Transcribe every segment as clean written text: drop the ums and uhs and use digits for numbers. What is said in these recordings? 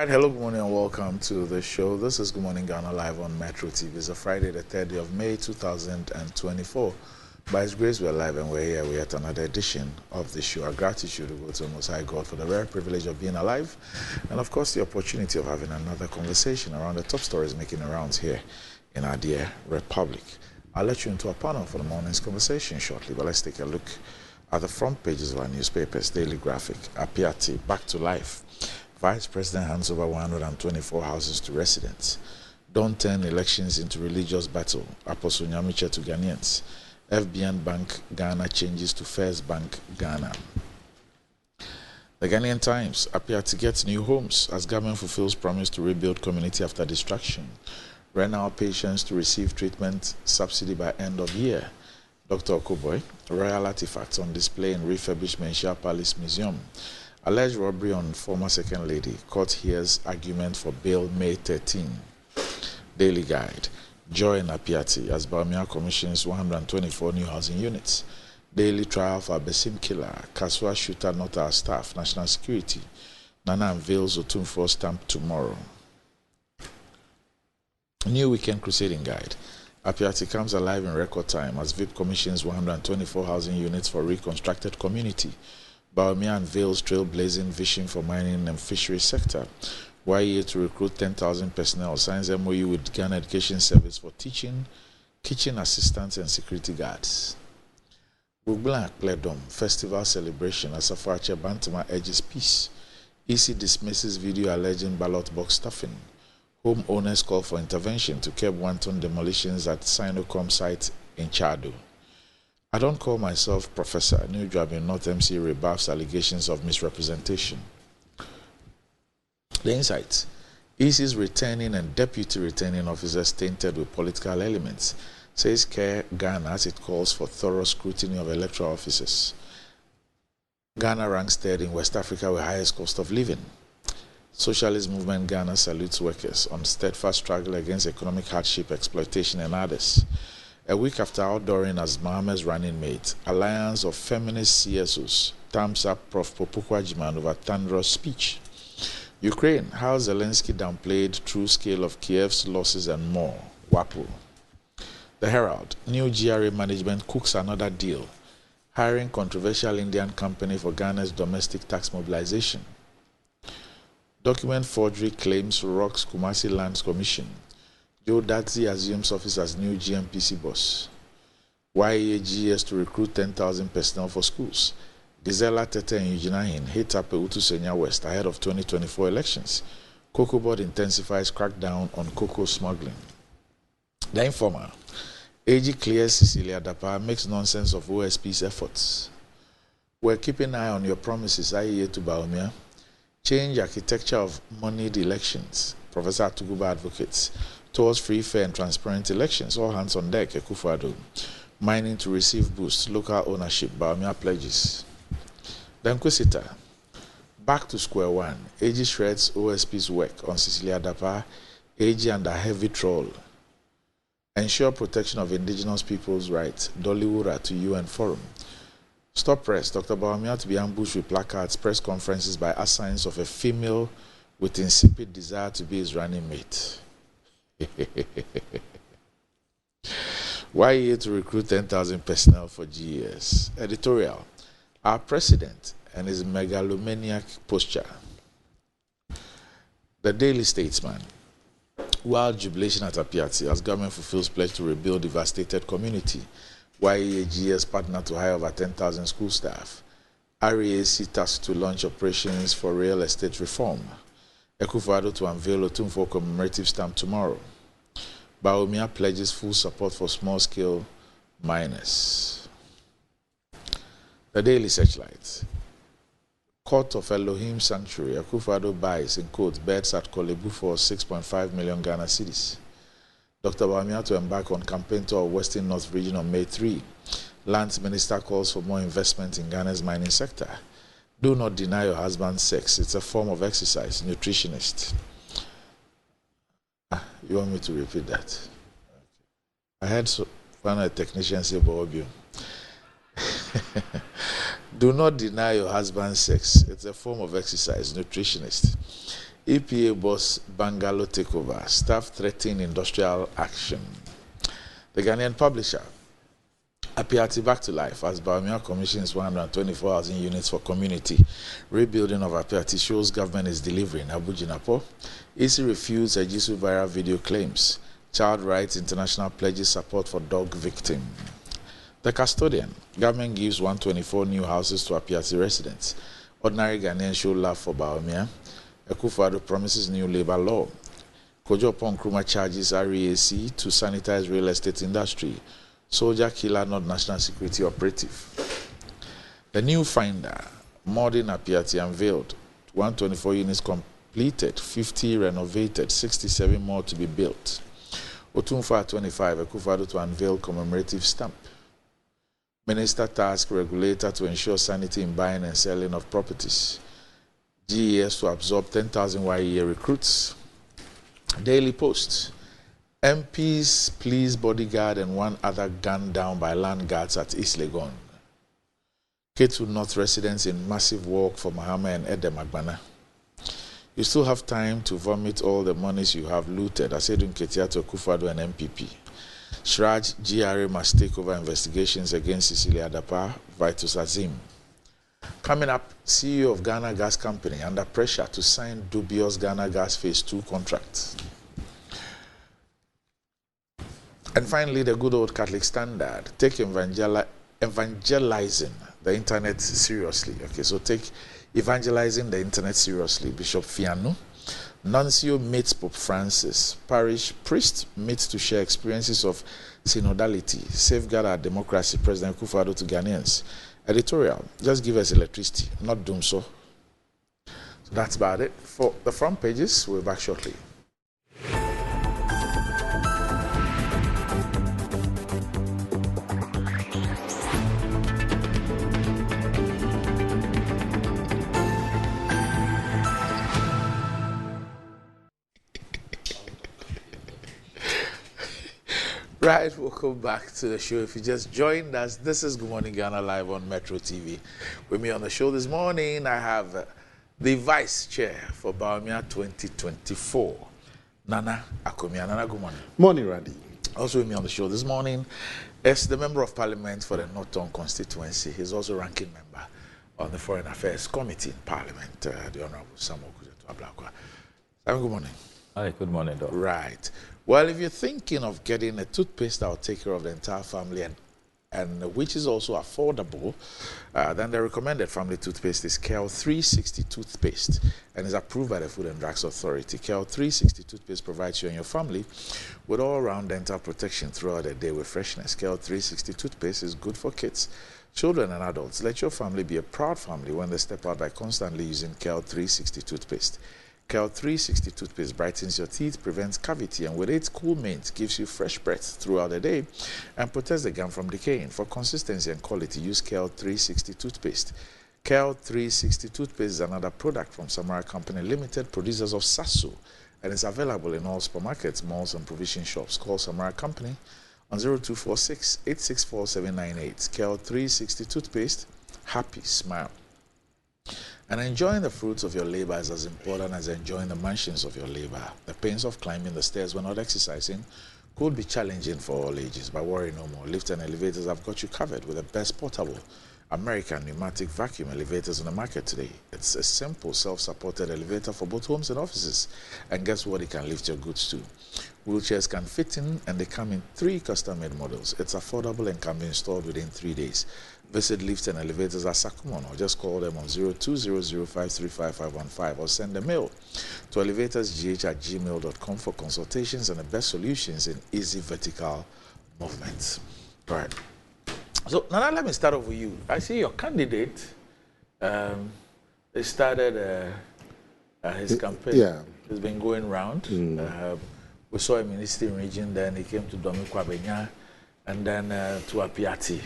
Right, hello, good morning, and welcome to the show. This is Good Morning Ghana live on Metro TV. It's a Friday, the 30th of May, 2024. By His grace, we're live and we're here with yet another edition of the show. Our gratitude to go to the Most High God for the rare privilege of being alive, and of course, the opportunity of having another conversation around the top stories making the rounds here in our dear Republic. I'll let you into a panel for the morning's conversation shortly, but let's take a look at the front pages of our newspapers. Daily Graphic, Apiati, back to life. Vice President hands over 124 houses to residents. Don't turn elections into religious battle. Apostle Nyamiche to Ghanaians. FBN Bank Ghana changes to First Bank Ghana. The Ghanaian Times appear to get new homes as government fulfills promise to rebuild community after destruction. Renal patients to receive treatment subsidy by end of year. Dr. Okoboy, royal artifacts on display in refurbished Menchia Palace Museum. Alleged robbery on former Second Lady. Court hears argument for bail May 13. Daily Guide. Joy in Apiati as Bawumia commissions 124 new housing units. Daily trial for Besim killer. Kasua shooter not our staff. National Security. Nana unveils Otumfuo stamp tomorrow. New weekend crusading guide. Apiati comes alive in record time as VIP commissions 124 housing units for reconstructed community. Bawumia unveils trailblazing vision for mining and fishery sector. YEA to recruit 10,000 personnel. Signs MOU with Ghana Education Service for teaching, kitchen assistants and security guards. Bugblan Pledom Festival celebration as Afache Bantama urges peace. EC dismisses video alleging ballot box stuffing. Homeowners call for intervention to curb wanton demolitions at Sinocom site in Chado. I don't call myself Professor. New job in North MC rebuffs allegations of misrepresentation. The insights. EC's returning and deputy returning officers tainted with political elements, says Care Ghana as it calls for thorough scrutiny of electoral officers. Ghana ranks third in West Africa with highest cost of living. Socialist movement Ghana salutes workers on steadfast struggle against economic hardship, exploitation, and others. A week after outdooring as Mohammed's running mate, Alliance of Feminist CSOs thumbs up Prof. Popukwajiman over thunderous speech. Ukraine, how Zelensky downplayed true scale of Kiev's losses and more. WAPO. The Herald, new GRA management cooks another deal, hiring controversial Indian company for Ghana's domestic tax mobilization. Document forgery claims rocks Kumasi Lands Commission. Joe Datzi assumes office as new GMPC boss. YAGS to recruit 10,000 personnel for schools. Gisela Tete and Eugene hit up Utu Senya West ahead of 2024 elections. Cocoa Board intensifies crackdown on cocoa smuggling. The Informer. AG clears Cecilia Dapa makes nonsense of OSP's efforts. We're keeping an eye on your promises, IEA to Bawumia. Change architecture of moneyed elections. Professor Atuguba advocates. Towards free, fair, and transparent elections. All hands on deck, Ekufuado. Mining to receive boost. Local ownership. Bawumia pledges. The Inquisitor. Back to square one. AG shreds OSP's work on Cecilia Dapa. AG under heavy troll. Ensure protection of indigenous people's rights. Dollywood to UN Forum. Stop press. Dr. Bawumia to be ambushed with placards. Press conferences by assigns of a female with insipid desire to be his running mate. YEA to recruit 10,000 personnel for GES. Editorial. Our president and his megalomaniac posture. The Daily Statesman. Wild jubilation at Apiati as government fulfills pledge to rebuild devastated community. YEAGS partner to hire over 10,000 school staff. REAC tasked to launch operations for real estate reform. Ekufuado to unveil Otumfuo commemorative stamp tomorrow. Bawumia pledges full support for small-scale miners. The Daily Searchlight. Court of Elohim Sanctuary. Ekufuado buys, in quotes, beds at Kolebu for 6.5 million Ghana cedis. Dr. Bawumia to embark on campaign tour of Western North region on May 3. Lands Minister calls for more investment in Ghana's mining sector. Do not deny your husband's sex. It's a form of exercise. Nutritionist. You want me to repeat that? I heard one of the technicians say, Bobby. Do not deny your husband's sex. It's a form of exercise. Nutritionist. EPA boss Bangalo takeover. Staff threatening industrial action. The Ghanaian publisher. Apiati back to life as Bawumia commissions 124,000 units for community. Rebuilding of Apiati shows government is delivering. Abu-Jinapo. EC refutes Ejisu viral video claims. Child Rights International pledges support for dog victim. The custodian. Government gives 124 new houses to Apiati residents. Ordinary Ghanaians show love for Bawumia. Akufo-Addo promises new labor law. Kojo Nkrumah charges REAC to sanitize real estate industry. Soldier killer not national security operative. The new finder, modern Apiati unveiled. 124 units completed, 50 renovated, 67 more to be built. Otunfa 25, Akufo-Addo to unveil commemorative stamp. Minister task regulator to ensure sanity in buying and selling of properties. GES to absorb 10,000 YEA recruits. Daily Post. MPs police bodyguard and one other gunned down by land guards at East Legon. Ketu North residents in massive walk for Mahama and Edem Agbana. You still have time to vomit all the monies you have looted, as Edun Ketia to Akufo-Addo and MPP. Shraj GRA must take over investigations against Cecilia Adapa, Vitus Azim. Coming up, CEO of Ghana Gas Company under pressure to sign dubious Ghana Gas Phase 2 contracts. And finally, the good old Catholic standard, take evangelizing the internet seriously. Okay, so take evangelizing the internet seriously. Bishop Fianu, Nuncio meets Pope Francis, parish priest meets to share experiences of synodality, safeguard our democracy, President Akufo-Addo to Ghanaians. Editorial, just give us electricity, not doom so. So that's about it. For the front pages, we'll be back shortly. Right, welcome back to the show. If you just joined us, this is Good Morning Ghana live on Metro TV. With me on the show this morning, I have the Vice Chair for Bawumia 2024, Nana Akomia. Nana, good morning. Morning, Randy. Also with me on the show this morning is the Member of Parliament for the Northern constituency. He's also ranking member on the Foreign Affairs Committee in Parliament, the Honorable Samuel Kuzetu Ablakwa. Good morning. Hi, good morning, Doc. Right. Well, if you're thinking of getting a toothpaste that will take care of the entire family and which is also affordable, then the recommended family toothpaste is KL 360 toothpaste and is approved by the Food and Drugs Authority. KL 360 toothpaste provides you and your family with all-round dental protection throughout the day with freshness. KL 360 toothpaste is good for kids, children and adults. Let your family be a proud family when they step out by constantly using KL 360 toothpaste. KL 360 toothpaste brightens your teeth, prevents cavity, and with its cool mint gives you fresh breath throughout the day and protects the gum from decaying. For consistency and quality, use KL 360 toothpaste. KL 360 toothpaste is another product from Samara Company Limited, producers of Sasso, and is available in all supermarkets, malls, and provision shops. Call Samara Company on 0246 864 798. KL 360 toothpaste, happy smile. And enjoying the fruits of your labor is as important as enjoying the mansions of your labor. The pains of climbing the stairs when not exercising could be challenging for all ages, but worry no more. Lifts and elevators have got you covered with the best portable American pneumatic vacuum elevators on the market today. It's a simple self-supported elevator for both homes and offices. And guess what? It can lift your goods too. Wheelchairs can fit in and they come in 3 custom-made models. It's affordable and can be installed within 3 days. Visit Lifts and Elevators at Sakumon or just call them on 0200535515 or send a mail to elevatorsgh@gmail.com for consultations and the best solutions in easy vertical movements. All right. So, Nana, let me start off with you. I see your candidate, they started his campaign. Yeah. It's been going round. We saw him in the Eastern region, then he came to Domi Kwabenya, and then to Apiati.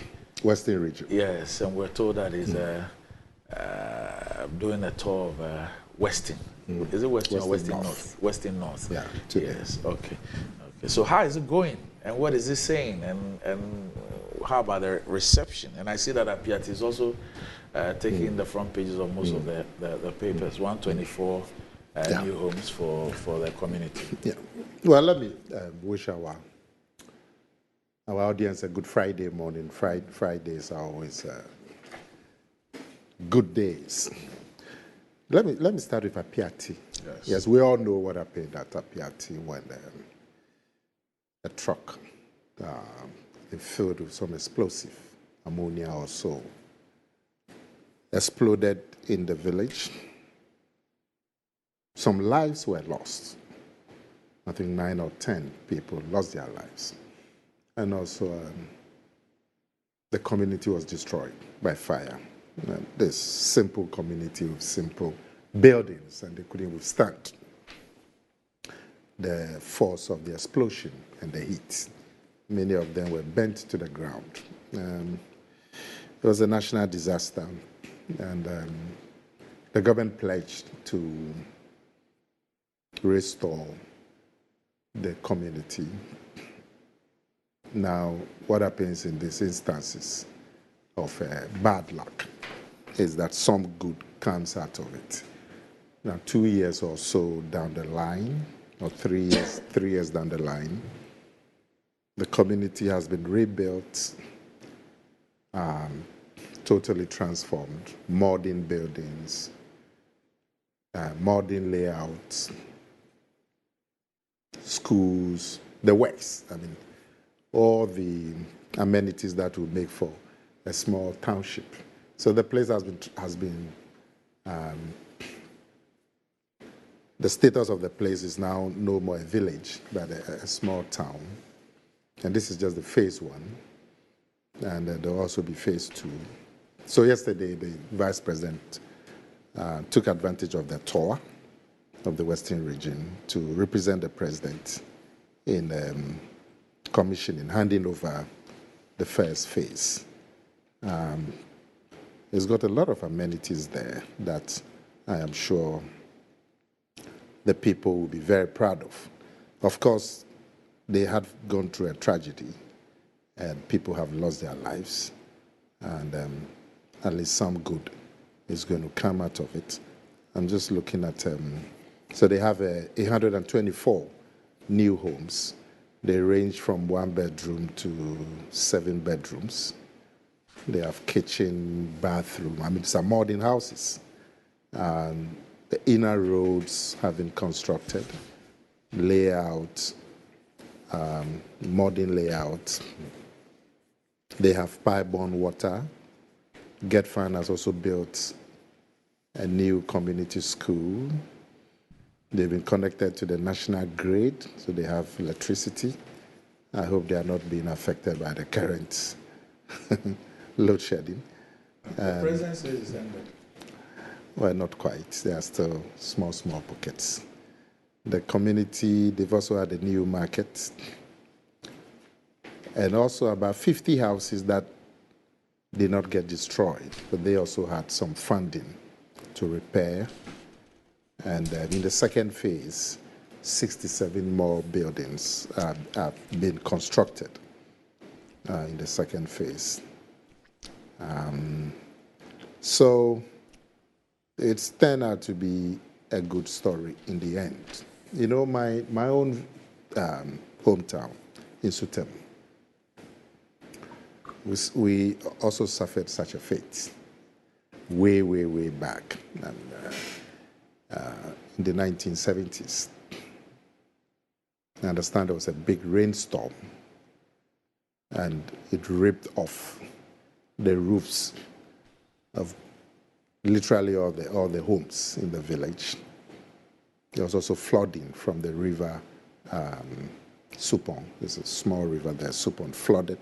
Western region. Yes, and we're told that he's doing a tour of Western. Is it Western or Western North? Western North. Yeah. Yes. Okay. So how is it going, and what is it saying, and how about the reception? And I see that Apiati is also taking the front pages of most of the papers. 124 new homes for the community. Yeah. Well, let me wish our audience a good Friday morning. Fridays are always good days. Let me start with Apiati. Yes, we all know what happened at Apiati when a truck filled with some explosive, ammonia or so, exploded in the village. Some lives were lost. I think 9 or 10 people lost their lives. And also the community was destroyed by fire. This simple community with simple buildings, and they couldn't withstand the force of the explosion and the heat. Many of them were burnt to the ground. It was a national disaster, and the government pledged to restore the community. Now, what happens in these instances of bad luck is that some good comes out of it. Now, 2 years or so down the line, or 3 years down the line, the community has been rebuilt, totally transformed, modern buildings, modern layouts, schools, the works. I mean, all the amenities that would make for a small township. So the place has been the status of the place is now no more a village, but a small town. And this is just the phase 1. And there will also be phase 2. So yesterday, the vice president took advantage of the tour of the Western region to represent the president in commissioning, handing over the first phase. It's got a lot of amenities there that I am sure the people will be very proud of. Of course, they had gone through a tragedy, and people have lost their lives, and at least some good is going to come out of it. I'm just looking at, so they have 124 new homes. They range from 1 bedroom to 7 bedrooms. They have kitchen, bathroom. I mean, these are modern houses. The inner roads have been constructed, layout, modern layout. They have pipe-borne water. GetFan has also built a new community school. They've been connected to the national grid, so they have electricity. I hope they are not being affected by the current load shedding. The president says it's ended. Well, not quite. There are still small pockets. The community, they've also had a new market, and also about 50 houses that did not get destroyed, but they also had some funding to repair. And in the second phase, 67 more buildings have been constructed in the second phase. So it's turned out to be a good story in the end. You know, my own hometown in Sutem, we also suffered such a fate way back in the 1970s. I understand there was a big rainstorm, and it ripped off the roofs of literally all the homes in the village. There was also flooding from the river Supon. There's a small river there, Supon, flooded.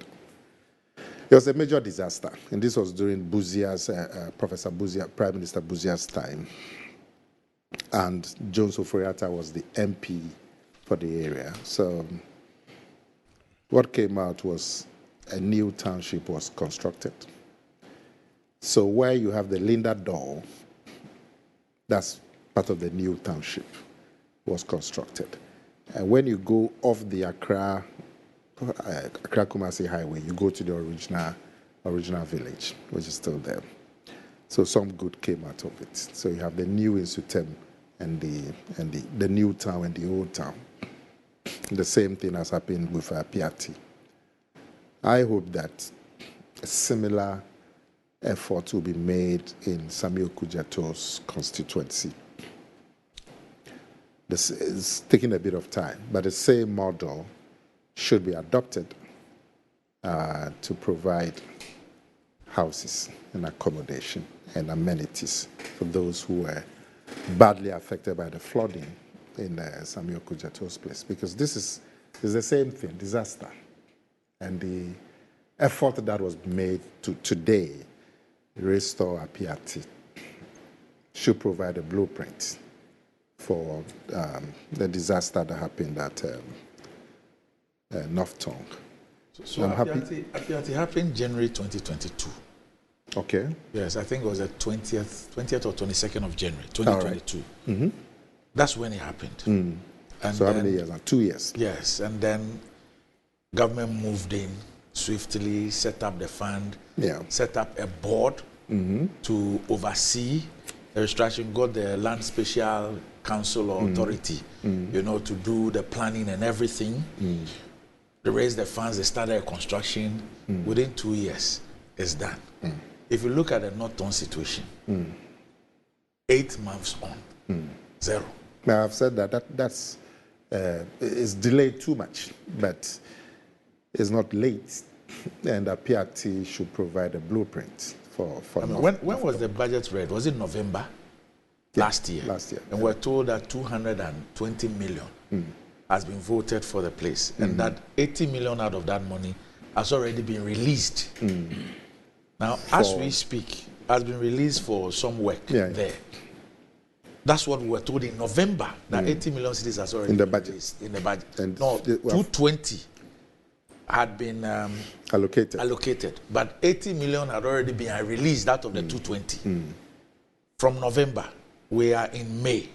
It was a major disaster, and this was during Buzia's, Professor Buzia, Prime Minister Buzia's time. And Jones Oforiatta was the MP for the area. So what came out was a new township was constructed. So where you have the Linda Door, that's part of the new township, was constructed. And when you go off the Accra Kumasi Highway, you go to the original village, which is still there. So some good came out of it. So you have the new Insutem and the new town and the old town. The same thing has happened with Piatti. I hope that a similar effort will be made in Samuel Kudjato's constituency. This is taking a bit of time, but the same model should be adopted to provide houses and accommodation and amenities for those who were badly affected by the flooding in Samuel Kudjato's place, because this is the same thing, disaster. And the effort that was made to today restore Apiati should provide a blueprint for the disaster that happened at North Tongue. So Apiati happened January 2022. Okay. Yes, I think it was the 20th or 22nd of January 2022. Right. Mm-hmm. That's when it happened. Mm. And so how many years now? 2 years. Yes, and then government moved in swiftly, set up the fund, set up a board to oversee the restoration, got the Land Special Council or Authority, to do the planning and everything. They raised the funds, they started a construction. Within 2 years, it's done. If you look at the North Tongue situation, 8 months on, zero. Now, I've said that's it's delayed too much, but it's not late, and Apiati should provide a blueprint for when was the budget read? Was it November? Last year. Last year. And we're told that 220 million has been voted for the place, and that 80 million out of that money has already been released. Now, as we speak, has been released for some work there. That's what we were told in November, that 80 million cedis has already been released in the budget. And no, 220 had been allocated, but 80 million had already been released out of the 220. From November, we are in May,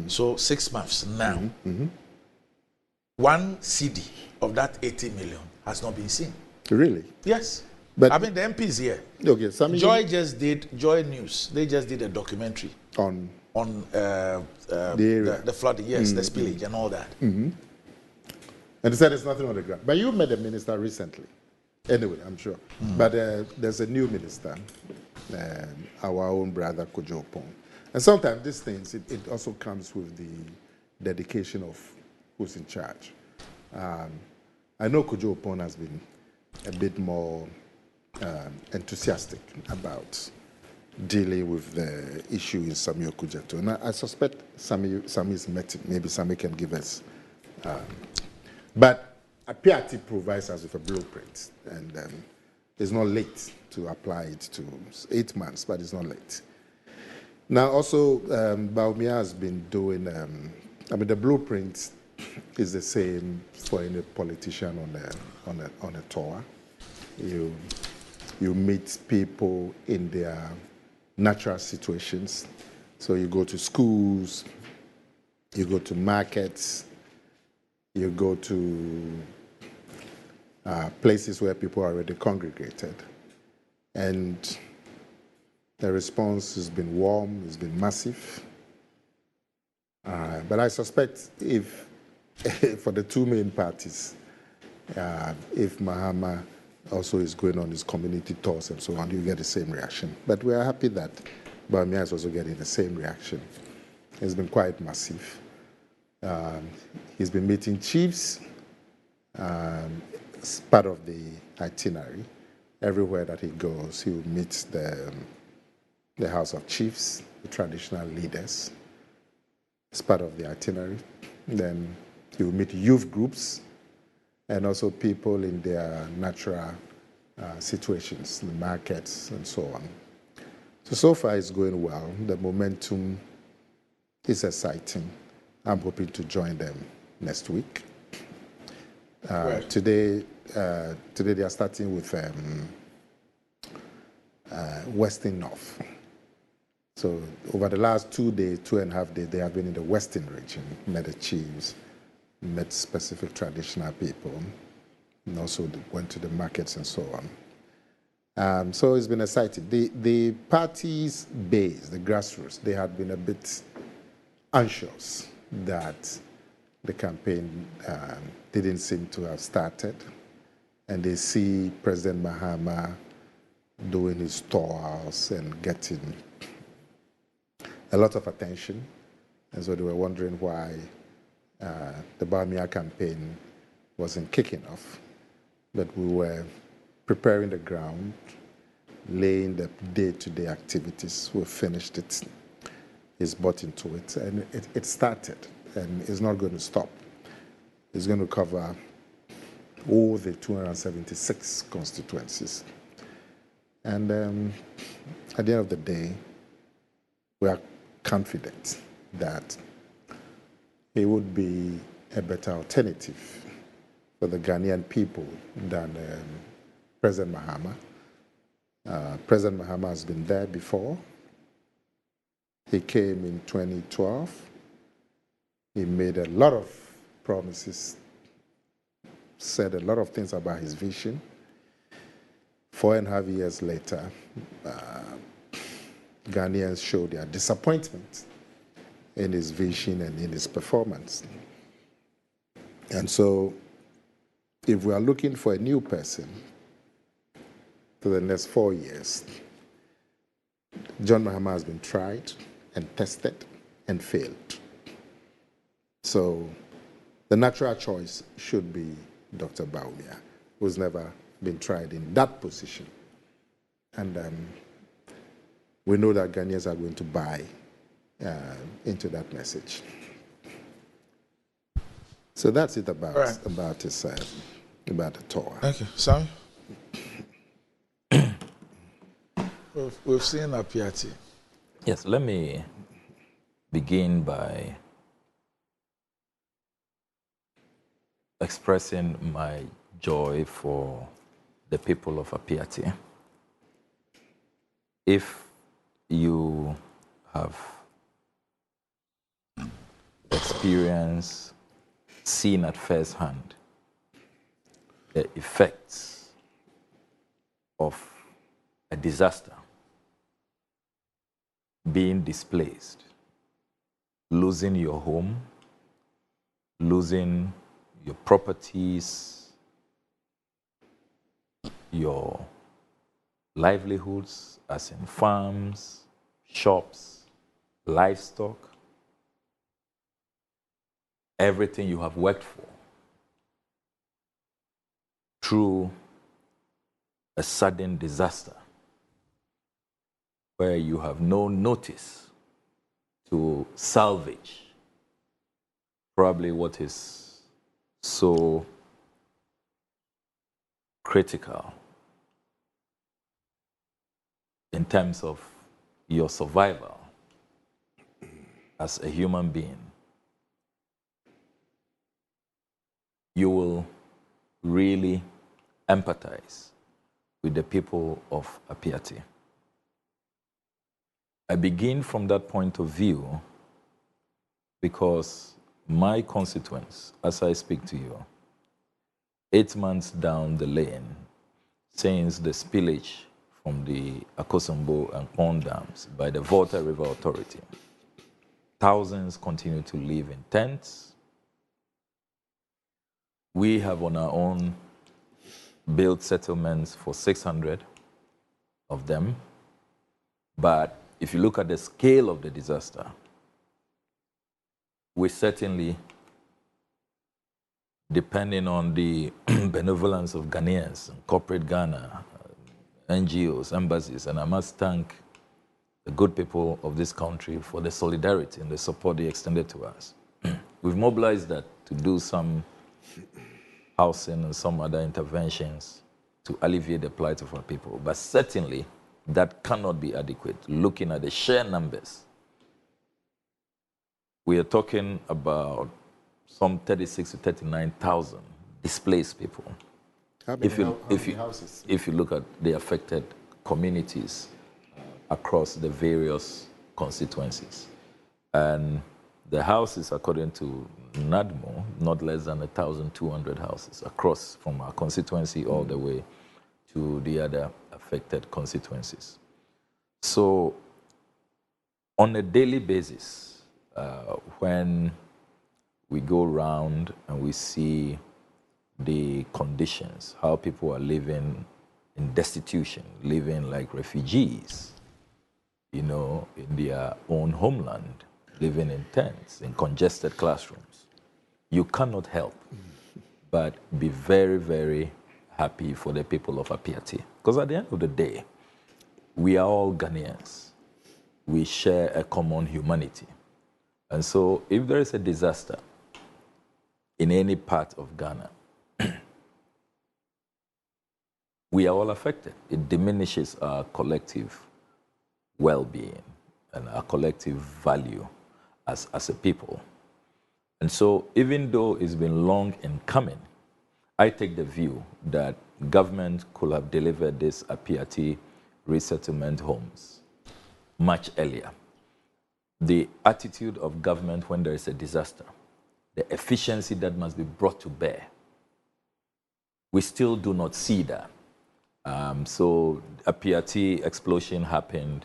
so 6 months now. 1 CD of that 80 million has not been seen. Really? Yes. But I mean, the MPs here. Okay, Joy News. They just did a documentary on the flooding, the spillage and all that. And they said there's nothing on the ground. But you met a minister recently. Anyway, I'm sure. But there's a new minister, our own brother Kojo Opon. And sometimes these things, it also comes with the dedication of who's in charge. I know Kojo Opon has been a bit more enthusiastic about dealing with the issue in Samuel Kudjato. And I suspect Sammy's met it. Maybe Sammy can give us. But Apiati provides us with a blueprint. And it's not late to apply it to 8 months, but it's not late. Now, also, Baumia has been doing, the blueprint is the same for any politician on a tour. You meet people in their natural situations. So you go to schools, you go to markets, you go to places where people are already congregated. And the response has been warm, it's been massive. But I suspect if, for the two main parties, if Mahama also is going on his community tours and so on, you get the same reaction. But we are happy that Bamia is also getting the same reaction. It's been quite massive. He's been meeting chiefs. It's part of the itinerary. Everywhere that he goes, he will meet the House of Chiefs, the traditional leaders. It's part of the itinerary. Then he will meet youth groups and also people in their natural situations, the markets and so on. So far it's going well. The momentum is exciting. I'm hoping to join them next week. Today they are starting with Western North. So over the last 2 days, 2.5 days, they have been in the Western region, met the chiefs, met specific traditional people, and also went to the markets and so on. So it's been exciting. The party's base, the grassroots, they had been a bit anxious that the campaign didn't seem to have started, and they see President Mahama doing his tours and getting a lot of attention, and so they were wondering why the Bawumia campaign wasn't kicking off. But we were preparing the ground, laying the day-to-day activities. We finished it. He's bought into it, and it started, and it's not going to stop. It's going to cover all the 276 constituencies. And at the end of the day, we are confident that it would be a better alternative for the Ghanaian people than President Mahama. President Mahama has been there before. He came in 2012. He made a lot of promises, said a lot of things about his vision. 4.5 years later, Ghanaians showed their disappointment in his vision and in his performance. And so, if we are looking for a new person for the next 4 years, John Mahama has been tried and tested and failed. So, the natural choice should be Dr. Bawumia, who's never been tried in that position. And we know that Ghanaians are going to buy into that message. So that's it about about the tour. Okay, Sam. We've seen Apiati. Yes, let me begin by expressing my joy for the people of Apiati. If you have experienced, seen at first hand the effects of a disaster, being displaced, losing your home, losing your properties, your livelihoods, as in farms, shops, livestock, everything you have worked for, through a sudden disaster where you have no notice to salvage probably what is so critical in terms of your survival as a human being, you will really empathize with the people of Apiati. I begin from that point of view because my constituents, as I speak to you, 8 months down the lane, since the spillage from the Akosombo and Pond dams by the Volta River Authority, thousands continue to live in tents. We have on our own built settlements for 600 of them. But if you look at the scale of the disaster, we certainly, depending on the benevolence of Ghanaians, corporate Ghana, NGOs, embassies, and I must thank the good people of this country for the solidarity and the support they extended to us. We've mobilized that to do some housing and some other interventions to alleviate the plight of our people. But certainly, that cannot be adequate, looking at the sheer numbers. We are talking about some 36 to 39,000 displaced people. If you look at the affected communities across the various constituencies. And the houses, according to NADMO, not less than 1,200 houses across from our constituency all the way to the other affected constituencies. So on a daily basis, When we go around and we see the conditions, how people are living in destitution, living like refugees, you know, in their own homeland, living in tents, in congested classrooms, you cannot help but be very, very happy for the people of Apiati. Because at the end of the day, we are all Ghanaians. We share a common humanity. And so if there is a disaster in any part of Ghana, we are all affected. It diminishes our collective well-being and our collective value as a people. And so even though it's been long in coming, I take the view that government could have delivered this Apiati resettlement homes much earlier. The attitude of government when there is a disaster, the efficiency that must be brought to bear, we still do not see that. So Apiati explosion happened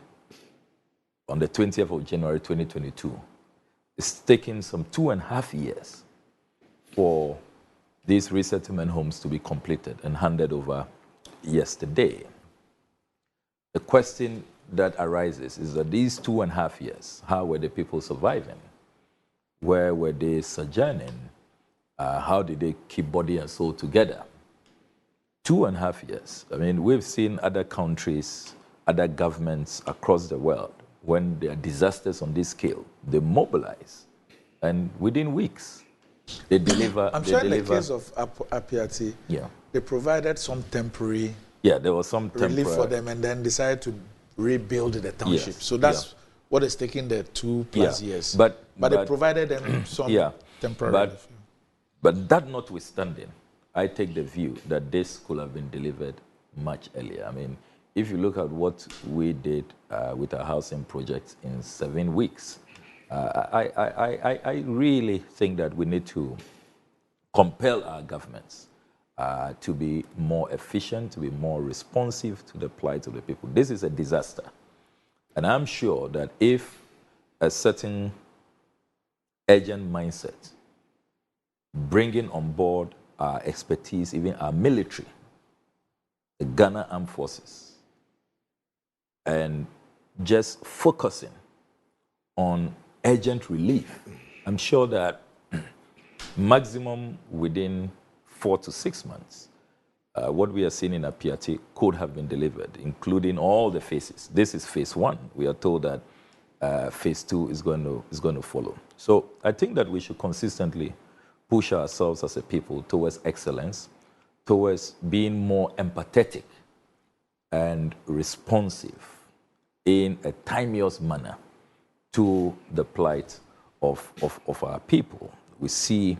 on the 20th of January 2022. It's taken some 2.5 years for these resettlement homes to be completed and handed over yesterday. The question that arises is that these 2.5 years, how were the people surviving? Where were they sojourning? How did they keep body and soul together? 2.5 years. I mean, we've seen other countries, other governments across the world, when there are disasters on this scale, they mobilize, and within weeks, they deliver. I'm sure in the case of Apiati, yeah, they provided some temporary there was some relief for them, and then decided to rebuild the township. Yes, So that's what is taking the 2+ years. But they provided them some temporary relief. But that notwithstanding, I take the view that this could have been delivered much earlier. I mean, if you look at what we did with our housing project in 7 weeks, I really think that we need to compel our governments to be more efficient, to be more responsive to the plight of the people. This is a disaster. And I'm sure that if a certain urgent mindset, bringing on board our expertise, even our military, the Ghana Armed Forces, and just focusing on urgent relief, I'm sure that maximum within 4 to 6 months, what we are seeing in Apiati could have been delivered, including all the phases. This is phase 1. We are told that phase 2 is going to follow. So I think that we should consistently push ourselves as a people towards excellence, towards being more empathetic and responsive in a timeous manner to the plight of our people. We see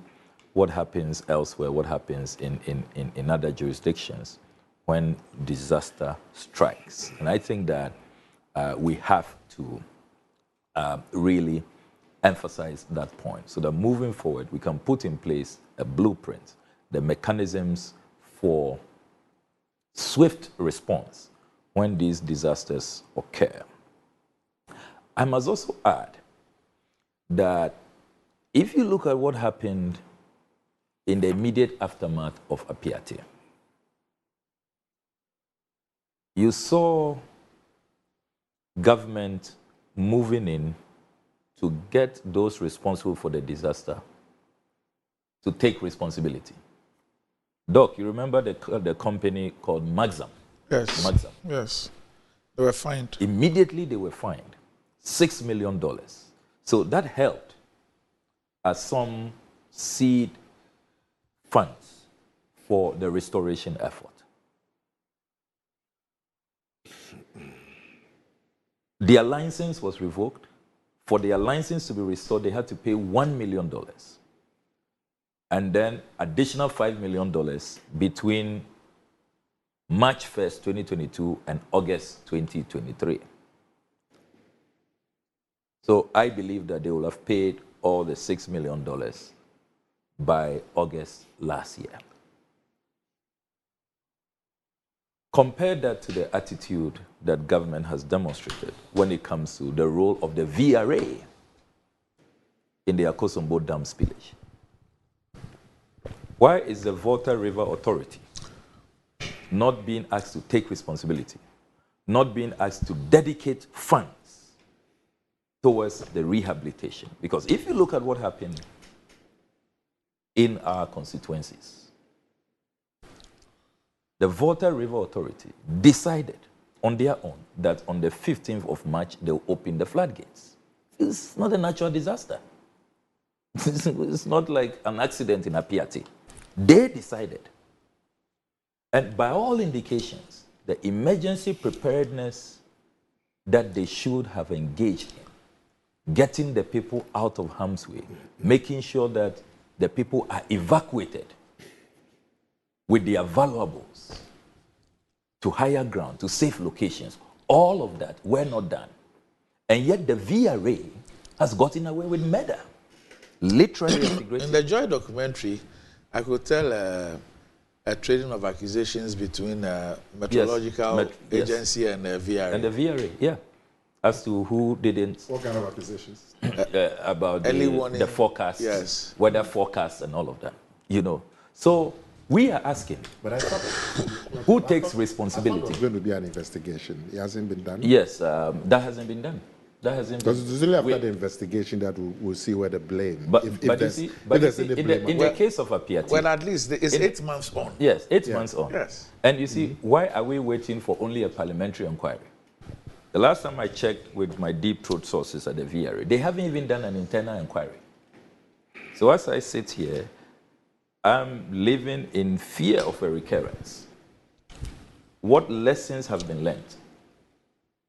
what happens elsewhere, what happens in other jurisdictions when disaster strikes. And I think that we have to really emphasize that point so that moving forward, we can put in place a blueprint, the mechanisms for swift response when these disasters occur. I must also add that if you look at what happened in the immediate aftermath of Apiati, you saw government moving in to get those responsible for the disaster to take responsibility. Doc, you remember the company called Maxam? Yes. Maxam. Yes. They were fined. Immediately they were fined $6 million. So that helped as some seed funds for the restoration effort. Their license was revoked. For their license to be restored, they had to pay $1 million. And then additional $5 million between March 1st, 2022 and August 2023. So I believe that they will have paid all the $6 million by August last year. Compare that to the attitude that government has demonstrated when it comes to the role of the VRA. in the Akosombo Dam spillage? Why is the Volta River Authority not being asked to take responsibility, not being asked to dedicate funds towards the rehabilitation? Because if you look at what happened in our constituencies, the Volta River Authority decided on their own that on the 15th of March, they'll open the floodgates. It's not a natural disaster. It's not like an accident in a Piatti. They decided. And by all indications, the emergency preparedness that they should have engaged in, getting the people out of harm's way, making sure that the people are evacuated with their valuables to higher ground, to safe locations, all of that were not done. And yet the VRA has gotten away with murder. Literally and In figuratively. the Joy documentary, I could tell a trading of accusations between Meteorological Agency and VRA. And the VRA, yeah. As to who didn't. What kind of accusations? About Early warning. the forecast, Yes. weather forecast and all of that, you know. So we are asking, But I thought who takes it was responsibility? going to be an investigation. It hasn't been done. Yes, that hasn't been done. That hasn't been. Because it's only after the investigation that we'll see where the blame. But if you there's- see, if but you there's see, any in blame. the case of a PRT, Well, at least it's 8 months on. yes, 8 Yeah. months on. Yes. And you see, why are we waiting for only a parliamentary inquiry? The last time I checked with my deep throat sources at the VRA, they haven't even done an internal inquiry. So as I sit here, I'm living in fear of a recurrence. What lessons have been learned?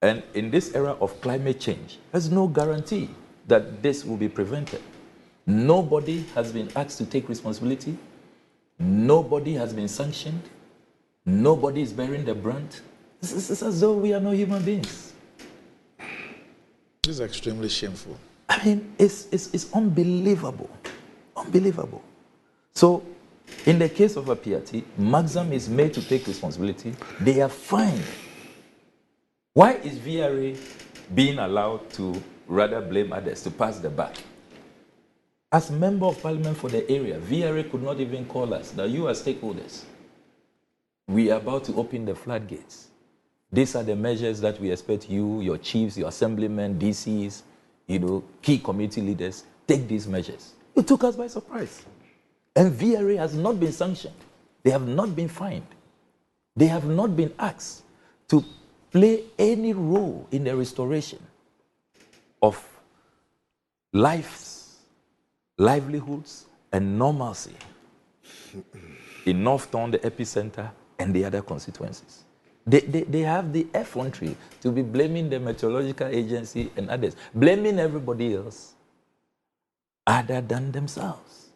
And in this era of climate change, there's no guarantee that this will be prevented. Nobody has been asked to take responsibility. Nobody has been sanctioned. Nobody is bearing the brunt. It's as though we are no human beings. This is extremely shameful. I mean, it's unbelievable. Unbelievable. So, in the case of a PRT, Maxam is made to take responsibility. They are fined. Why is VRA being allowed to rather blame others, to pass the buck? As member of parliament for the area, VRA could not even call us that you are stakeholders. We are about to open the floodgates. These are the measures that we expect you, your chiefs, your assemblymen, DCs, key community leaders, take these measures. You took us by surprise. And VRA has not been sanctioned. They have not been fined. They have not been asked to play any role in the restoration of lives, livelihoods, and normalcy in North Town, the epicenter, and the other constituencies. They have the effrontery to be blaming the Meteorological Agency and others, blaming everybody else other than themselves.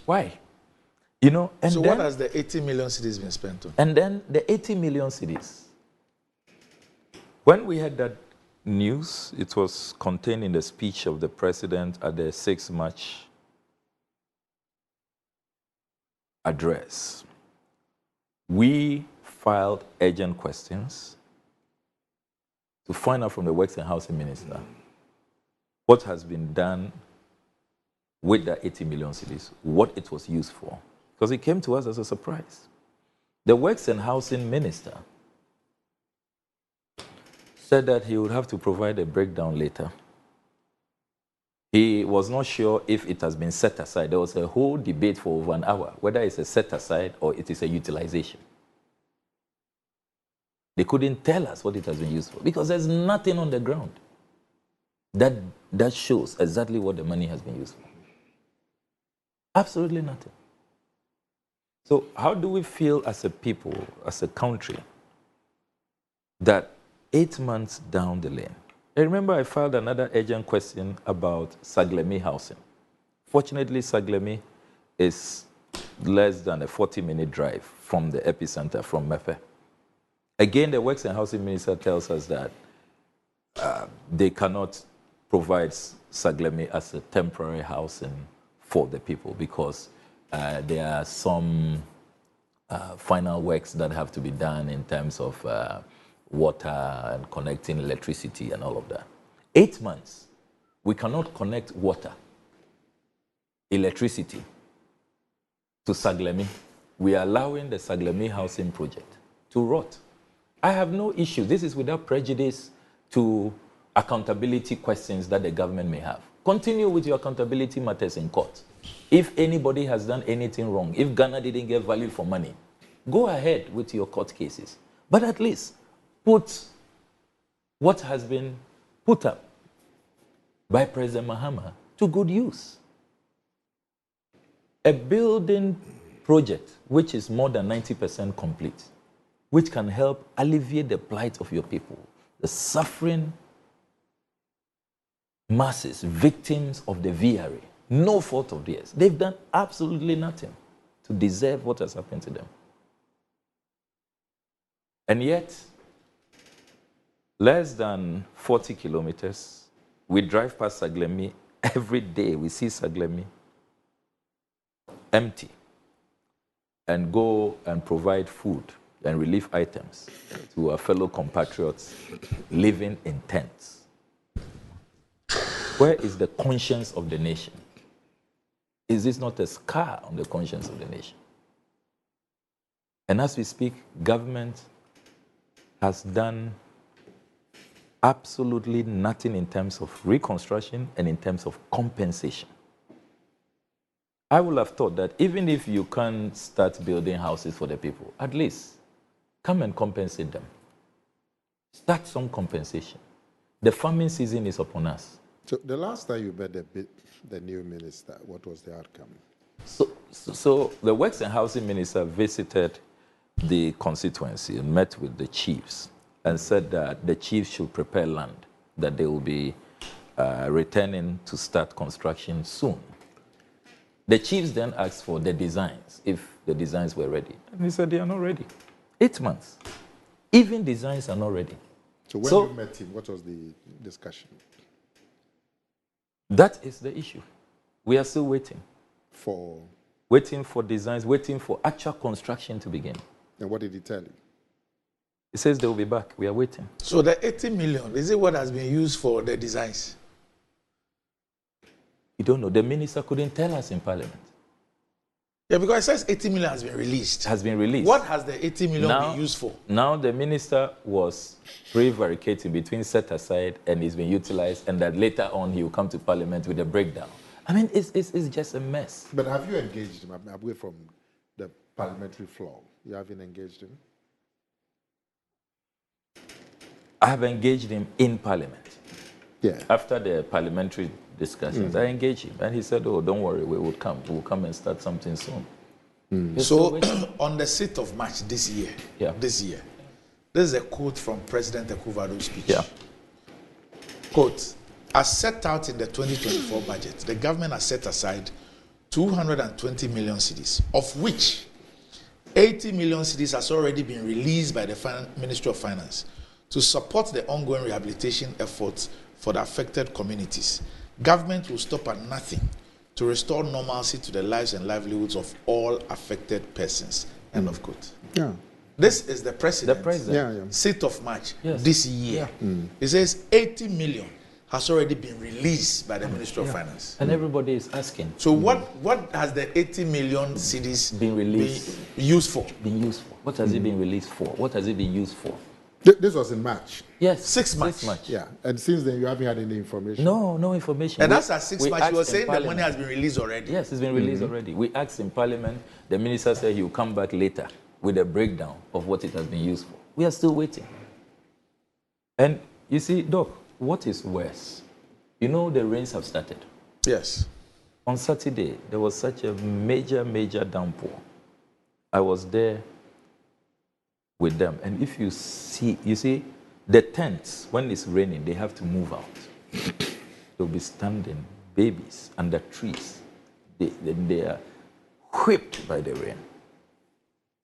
Why? And So then, what has the 80 million cedis been spent on? and then the 80 million cedis. When we had that news, it was contained in the speech of the president at the 6 March address. We filed urgent questions to find out from the Works and Housing Minister what has been done with the 80 million cedis, what it was used for. Because it came to us as a surprise. The Works and Housing Minister said that he would have to provide a breakdown later. He was not sure if it has been set aside. There was a whole debate for over an hour, whether it's a set aside or it is a utilization. They couldn't tell us what it has been used for because there's nothing on the ground that shows exactly what the money has been used for. Absolutely nothing. So how do we feel as a people, as a country, that 8 months down the lane? I remember I filed another urgent question about Saglemi housing. Fortunately, Saglemi is less than a 40-minute drive from the epicenter, from Mepe. Again, the Works and Housing Minister tells us that they cannot provide Saglemi as a temporary housing for the people because there are some final works that have to be done in terms of water and connecting electricity and all of that. 8 months. we cannot connect water, electricity to Saglemi. We are allowing the Saglemi housing project to rot. I have no issue. This is without prejudice to accountability questions that the government may have. Continue with your accountability matters in court. If anybody has done anything wrong, if Ghana didn't get value for money, go ahead with your court cases. But at least put what has been put up by President Mahama to good use. A building project which is more than 90% complete, which can help alleviate the plight of your people, the suffering masses, victims of the VRA, no fault of theirs. They've done absolutely nothing to deserve what has happened to them. And yet, less than 40 kilometers, we drive past Saglemi every day. We see Saglemi empty and go and provide food and relief items to our fellow compatriots living in tents. Where is the conscience of the nation? Is this not a scar on the conscience of the nation? And as we speak, government has done absolutely nothing in terms of reconstruction and in terms of compensation. I would have thought that even if you can't start building houses for the people, at least come and compensate them. Start some compensation. The farming season is upon us. So the last time you met the new minister, what was the outcome? So the Works and Housing Minister visited the constituency and met with the chiefs and said that the chiefs should prepare land, that they will be returning to start construction soon. The chiefs then asked for the designs, if the designs were ready. And he said they are not ready. 8 months. Even designs are not ready. So when you met him, what was the discussion? That is the issue. We are still waiting. For? Waiting for designs, waiting for actual construction to begin. And what did he tell you? He says they will be back. We are waiting. So the 80 million, is it what has been used for the designs? You don't know. The minister couldn't tell us in Parliament. Yeah, because it says 80 million has been released. Has been released. What has the 80 million been used for? Now the minister was prevaricating between set aside and it's been utilized, and that later on he will come to Parliament with a breakdown. I mean, it's just a mess. But have you engaged him away from the parliamentary floor? You haven't engaged him? I have engaged him in Parliament. Yeah. After the parliamentary discussions, I engaged him, and he said, "Oh, don't worry, we will come. We will come and start something soon." So, on the 6th of March this year, this is a quote from President Akufo-Addo's speech. Yeah. Quote: "As set out in the 2024 budget, the government has set aside 220 million cedis, of which 80 million cedis has already been released by the Ministry of Finance to support the ongoing rehabilitation efforts for the affected communities. Government will stop at nothing to restore normalcy to the lives and livelihoods of all affected persons." End of quote. Yeah. This is the president. The president. 6th of March Yes. this year. It says 80 million has already been released by the Ministry of Finance. And everybody is asking. So what has the 80 million cedis Been released. been used for? Been used for? What has it been released for? What has it been used for? This was in March. Yes. 6 March. 6 March. Yeah. And since then, you haven't had any information? No information. And that's at 6 March. You were asked in saying the money Parliament. has been released already. Yes, it's been released already. We asked in Parliament. The minister said he will come back later with a breakdown of what it has been used for. We are still waiting. And you see, Doc, what is worse? You know the rains have started. Yes. On Saturday, there was such a major downpour. I was there with them. And if you see, the tents, when it's raining, they have to move out. They'll be standing, babies, under trees. They are whipped by the rain.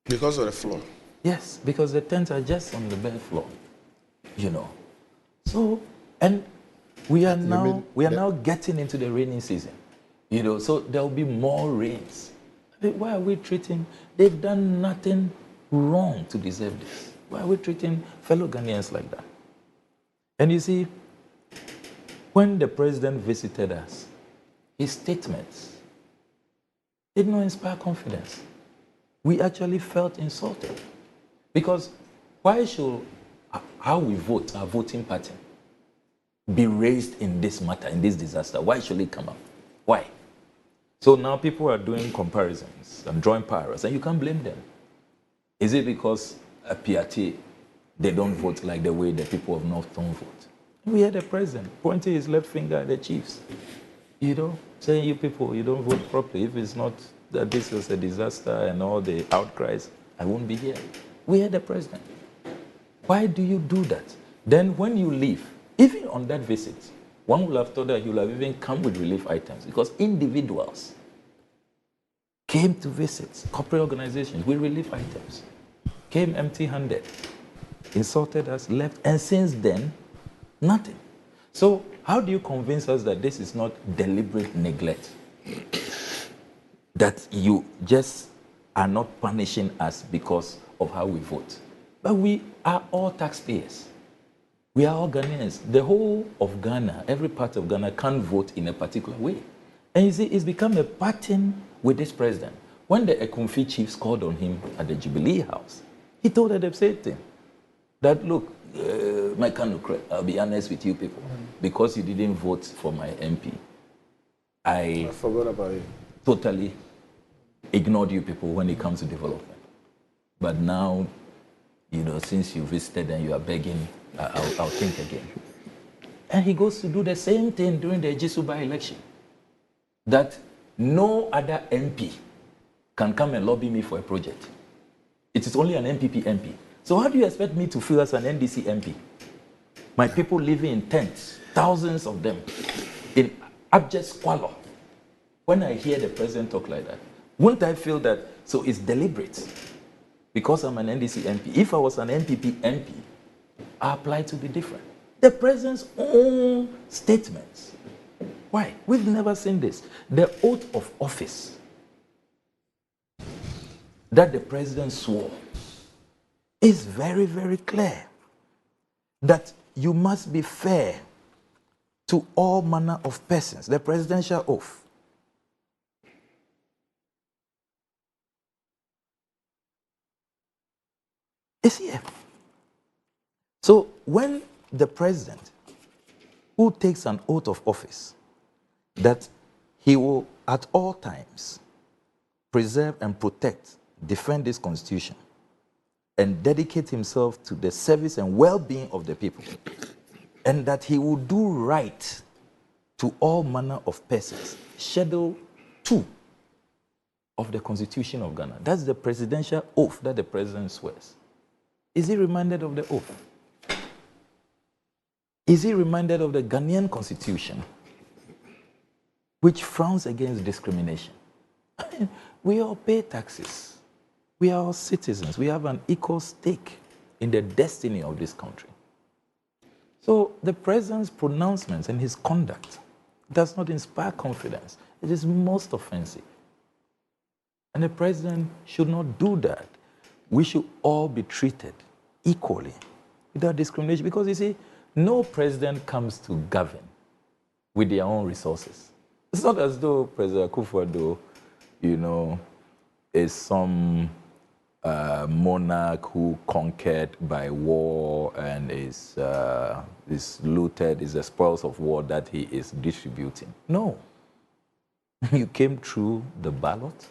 Because of the floor. Yes, because the tents are just on the bare floor, you know. So, and we are now getting into the rainy season, you know. So there will be more rains. Why are we treating? They've done nothing wrong to deserve this. Why are we treating fellow Ghanaians like that? And you see, When the president visited us, his statements did not inspire confidence. We actually felt insulted. Because why should how we vote, our voting pattern, be raised in this matter, in this disaster? Why should it come up? Why? So now people are doing comparisons and drawing parallels, and you can't blame them. Is it because at PRT, they don't vote like the way the people of North don't vote? We had the president pointing his left finger at the chiefs, saying, you people, you don't vote properly. If it's not that this was a disaster and all the outcries, I won't be here. We had the president. Why do you do that? Then when you leave, even on that visit, one would have thought that he would have even come with relief items, because individuals came to visit corporate organizations with relief items, came empty-handed, insulted us, left, and since then, nothing. So how do you convince us that this is not deliberate neglect? That you just are not punishing us because of how we vote? But we are all taxpayers. We are all Ghanaians. The whole of Ghana, every part of Ghana can't vote in a particular way. And you see, it's become a pattern with this president. When the Ekumfi chiefs called on him at the Jubilee House, he told them the same thing. That, look, my Kanukre, I'll be honest with you people, because you didn't vote for my MP, I forgot about it. Totally ignored you people when it comes to development. But now, since you visited and you are begging, I'll think again. And he goes to do the same thing during the Jisuba election. That no other MP can come and lobby me for a project. It is only an MPP MP. So how do you expect me to feel as an NDC MP? My people living in tents, thousands of them, in abject squalor. When I hear the president talk like that, wouldn't I feel that, so it's deliberate? Because I'm an NDC MP. If I was an MPP MP, our plight would be different. The president's own statements. Why? We've never seen this. The oath of office that the president swore is very, very clear. That you must be fair to all manner of persons. The presidential oath. Is here. So when the president, who takes an oath of office, that he will at all times preserve and protect, defend this constitution, and dedicate himself to the service and well-being of the people, and that he will do right to all manner of persons. Schedule 2 of the Constitution of Ghana. That's the presidential oath that the president swears. Is he reminded of the oath? Is he reminded of the Ghanaian Constitution, which frowns against discrimination? We all pay taxes. We are all citizens. We have an equal stake in the destiny of this country. So the president's pronouncements and his conduct does not inspire confidence. It is most offensive. And the president should not do that. We should all be treated equally without discrimination. Because you see, no president comes to govern with their own resources. It's not as though President Akufo-Addo, is some monarch who conquered by war and is looted, is the spoils of war that he is distributing. No. You came through the ballot.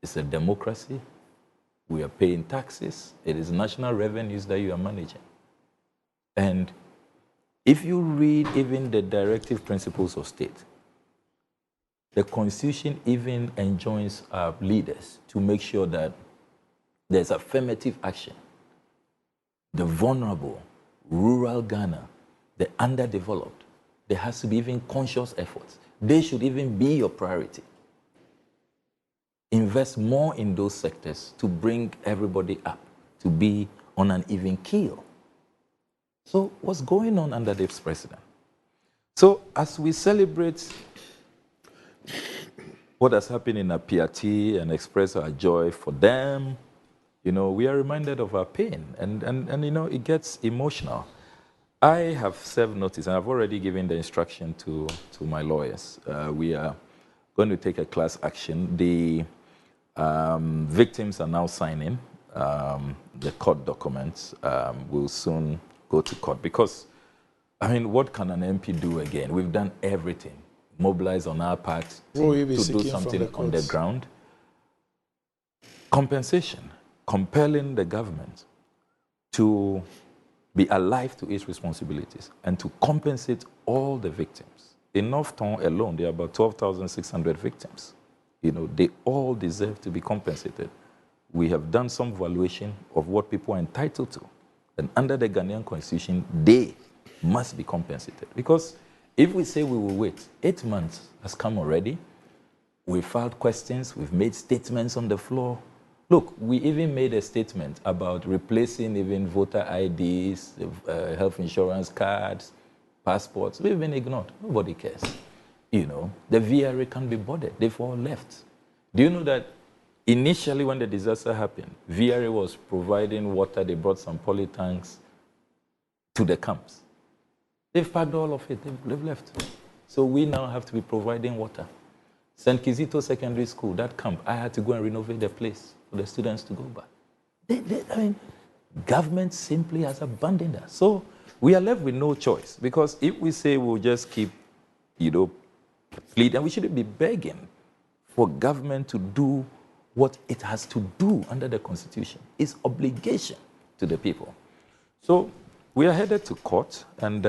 It's a democracy. We are paying taxes. It is national revenues that you are managing. And if you read even the directive principles of state, the Constitution even enjoins our leaders to make sure that there's affirmative action. The vulnerable, rural Ghana, the underdeveloped, there has to be even conscious efforts. They should even be your priority. Invest more in those sectors to bring everybody up, to be on an even keel. So what's going on under this president? So as we celebrate what has happened in PRT and express our joy for them, we are reminded of our pain. And it gets emotional. I have served notice, and I've already given the instruction to my lawyers. We are going to take a class action. The victims are now signing the court documents. Will soon go to court because, I mean, what can an MP do again? We've done everything. Mobilize on our part to do something on the ground. Compensation, compelling the government to be alive to its responsibilities and to compensate all the victims. In North Town alone, there are about 12,600 victims. You know, they all deserve to be compensated. We have done some valuation of what people are entitled to. And under the Ghanaian constitution, they must be compensated. Because if we say we will wait, 8 months has come already. We filed questions, we've made statements on the floor. Look, we even made a statement about replacing even voter IDs, health insurance cards, passports. We've been ignored. Nobody cares. You know, the VRA can't be bothered. They've all left. Do you know that initially when the disaster happened, VRA was providing water. They brought some poly tanks to the camps. They've packed all of it. They've left. So we now have to be providing water. St. Kizito Secondary School, that camp, I had to go and renovate the place for the students to go back. I mean, government simply has abandoned us. So we are left with no choice because if we say we'll just keep, you know, pleading, we shouldn't be begging for government to do what it has to do under the Constitution. It's obligation to the people. So we are headed to court, and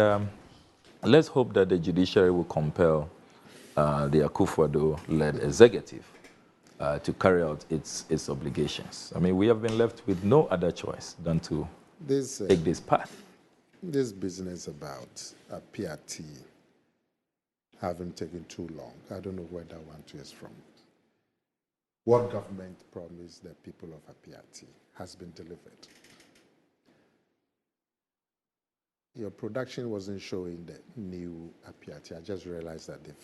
let's hope that the judiciary will compel the Akufo-Addo-led executive to carry out its obligations. I mean, we have been left with no other choice than to take this path. This business about PRT having taken too long, I don't know where that one is from. What government promised the people of PRT has been delivered. Your production wasn't showing the new PRT. I just realized that they've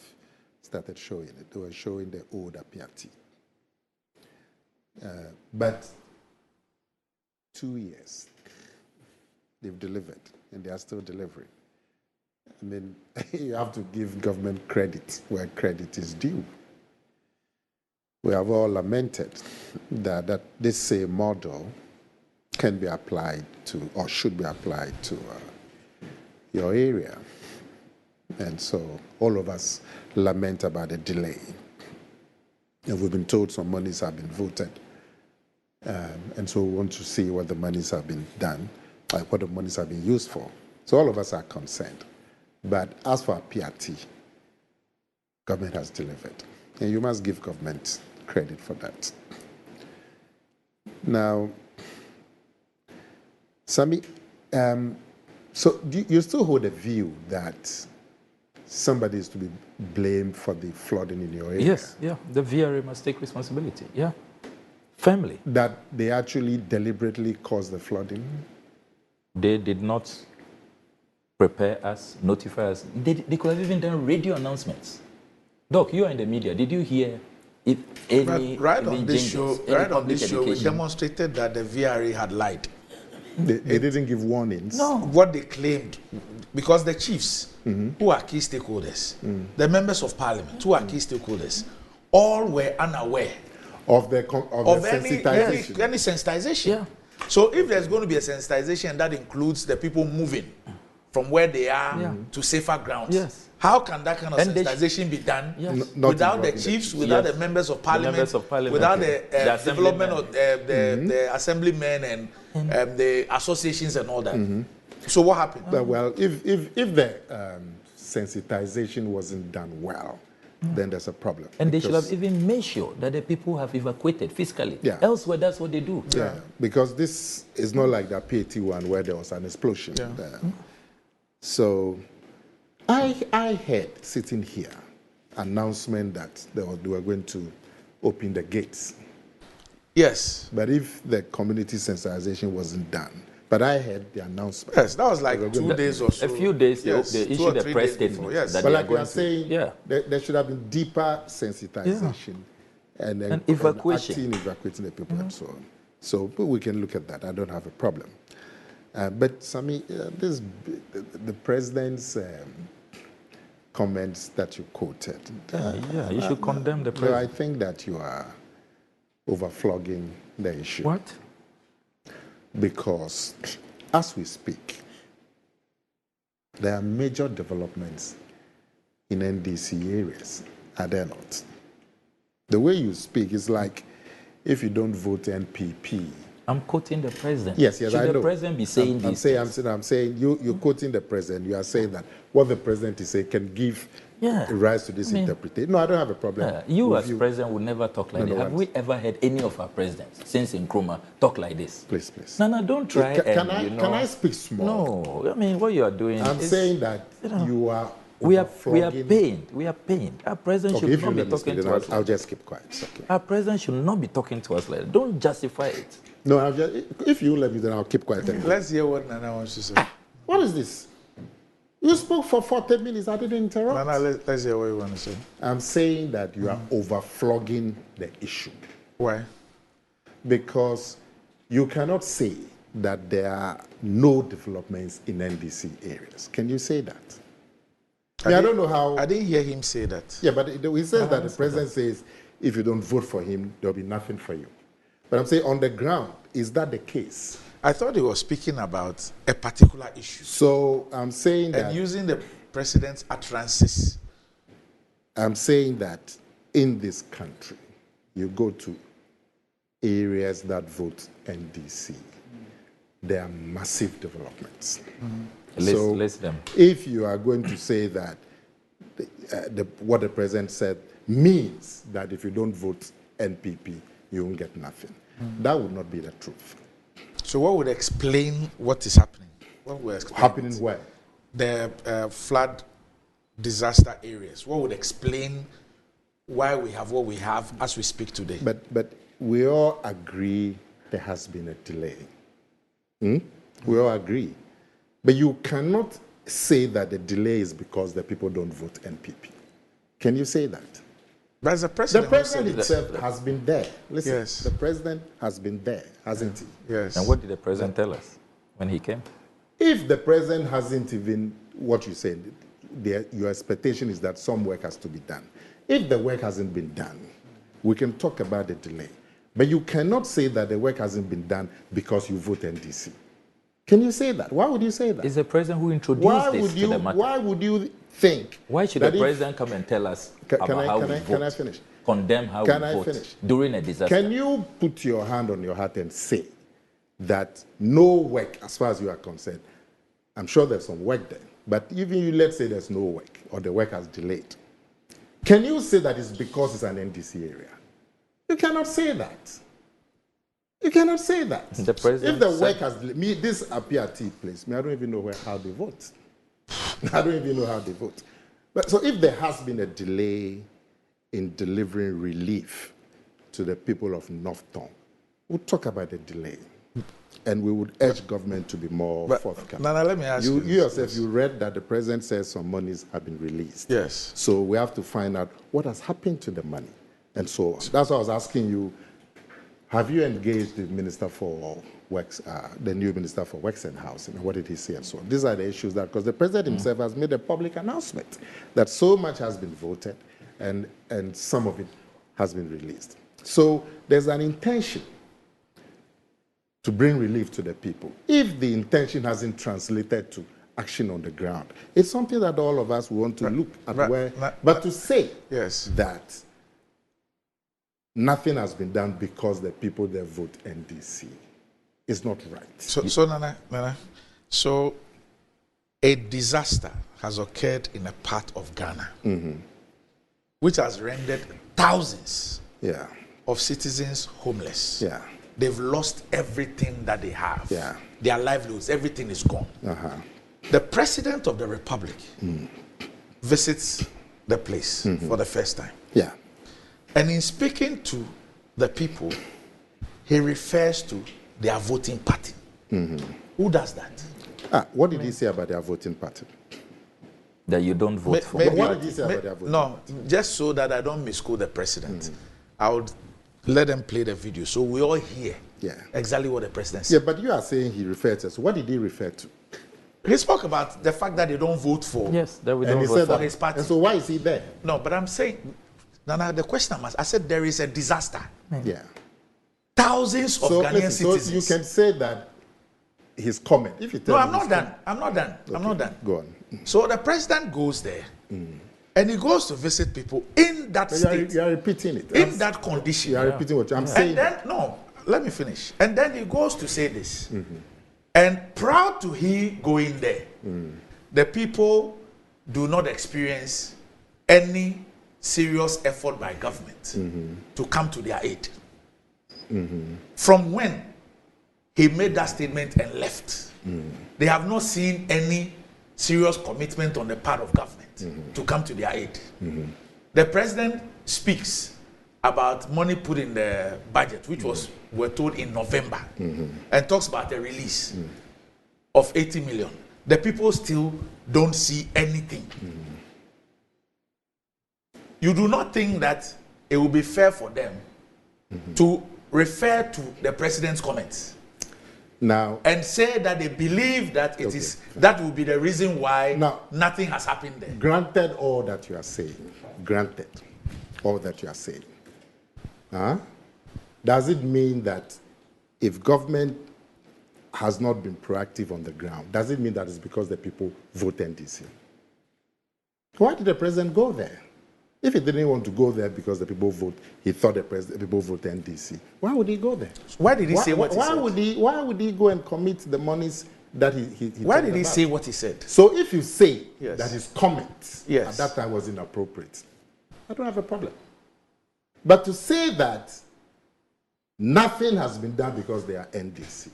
started showing it. They were showing the old PRT. But 2 years, they've delivered, and they are still delivering. I mean, you have to give government credit where credit is due. We have all lamented that this same model can be applied to, or should be applied to your area. And so all of us lament about the delay. And we've been told some monies have been voted. And so we want to see what the monies have been done, like what the monies have been used for. So all of us are concerned. But as for PRT, government has delivered. And you must give government credit for that. Now, Sami, so you still hold a view that somebody is to be blamed for the flooding in your area? Yes, yeah. The VRA must take responsibility, yeah. Family. That they actually deliberately caused the flooding? They did not prepare us, notify us. They could have even done radio announcements. Doc, you are in the media. Did you hear if any... Right on this show, we demonstrated that the VRA had lied. They didn't give warnings. No. What they claimed, because the chiefs, who are key stakeholders, the members of parliament, who are key stakeholders, all were unaware of sensitization. Any sensitization. Yeah. So if there's going to be a sensitization that includes the people moving from where they are to safer grounds, yes. How can that kind of sensitization be done without the chiefs, without the members of parliament, without the development of the assemblymen and the associations and all that? So what happened? Well, if the sensitization wasn't done well, then there's a problem. And they should have even made sure that the people have evacuated physically. Yeah. Elsewhere, that's what they do. Yeah, because this is not like that PAT one where there was an explosion. Yeah. So I heard sitting here announcement that they were going to open the gates. Yes. But if the community sensitization wasn't done, but I heard the announcement. Yes, that was like 2 days or so. A few days, yes, they issued a press statement. Yes. But like you are saying, there should have been deeper sensitization and evacuating the people and so on. So we can look at that. I don't have a problem. But Sami, the president's comments that you quoted. Yeah, you should condemn the No, I president. think that you are overflogging the issue. What? Because as we speak, there are major developments in NDC areas, are there not? The way you speak is like if you don't vote NPP. I'm quoting the president. Yes, Should I know. the president be saying I'm these saying, things? I'm saying you're quoting the president. You are saying that what the president is saying can give rise to this interpretation. No, I don't have a problem. You as president would never talk like this. Have we ever heard any of our presidents since Nkrumah talk like this? Please, please. No, don't try. Can I speak small? No, I mean, what you are doing I'm saying that you are. We are pained. We are pained. Our president should not be talking to us. I'll just keep quiet. It's okay. Our president should not be talking to us like that. Don't justify it. No, if you let me, then I'll keep quiet. Let's hear what Nana wants to say. What is this? You spoke for 40 minutes. I didn't interrupt. Nana, let's hear what you want to say. I'm saying that you are overflogging the issue. Why? Because you cannot say that there are no developments in NDC areas. Can you say that? I don't know how. I didn't hear him say that. Yeah, but he says that the president says if you don't vote for him, there'll be nothing for you. But I'm saying on the ground, is that the case? I thought he was speaking about a particular issue. So I'm saying that. And using the president's utterances. I'm saying that in this country, you go to areas that vote NDC, there are massive developments. List them. If you are going to say that what the president said means that if you don't vote NPP, you won't get nothing, that would not be the truth. So what would explain what is happening? What would explain happening where? The flood disaster areas. What would explain why we have what we have as we speak today? But we all agree there has been a delay. We all agree. But you cannot say that the delay is because the people don't vote NPP. Can you say that? But the president himself has been there. Listen, yes. The president has been there, hasn't he? Yes. And what did the president tell us when he came? If the president hasn't even, what you said, your expectation is that some work has to be done. If the work hasn't been done, we can talk about the delay. But you cannot say that the work hasn't been done because you vote NDC. Can you say that? Why would you say that? It's the president who introduced this to the matter. Why would you think? Why should the president come and tell us about how we vote? Can I finish? Condemn how we vote during a disaster. Can you put your hand on your heart and say that no work, as far as you are concerned, I'm sure there's some work there, but even you, let's say there's no work or the work has delayed. Can you say that it's because it's an NDC area? You cannot say that. You cannot say that. The president if the work has delayed, this appear tea place, I don't even know how they vote. I don't even know how they vote. But so if there has been a delay in delivering relief to the people of North Tongue, we'll talk about the delay. And we would urge government to be more forthcoming. Nana, let me ask you. You yourself, you read that the president says some monies have been released. Yes. So we have to find out what has happened to the money and so on. That's why I was asking you, have you engaged the Minister for Works, the new Minister for Works and Housing, and what did he say and so on? These are the issues that, because the president himself has made a public announcement that so much has been voted and some of it has been released. So there's an intention to bring relief to the people. If the intention hasn't translated to action on the ground, it's something that all of us want to look at but to say that nothing has been done because the people there vote NDC is not right. So Nana, so a disaster has occurred in a part of Ghana, which has rendered thousands of citizens homeless. They've lost everything that they have. Their livelihoods, everything is gone. The President of the Republic visits the place for the first time. And in speaking to the people, he refers to their voting party. Who does that? What did he say about their voting party? That you don't vote for. What did he say about their voting party? Just so that I don't misquote the president, I would let them play the video so we all hear Yeah. Exactly what the president said. Yeah, but you are saying he referred to. So what did he refer to? He spoke about the fact that they don't vote for. Yes, that we And don't he vote said for that. his party. And so why is he there? No, but I'm saying, Nana, the question I said there is a disaster. Yeah. Thousands of Ghanaian citizens. So you can say that his comment. If you tell No, me I'm not his done. I'm not done. I'm Okay, not done. Go on. So the president goes there, and he goes to visit people in that But state, you are repeating it. in that condition. You are repeating what I'm saying. And then, no, let me finish. And then he goes to say this. And proud to he going there, the people do not experience any serious effort by government to come to their aid. From when he made that statement and left, they have not seen any serious commitment on the part of government to come to their aid. The president speaks about money put in the budget, which was, we're told, in November, and talks about the release of 80 million. The people still don't see anything. You do not think that it will be fair for them to refer to the president's comments Now, and say that they believe that it is that will be the reason why nothing has happened there. granted all that you are saying, granted all that you are saying, does it mean that if government has not been proactive on the ground, does it mean that it's because the people vote NDC? Why did the president go there? If he didn't want to go there because the people vote, he thought the people vote NDC. Why would he go there? Why did he say what he why said? Why would he go and commit the monies that he Why talked did he about? say what he said? So if you say Yes. that his comment Yes. at that time was inappropriate, I don't have a problem. But to say that nothing has been done because they are NDC.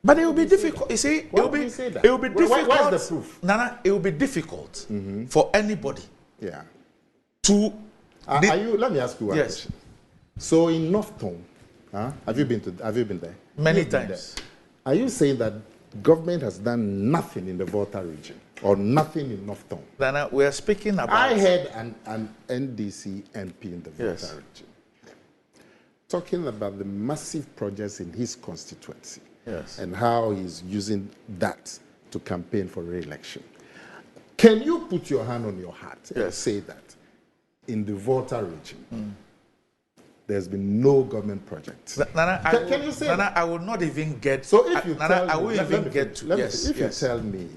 But it will be difficult. You see, Why it will would be you say that? it will be Why- difficult. why is the proof? Nana, it will be difficult for anybody Yeah. to. Are you? Let me ask you one Yes. question. So in North Town, have you been there? Many You've been times. there. Are you saying that government has done nothing in the Volta region or nothing in North Town? Nana, we are speaking about. I had an NDC MP in the Volta Yes. region talking about the massive projects in his constituency Yes. and how he's using that to campaign for re-election. Can you put your hand on your heart and Yes. say that in the Volta region, there's been no government project? Nana, Can you say Nana, that? I will not even get. So if you Nana, tell I me, will let even me get finish. to. Let me Yes. finish. If Yes. you tell me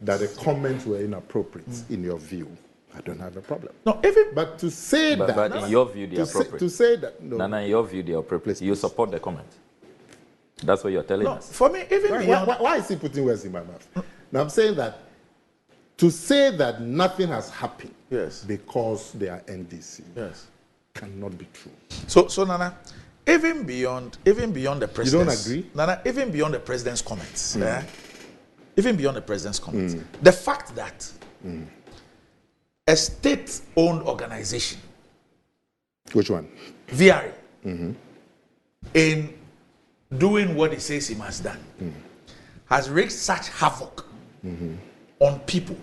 that the comments were inappropriate in your view, I don't have a problem. No, even. But to say that, But in your view, they are appropriate. to say that, no. Nana, in your view, they are appropriate. Please, You please. support the comment. That's what you're telling No, us. for me, even beyond. Why is he putting words in my mouth? Now I'm saying that to say that nothing has happened Yes. because they are NDC Yes. cannot be true. So Nana, even beyond the president's. agree? Nana, even beyond the president's comments. Even beyond the president's comments, the fact that a state-owned organization, Which one? VRA, in doing what he says he must done, has wreaked such havoc on people.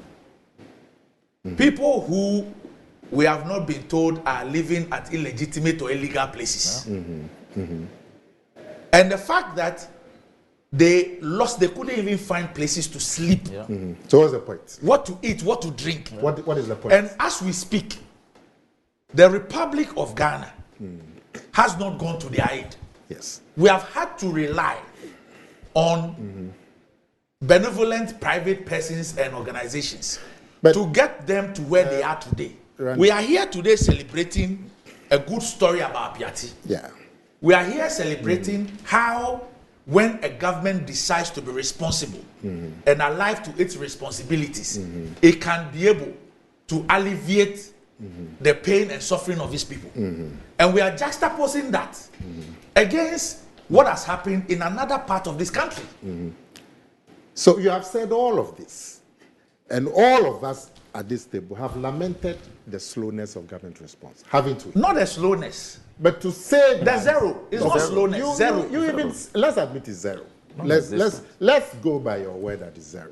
People who we have not been told are living at illegitimate or illegal places. And the fact that they couldn't even find places to sleep, Yeah. So what's the point? what to eat, what to drink. What is the point? And as we speak, the Republic of Ghana has not gone to their aid. Yes. We have had to rely on benevolent private persons and organizations But- to get them to where they are today. Randy. We are here today celebrating a good story about Piatti. Yeah. We are here celebrating how, when a government decides to be responsible and alive to its responsibilities, it can be able to alleviate the pain and suffering of its people. And we are juxtaposing that against what has happened in another part of this country. So you have said all of this, and all of us at this table have lamented the slowness of government response, haven't we? Not a slowness. But to say The that zero. It's not slowness. Zero. You even let's admit it's zero. Let's go by your word that it's zero.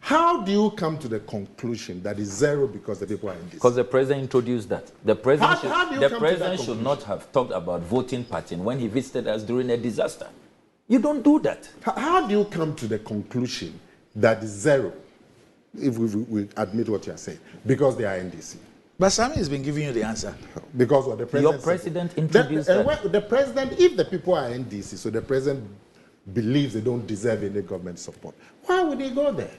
How do you come to the conclusion that is zero because the people are in this? Because the president introduced that. The president, should not have talked about voting pattern when he visited us during a disaster. You don't do that. How do you come to the conclusion that is zero, if we admit what you are saying, because they are NDC? But Sammy has been giving you the answer. Because what the president Your president introduced that. The president, if the people are NDC, so the president believes they don't deserve any government support, why would he go there?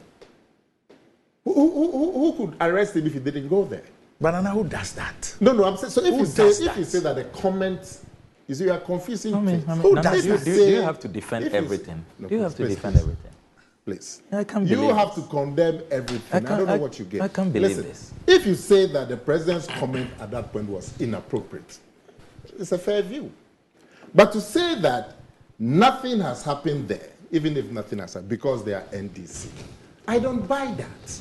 Who could arrest him if he didn't go there? Banana, who does that? No, I'm saying, so if you say that the comments, you see, you are confusing things. Who does that? Do you have to defend everything? Do you have to defend everything? Please. I can't believe you have to condemn everything. I don't know what you get. I can't believe this. If you say that the president's comment at that point was inappropriate, it's a fair view. But to say that nothing has happened there, even if nothing has happened, because they are NDC, I don't buy that.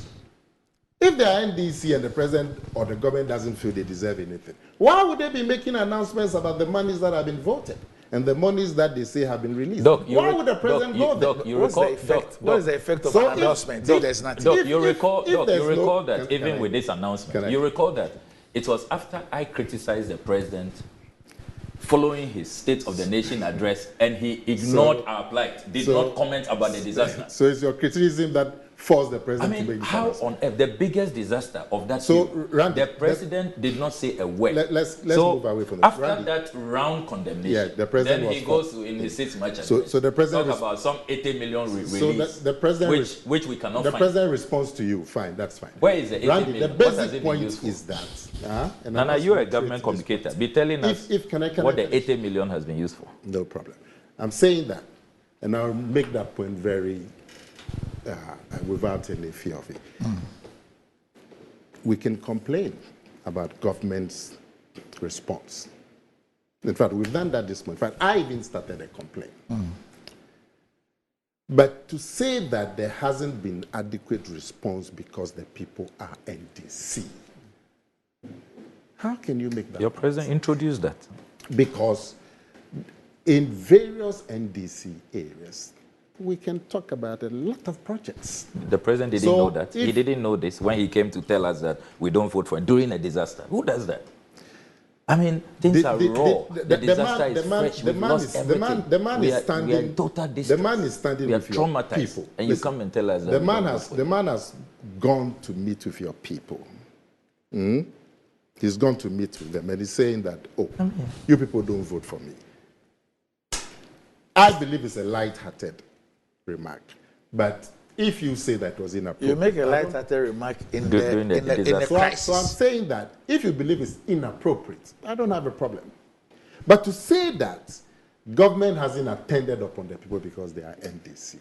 If they are NDC and the president or the government doesn't feel they deserve anything, why would they be making announcements about the monies that have been voted and the monies that they say have been released? Why would the president go there? What is the effect of an announcement if there's nothing? You recall that even with this announcement, you recall that it was after I criticized the president following his State of the Nation address, and he ignored our plight, did not comment about the disaster. So it's your criticism that forced the president to make this how on earth, the biggest disaster of that Randy, the president did not say a word. Let's move away from that. After Randy, that round condemnation, the president then he goes in his 6 March address. So the president talk about some 80 million release, so the president which we cannot find. The president responds to you, fine, that's fine. Where is the 80 Randy, million? the basic point is that. Nana, you're a government communicator. Be telling us what the 80 million has been used for. No problem. I'm saying that, and I'll make that point very without any fear of it. We can complain about government's response. In fact, we've done that this month. In fact, I even started a complaint. But to say that there hasn't been adequate response because the people are NDC, how can you make that? Your president introduced that. Because in various NDC areas, we can talk about a lot of projects. The president didn't know that. He didn't know this when he came to tell us that we don't vote for him during a disaster. Who does that? I mean, things are raw. The disaster is fresh. We've lost everything. The man is standing. We are in total distress. The man is standing we are with your traumatized, people. And you come and tell us that the man has gone to meet with your people. He's gone to meet with them, and he's saying that, you people don't vote for me. I believe it's a light-hearted remark, but if you say that was inappropriate, you make a light-hearted remark in the crisis. So I'm saying that if you believe it's inappropriate, I don't have a problem. But to say that government hasn't attended upon the people because they are NDC,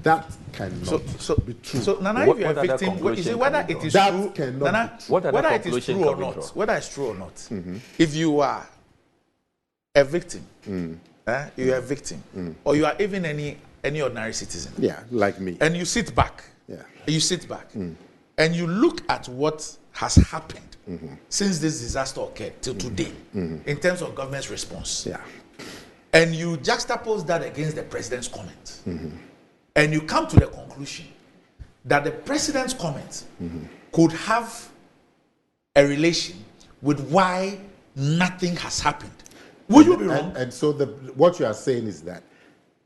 that cannot be true. So Nana, if you're a victim, is it whether it is true, Nana, whether it is true or not, whether it's true or not, if you are a victim, you are a victim, or you are even any ordinary citizen. Yeah, like me. And you sit back. Yeah. You sit back. And you look at what has happened since this disaster occurred till today in terms of government's response. Yeah. And you juxtapose that against the president's comment. And you come to the conclusion that the president's comment could have a relation with why nothing has happened. Would you be wrong? And so what you are saying is that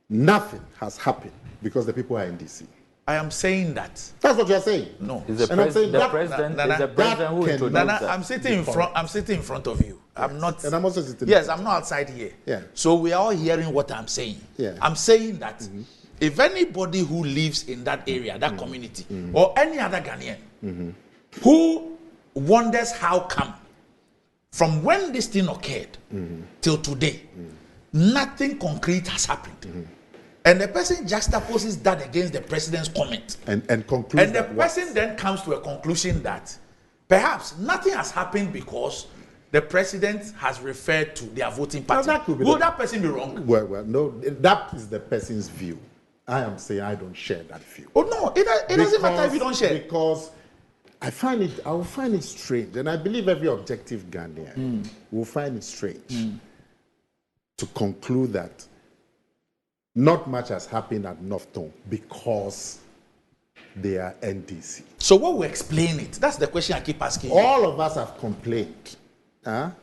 nothing has happened because the people are in DC. I am saying that. That's what you are saying. No. Is the president who introduced Nana, that. I'm sitting in front of you. Yes. I'm not. And I'm also sitting. Yes, I'm not outside here. Yeah. So we are all hearing what I'm saying. Yeah. I'm saying that if anybody who lives in that area, that community, or any other Ghanaian who wonders how come from when this thing occurred till today, nothing concrete has happened. And the person juxtaposes that against the president's comment. And concludes. And the person then comes to a conclusion that perhaps nothing has happened because the president has referred to their voting pattern. Will that person be wrong? Well, no, that is the person's view. I am saying I don't share that view. Oh no, it doesn't matter if you don't share. Because I will find it strange, and I believe every objective Ghanaian will find it strange to conclude that not much has happened at North Tone because they are NDC. So what will explain it? That's the question I keep asking you. All of us have complained.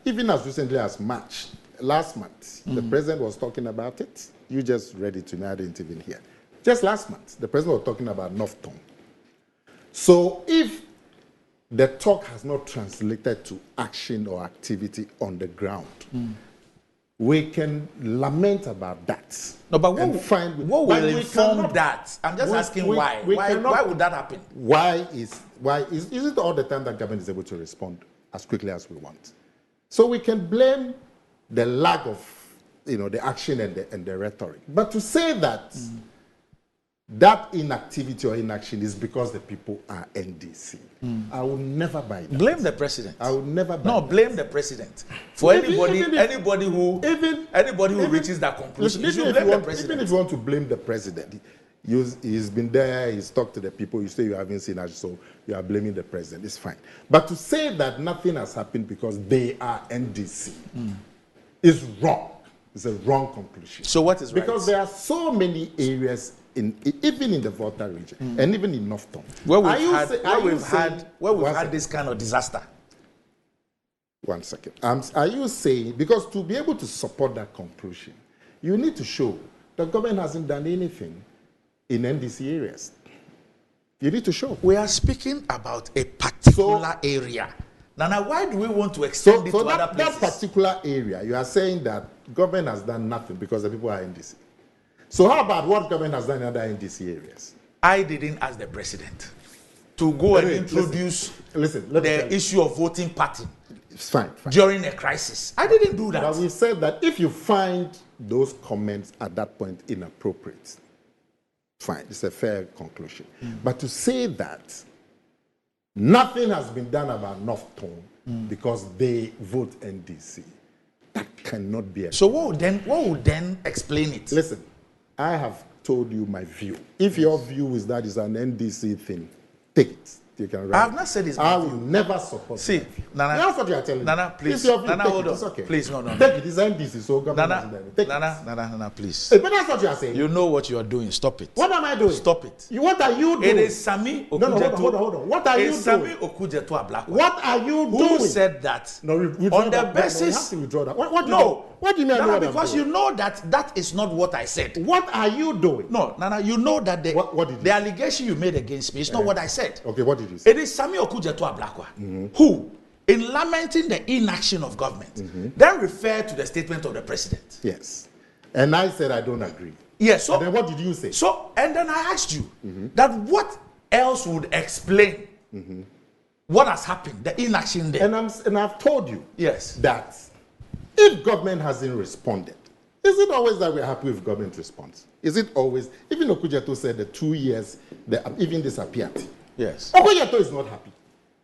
Even as recently as March, last month, the president was talking about it. You just read it to me, I didn't even hear. Just last month, the president was talking about North Tongue. So if the talk has not translated to action or activity on the ground, we can lament about that. No, but what will inform that? I'm just asking why. Why would that happen? Why is it all the time that government is able to respond as quickly as we want? So we can blame the lack of, the action and the rhetoric. But to say that that inactivity or inaction is because the people are NDC, I will never buy that. Blame the president. I will never buy that. No, blame the president. For anybody who reaches that conclusion, you should blame the president. Even if you want to blame the president, he's been there, he's talked to the people, you say you haven't seen us, so you are blaming the president. It's fine. But to say that nothing has happened because they are NDC is wrong. It's a wrong conclusion. So what is right? Because there are so many areas, even in the Volta region and even in North Tongue, where we've had this kind of disaster. One second. Are you saying, because to be able to support that conclusion, you need to show the government hasn't done anything in NDC areas? You need to show. We are speaking about a particular area. Now, why do we want to extend it to other places? That particular area, you are saying that government has done nothing because the people are NDC. So how about what government has done in other NDC areas? I didn't ask the president to go and introduce the issue of voting pattern. It's fine. During a crisis. I didn't do that. But we said that if you find those comments at that point inappropriate, fine, it's a fair conclusion. But to say that nothing has been done about North Tongue because they vote NDC, that cannot be. So what would then explain it? Listen, I have told you my view. If your view is that it's an NDC thing, take it. You can I have not said it's I will never support it. See, Nana, that's what you are telling me. Nana, please. Nana, hold on. It's okay. Please, no. Take it. It's NDC, so government Nana, please. But that's what you are saying. You know what you are doing. Stop it. What am I doing? Stop it. What are you doing? It is Sami Okujeto. No, hold on. What are you doing? Sami Okujeto Ablakwa. What are you doing? Who said that? No, on the basis. No, you have to withdraw that. What do you mean? Nana, because you know that is not what I said. What are you doing? No, Nana, you know that the allegation you made against me is not what I said. Okay, what did you say? It is Sami Okujeto Ablakwa who, in lamenting the inaction of government, then referred to the statement of the president. Yes. And I said I don't agree. Yes. So and then what did you say? So, and then I asked you that what else would explain what has happened, the inaction there. And I've told you that if government hasn't responded, is it always that we're happy with government response? Is it always, even Okujeto said the 2 years, even disappeared. Yes. Okujeto is not happy.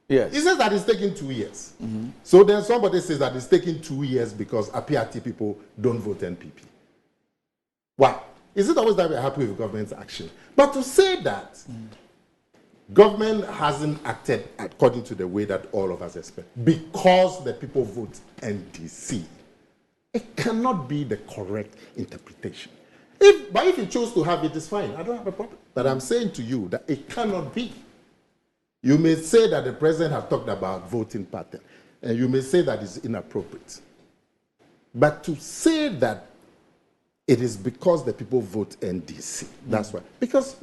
Yes. He says that it's taking 2 years. So then somebody says that it's taking 2 years because Apiati people don't vote NPP. Why? Is it always that we're happy with government's action? But to say that government hasn't acted according to the way that all of us expect because the people vote NDC, it cannot be the correct interpretation. But if you choose to have it, it's fine. I don't have a problem. But I'm saying to you that it cannot be. You may say that the president have talked about voting pattern, and you may say that it's inappropriate. But to say that it is because the people vote NDC, that's why. Because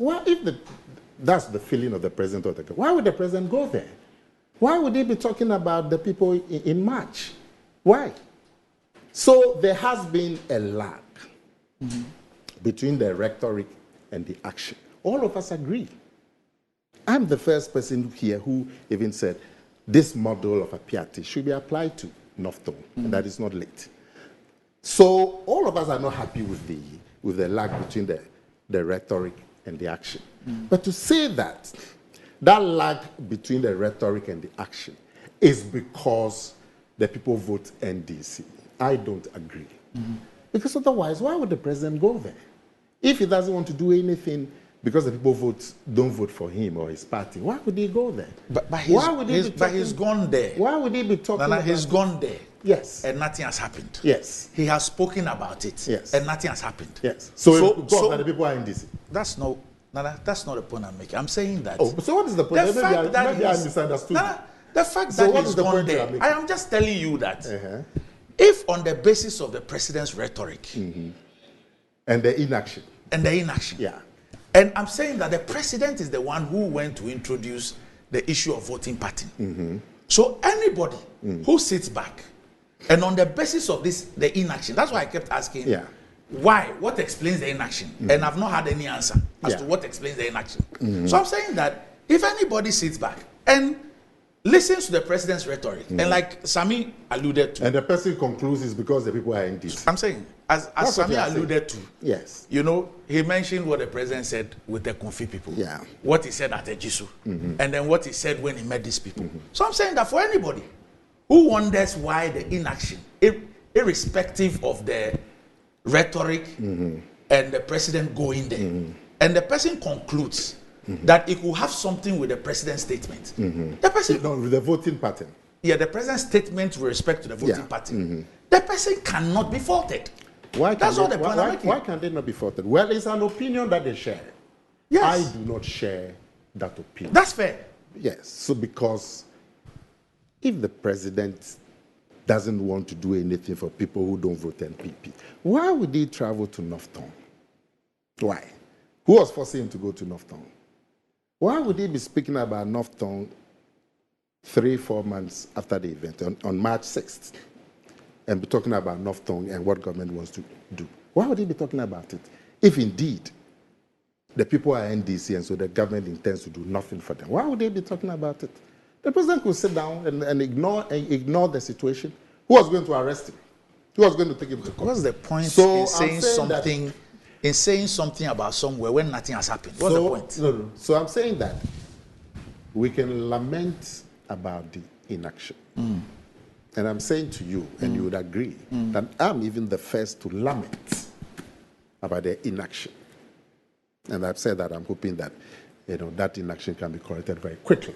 that's the feeling of the president of the country. Why would the president go there? Why would he be talking about the people in March? Why? So there has been a lag between the rhetoric and the action. All of us agree. I'm the first person here who even said this model of Apiati should be applied to North Tongue, and that is not late. So all of us are not happy with the lag between the rhetoric and the action. But to say that lag between the rhetoric and the action is because the people vote NDC, I don't agree. Because otherwise, why would the president go there? If he doesn't want to do anything because the people don't vote for him or his party, why would he go there? But he's gone there. Why would he be talking about he's gone there. Yes. And nothing has happened. Yes. He has spoken about it. Yes. And nothing has happened. Yes. So the people are in DC. That's no. Nana, that's not the point I'm making. I'm saying that. Oh, so what is the point? The fact that maybe I misunderstood. Nana, the fact So that what he's is the gone point you are there, making? I am just telling you that Uh-huh. if on the basis of the president's rhetoric And the inaction. and the inaction, Yeah. and I'm saying that the president is the one who went to introduce the issue of voting pattern. So anybody who sits back and on the basis of this, the inaction, that's why I kept asking, Yeah. why? What explains the inaction? And I've not had any answer as to Yeah. what explains the inaction. So I'm saying that if anybody sits back and listens to the president's rhetoric, and like Sami alluded to, And the person concludes is because the people are in this. I'm saying, as That's what Sami you are alluded to, Yes. you know, he mentioned what the president said with the Kofi people. Yeah. What he said at Ejisu. And then what he said when he met these people. So I'm saying that for anybody who wonders why the inaction, irrespective of the rhetoric and the president going there, and the person concludes that it could have something with the president's statement. The person, No, with the voting pattern. yeah, the president's statement with respect to the voting Yeah. pattern, the person cannot be faulted. Why That's can all they, the point why, I'm why, making. why can they not be faulted? Well, it's an opinion that they share. Yes. I do not share that opinion. That's fair. Yes. So because if the president doesn't want to do anything for people who don't vote NPP, why would he travel to Northtown? Why? Who was forcing him to go to Northtown? Why would he be speaking about Northtown 3-4 months after the event, on March 6th, and be talking about Northtown and what government wants to do? Why would he be talking about it if indeed the people are NDC and so the government intends to do nothing for them? Why would they be talking about it? The president could sit down and ignore the situation. Who was going to arrest him? Who was going to take him to court? What's the point So in I'm saying saying that- something, in saying something about somewhere when nothing has happened? What's the point? No. So I'm saying that we can lament about the inaction. And I'm saying to you, and you would agree, that I'm even the first to lament about the inaction. And I've said that I'm hoping that, that inaction can be corrected very quickly.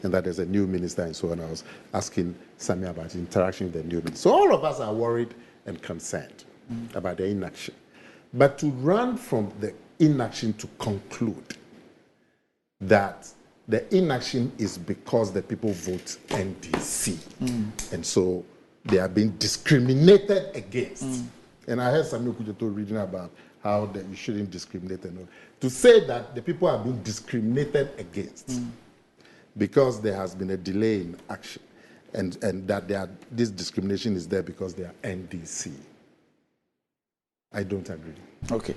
And that there's a new minister and so on. I was asking Sami about interaction with the new minister. So all of us are worried and concerned about the inaction. But to run from the inaction to conclude that the inaction is because the people vote NDC. And so they are being discriminated against. And I heard Samuel Kujeto reading about how that you shouldn't discriminate. To say that the people are being discriminated against because there has been a delay in action and that this discrimination is there because they are NDC. I don't agree. Okay.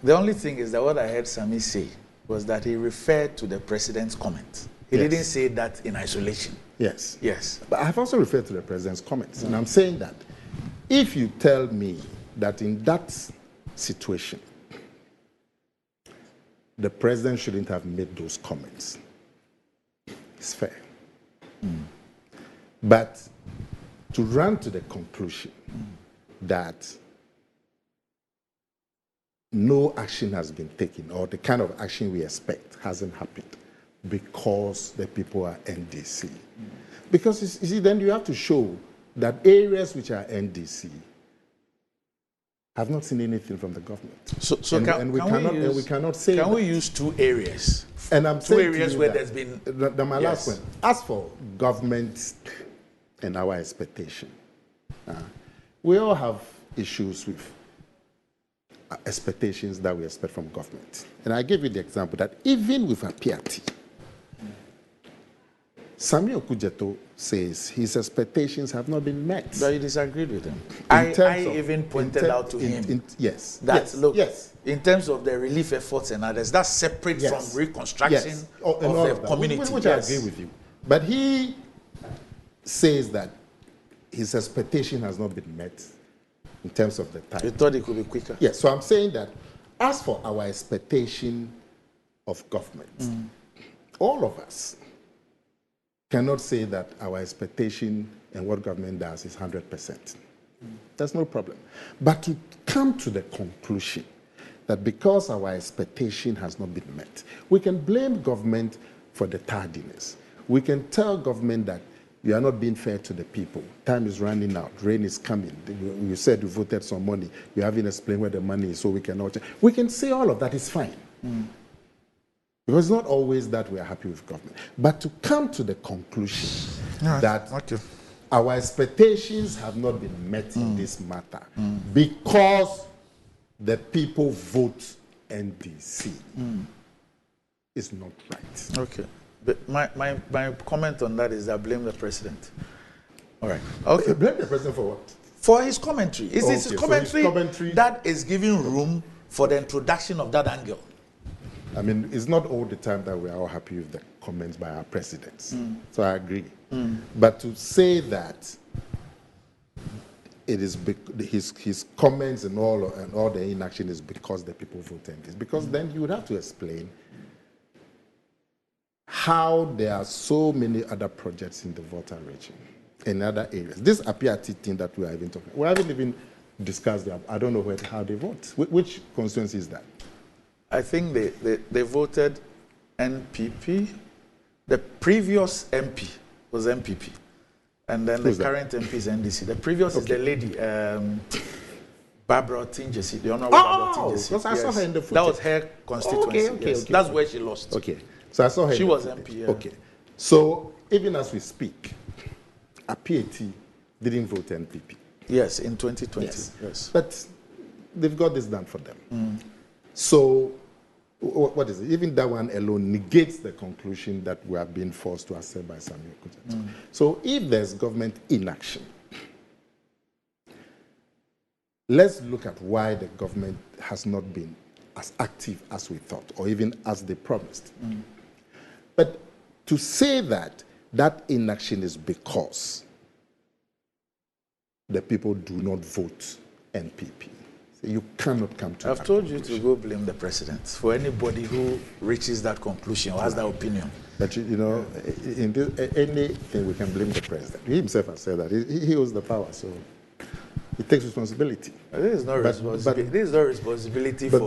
The only thing is that what I heard Sami say was that he referred to the president's comment. He Yes. didn't say that in isolation. Yes. Yes. But I've also referred to the president's comments. And I'm saying that if you tell me that in that situation, the president shouldn't have made those comments, it's fair. But to run to the conclusion that no action has been taken or the kind of action we expect hasn't happened because the people are NDC. Because you see, then you have to show that areas which are NDC have not seen anything from the government. We cannot say Can that. we use two areas? And I'm Two saying to areas you where that- there's been. my last Yes. one. As for government and our expectation, we all have issues with expectations that we expect from government. And I give you the example that even with Apiati, Samuel Kujeto says his expectations have not been met. But you disagreed with him. In I terms of- even pointed out to him yes. that, yes, look, yes. in terms of the relief efforts and others, that's separate Yes. from reconstruction Yes. of And all the that, community. Which Yes. I agree with you. But he says that his expectation has not been met in terms of the time. You thought it could be quicker. Yes, so I'm saying that as for our expectation of government, all of us cannot say that our expectation and what government does is 100%. That's no problem. But to come to the conclusion that because our expectation has not been met, we can blame government for the tardiness. We can tell government that you are not being fair to the people. Time is running out. Rain is coming. You said you voted some money. You haven't explained where the money is, so we cannot. We can say all of that is fine. Because it's not always that we are happy with government. But to come to the conclusion that our expectations have not been met in this matter because the people vote NDC is not right. Okay. But my comment on that is I blame the president. All right. Okay. Blame the president for what? For his commentary. It's his So commentary, his commentary that is giving room for the introduction of that angle. I mean, it's not all the time that we are all happy with the comments by our presidents. So I agree. But to say that it is his comments and all the inaction is because the people voted this, because then you would have to explain how there are so many other projects in the Volta region, in other areas. This Apiati thing that we are even talking, we haven't even discussed that. I don't know how they vote. Which constituency is that? I think they voted NPP. The previous MP was MPP. And then the current MP is NDC. The previous is the lady, Barbara Tinjesi, the Honorable Barbara Tinjesi. Because I saw her in the footage. That was her constituency. Okay. That's where she lost. Okay. So I saw her. She was MP. Yeah. Okay. So even as we speak, Apiati didn't vote NPP. Yes, in 2020. Yes. But they've got this done for them. So what is it? Even that one alone negates the conclusion that we are being forced to accept by Samuel Kutetu. So if there's government inaction, let's look at why the government has not been as active as we thought, or even as they promised. But to say that inaction is because the people do not vote NPP, you cannot come to that. I've told you to go blame the president for anybody who reaches that conclusion or has that opinion. But you know, in anything we can blame the president. He himself has said that he holds the power, so he takes responsibility. This is not responsibility. This is not responsibility for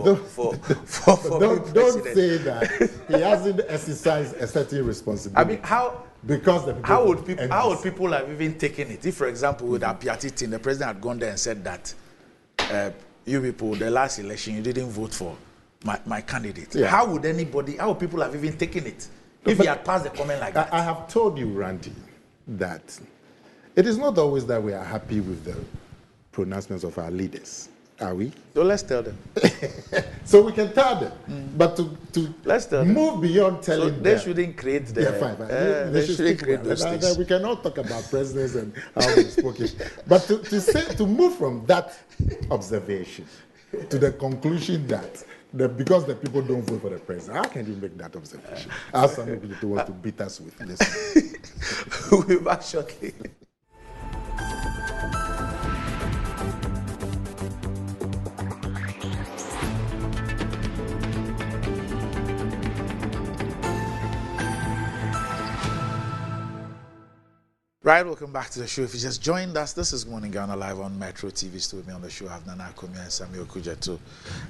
don't say that he hasn't exercised a certain responsibility. I mean, how? Because how would people have even taken it? If, for example, with Apiati thing, the president had gone there and said that you people, the last election, you didn't vote for my candidate. Yeah. How would people have even taken it if he had passed the comment like that? I have told you, Randy, that it is not always that we are happy with the pronouncements of our leaders. Are we? So let's tell them. So we can tell them. But to let's tell move them. Beyond telling them. They shouldn't create the... Yeah, fine. They shouldn't create those things. We cannot talk about presidents and how they spoke it. But to move from that observation to the conclusion that because the people don't vote for the president, how can you make that observation? As some people want to beat us with this. We'll be back shortly. Right, welcome back to the show. If you just joined us, this is Morning Ghana live on Metro TV. Still with me on the show, I have Nana Akomia and Samuel Kutetu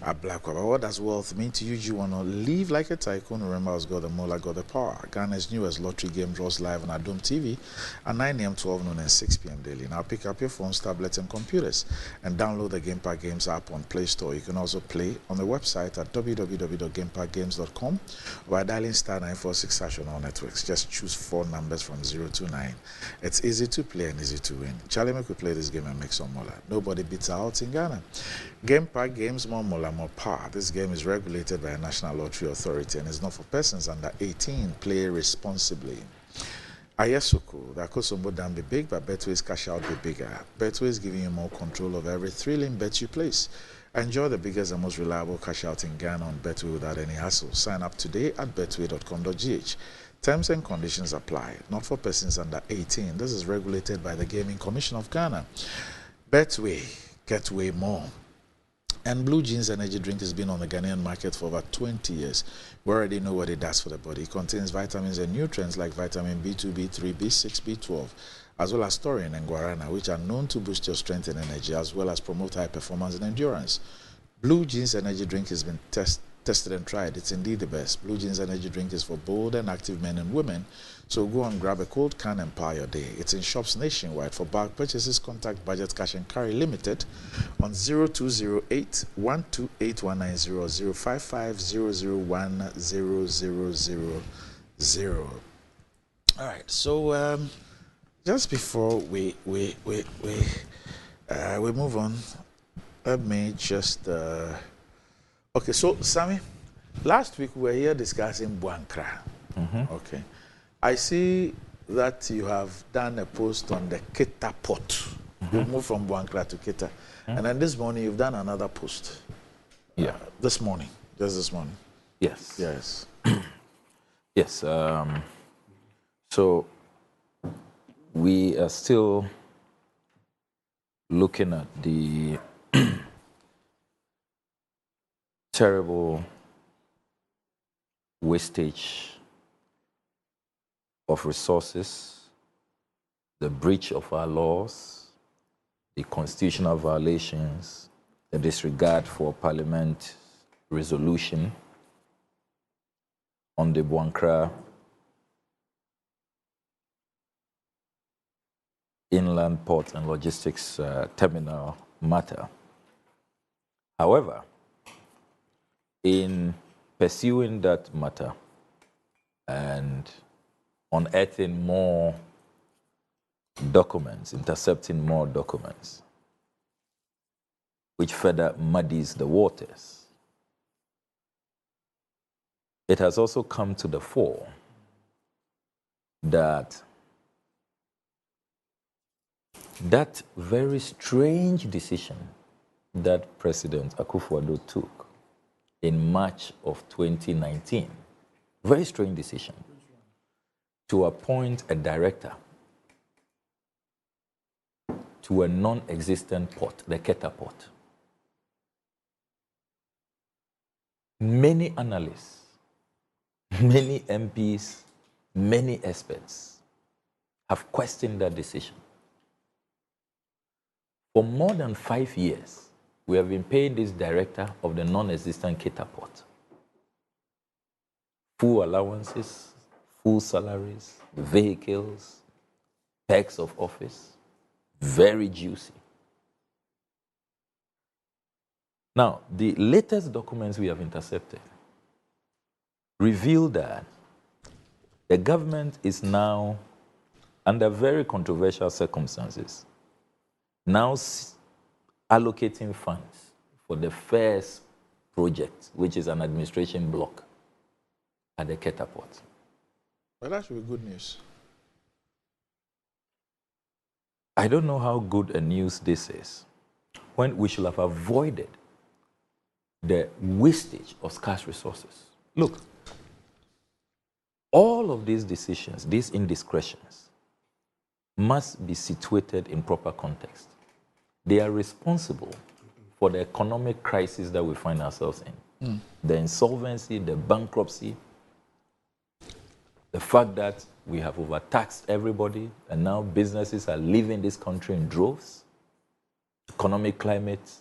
at Blackwell. What does wealth mean to you? Do you want to live like a tycoon? Remember, has got the Mola, got the power. Ghana's newest lottery game draws live on Adom TV at 9 a.m., 12 noon, and 6 p.m. daily. Now pick up your phones, tablets, and computers and download the Game Park Games app on Play Store. You can also play on the website at www.gameparkgames.com by dialing *946# on all networks. Just choose 4 numbers from 0 to 9. It's easy to play and easy to win. Charlie could play this game and make some mola. Nobody beats out in Ghana. Game Park Games, more mola, more power. This game is regulated by a National Lottery Authority and is not for persons under 18. Play responsibly. Ayesoko, that could somebody be big, but Betway's cash out be bigger. Betway is giving you more control of every thrilling bet you place. Enjoy the biggest and most reliable cash out in Ghana on Betway without any hassle. Sign up today at betway.com.gh. Terms and conditions apply. Not for persons under 18. This is regulated by the Gaming Commission of Ghana. Betway, get way more. And Blue Jeans energy drink has been on the Ghanaian market for over 20 years. We already know what it does for the body. It contains vitamins and nutrients like vitamin B2, B3, B6, B12, as well as taurine and guarana, which are known to boost your strength and energy, as well as promote high performance and endurance. Blue Jeans energy drink has been tested and tried. It's indeed the best. Blue Jeans energy drink is for bold and active men and women. So go and grab a cold can and power your day. It's in shops nationwide. For bulk purchases, contact Budget Cash and Carry Limited on 0208 128190 or 055 001 0000. All right. So just before we move on, let me just okay. So Sammy, last week we were here discussing Buankra. Okay. I see that you have done a post on the Keta port. You've moved from Buankra to Keta. And then this morning you've done another post. Yeah. This morning. Just this morning. Yes. Yes. Yes. So we are still looking at the terrible wastage of resources, the breach of our laws, the constitutional violations, the disregard for Parliament resolution on the Buankra inland port and logistics terminal matter. However, in pursuing that matter and unearthing more documents, intercepting more documents, which further muddies the waters, it has also come to the fore that that very strange decision that President Akufo-Addo took in March of 2019, very strange decision, to appoint a director to a non-existent port, the Keta port. Many analysts, many MPs, many experts have questioned that decision. For more than 5 years, we have been paying this director of the non-existent Keta port full allowances, full salaries, vehicles, perks of office, very juicy. Now, the latest documents we have intercepted reveal that the government is now, under very controversial circumstances, now allocating funds for the first project, which is an administration block at the Keta port. Well, that should be good news. I don't know how good a news this is, when we should have avoided the wastage of scarce resources. Look, all of these decisions, these indiscretions, must be situated in proper context. They are responsible for the economic crisis that we find ourselves in. The insolvency, the bankruptcy, the fact that we have overtaxed everybody and now businesses are leaving this country in droves. Economic climate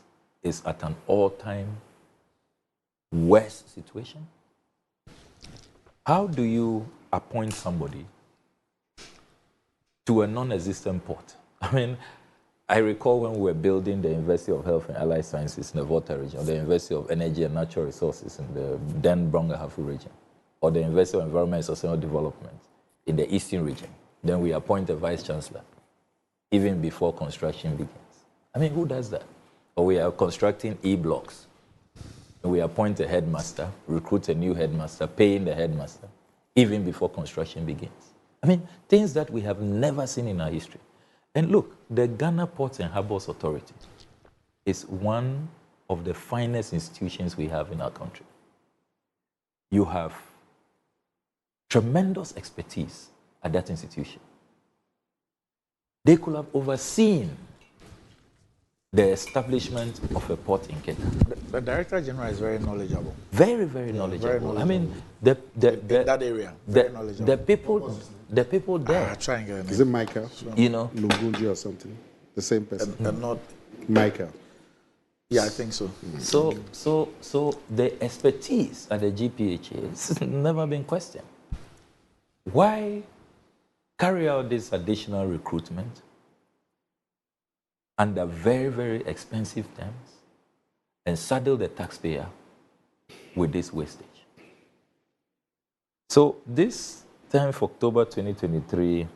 is at an all-time worst situation. How do you appoint somebody to a non-existent port? I mean, I recall when we were building the University of Health and Allied Sciences in the Volta region, the University of Energy and Natural Resources in the then Bronga-Hafu region, or the University of Environment and Sustainable Development in the Eastern region. Then we appoint a vice chancellor, even before construction begins. I mean, who does that? Or we are constructing E-blocks, and we appoint a headmaster, recruit a new headmaster, paying the headmaster, even before construction begins. I mean, things that we have never seen in our history. And look, the Ghana Ports and Harbours Authority is one of the finest institutions we have in our country. You have tremendous expertise at that institution. They could have overseen the establishment of a port in Kenya. The Director General is very knowledgeable. Very, very knowledgeable. Very knowledgeable. I mean, in that area, very knowledgeable. The people there. Try and get a name. Is it Michael? You know, Lungunji or something? The same person. And not Michael. Yeah, I think so. So the expertise at the GPHA has never been questioned. Why carry out this additional recruitment under very, very expensive terms and saddle the taxpayer with this wastage? So this 10th October 2023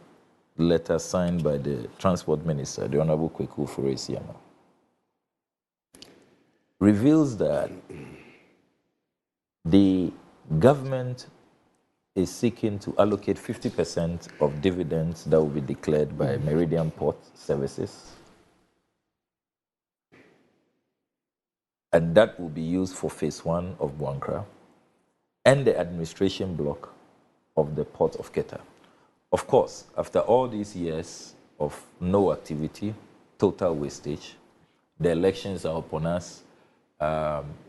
letter signed by the Transport Minister, the Honorable Kweku Furesiama, reveals that the government is seeking to allocate 50% of dividends that will be declared by Meridian Port Services, and that will be used for phase 1 of Buankra and the administration block of the Port of Keta. Of course, after all these years of no activity, total wastage, the elections are upon us.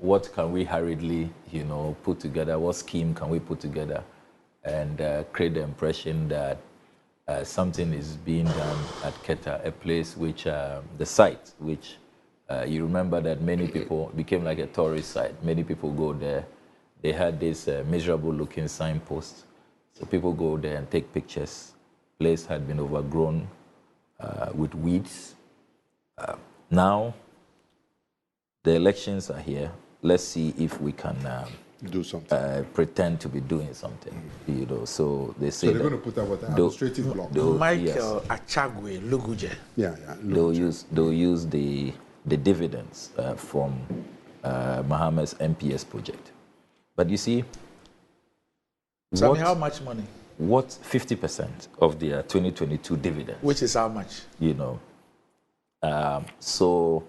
What can we hurriedly, put together? What scheme can we put together and create the impression that something is being done at Keta, a place which, the site, which you remember that many people became like a tourist site. Many people go there. They had this miserable-looking signpost. So people go there and take pictures. Place had been overgrown with weeds. Now, the elections are here. Let's see if we can do something. Pretend to be doing something. So they say So they're going to put out what the administrative block. Michael Achagwe Luguje. Yeah. They'll use the dividends from Mohammed's MPS project. But you see, So how much money? What 50% of their 2022 dividend? Which is how much? So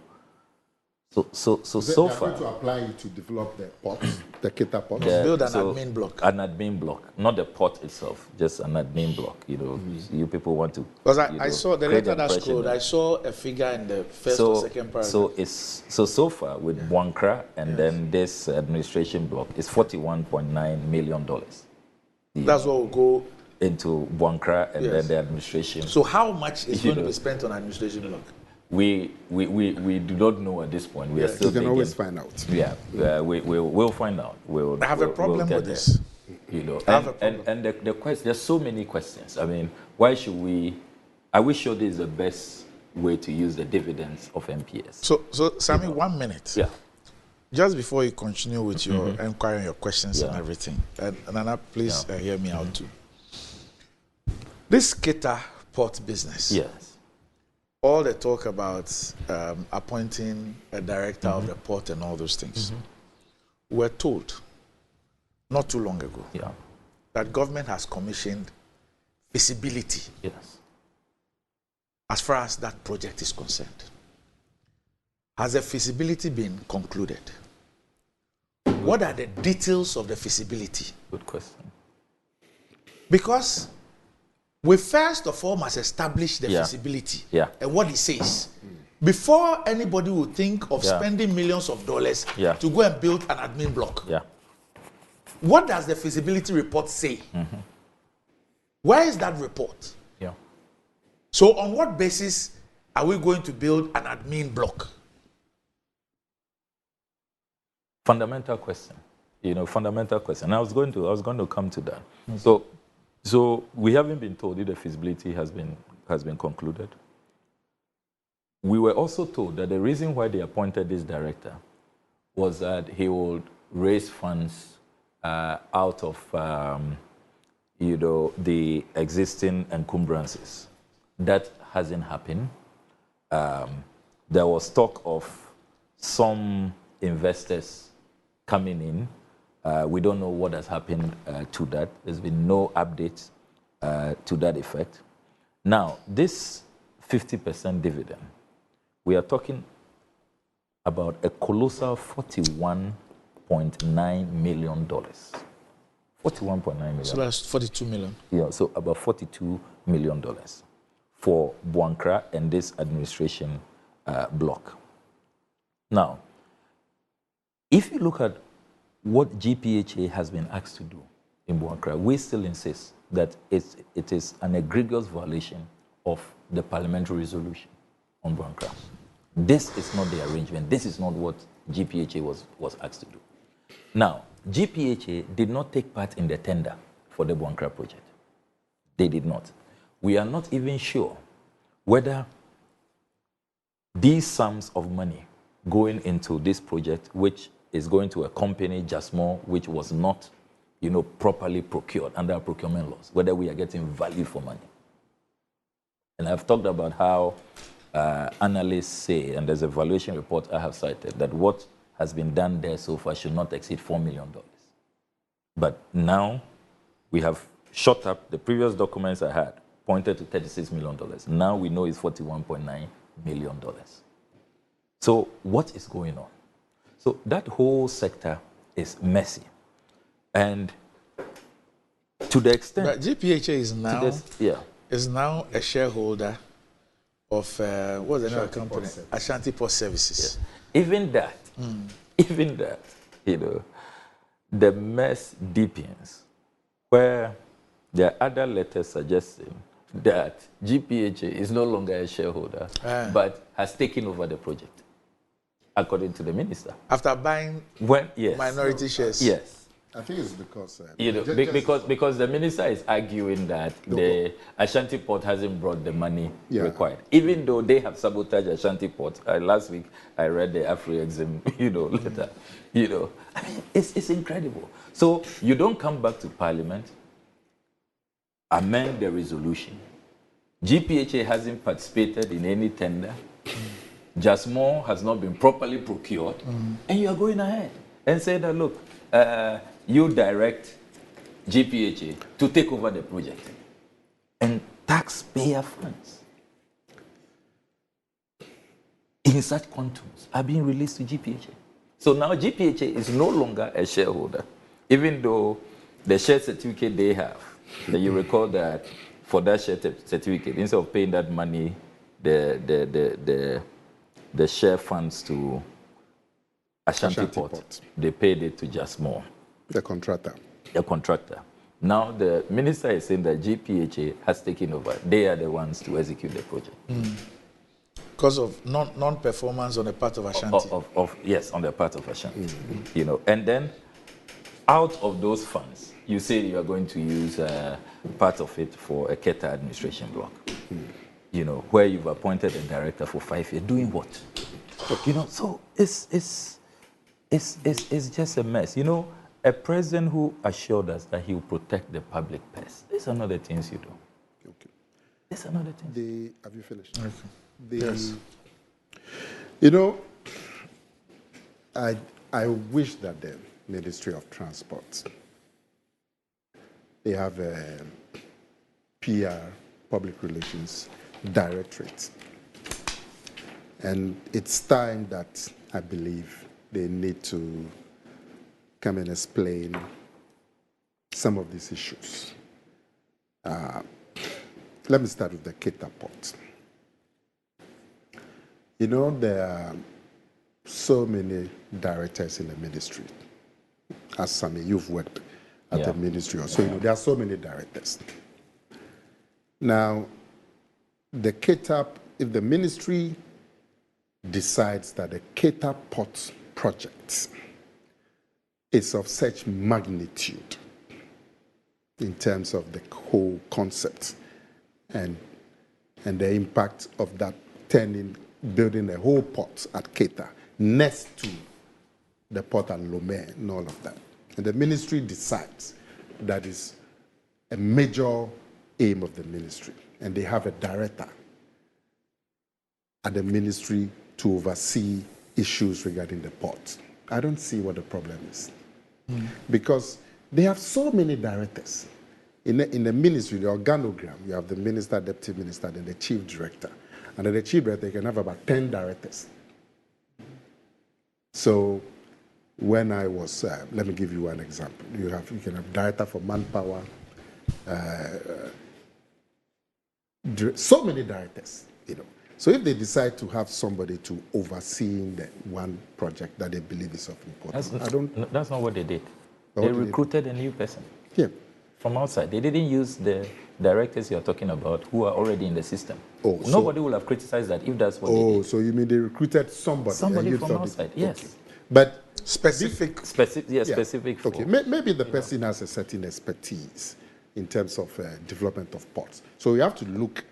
They're far, going to apply it to develop the ports, the Keta ports. Build an admin block. An admin block, not the port itself, just an admin block. You people want to. Because I saw the letter that scrolled. I saw a figure in the first or second paragraph. So far with Buankra and then this administration block, it's $41.9 million. That's what will go into Buankra and then the administration. So how much is going to be spent on administration block? We do not know at this point. We are still. You can always find out. Yeah, we'll find out. I have a problem with this. And the question. There's so many questions. I mean, why should we? Are we sure this is the best way to use the dividends of MPS? So Sammy, 1 minute. Yeah. Just before you continue with your inquiry, your questions and everything, and Nana, please hear me out too. This Keta port business. Yes. All the talk about appointing a director of the port and all those things. We're told not too long ago that government has commissioned feasibility as far as that project is concerned. Has the feasibility been concluded? What are the details of the feasibility? Good question. Because we first of all must establish the feasibility and what it says before anybody would think of spending millions of dollars to go and build an admin block. What does the feasibility report say? Where is that report? So on what basis are we going to build an admin block? Fundamental question. Fundamental question. I was going to come to that. So we haven't been told if the feasibility has been concluded. We were also told that the reason why they appointed this director was that he would raise funds out of the existing encumbrances. That hasn't happened. There was talk of some investors coming in. We don't know what has happened to that. There's been no update to that effect. Now, this 50% dividend, we are talking about a colossal $41.9 million. $41.9 million. So that's 42 million. Yeah, so about $42 million for Buankra and this administration block. Now, if you look at what GPHA has been asked to do in Buankra, we still insist that it is an egregious violation of the parliamentary resolution on Buankra. This is not the arrangement. This is not what GPHA was asked to do. Now, GPHA did not take part in the tender for the Buankra project. They did not. We are not even sure whether these sums of money going into this project, which is going to accompany Jasmore, which was not, properly procured under our procurement laws, whether we are getting value for money. And I've talked about how analysts say, and there's a valuation report I have cited, that what has been done there so far should not exceed $4 million. But now we have shot up, the previous documents I had pointed to $36 million. Now we know it's $41.9 million. So what is going on? So that whole sector is messy. And to the extent... But GPHA is now a shareholder of, what's the name of the company? Ashanti Port Services. Yes. Even that, the mess deepens, where there are other letters suggesting that GPHA is no longer a shareholder, but has taken over the project, according to the minister. After buying minority shares? Yes. I think it's because... because the minister is arguing that the Ashanti Port hasn't brought the money required. Even though they have sabotaged Ashanti Port. Last week, I read the Afro-Exim, letter. I mean, it's incredible. So you don't come back to Parliament, amend the resolution. GPHA hasn't participated in any tender. Jasmore has not been properly procured. And you are going ahead and say that, look, you direct GPHA to take over the project. And taxpayer funds in such quantums are being released to GPHA. So now GPHA is no longer a shareholder, even though the share certificate they have, that you recall that for that share certificate, instead of paying that money, the share funds to Ashanti Port, they paid it to Jasmore. The contractor. Now the minister is saying that GPHA has taken over. They are the ones to execute the project. Because of non-performance on the part of Ashanti. Yes, on the part of Ashanti. And then out of those funds, you say you are going to use part of it for a Keta administration block. Where you've appointed a director for 5 years. Doing what? So it's just a mess. A president who assured us that he will protect the public purse. These are not the things you do. Okay. These are not the things. Have you finished? Okay. Yes. I wish that the Ministry of Transport, they have a PR, public relations directorate. And it's time that I believe they need to come and explain some of these issues. Let me start with the Keta Port. There are so many directors in the ministry. As Sammy, you've worked at the ministry also. There are so many directors. Now, the Keta, if the ministry decides that the Keta Port project is of such magnitude in terms of the whole concept and the impact of that building a whole port at Keta next to the port at Lomé and all of that. And the ministry decides that is a major aim of the ministry. And they have a director at the ministry to oversee issues regarding the port. I don't see what the problem is. Because they have so many directors. In the ministry, the organogram, you have the minister, deputy minister, then the chief director. And then the chief director, you can have about 10 directors. So when I was, let me give you one example. You can have director for manpower, so many directors, So if they decide to have somebody to overseeing the one project that they believe is of importance, That's not what they did. They recruited a new person. Yeah, from outside. They didn't use the directors you're talking about who are already in the system. Oh, Nobody will have criticized that if that's what they did. Oh, so you mean they recruited somebody? Somebody and you from thought outside, okay. yes. But Specific. Specific for, okay, maybe the person has a certain expertise in terms of development of ports. So you have to look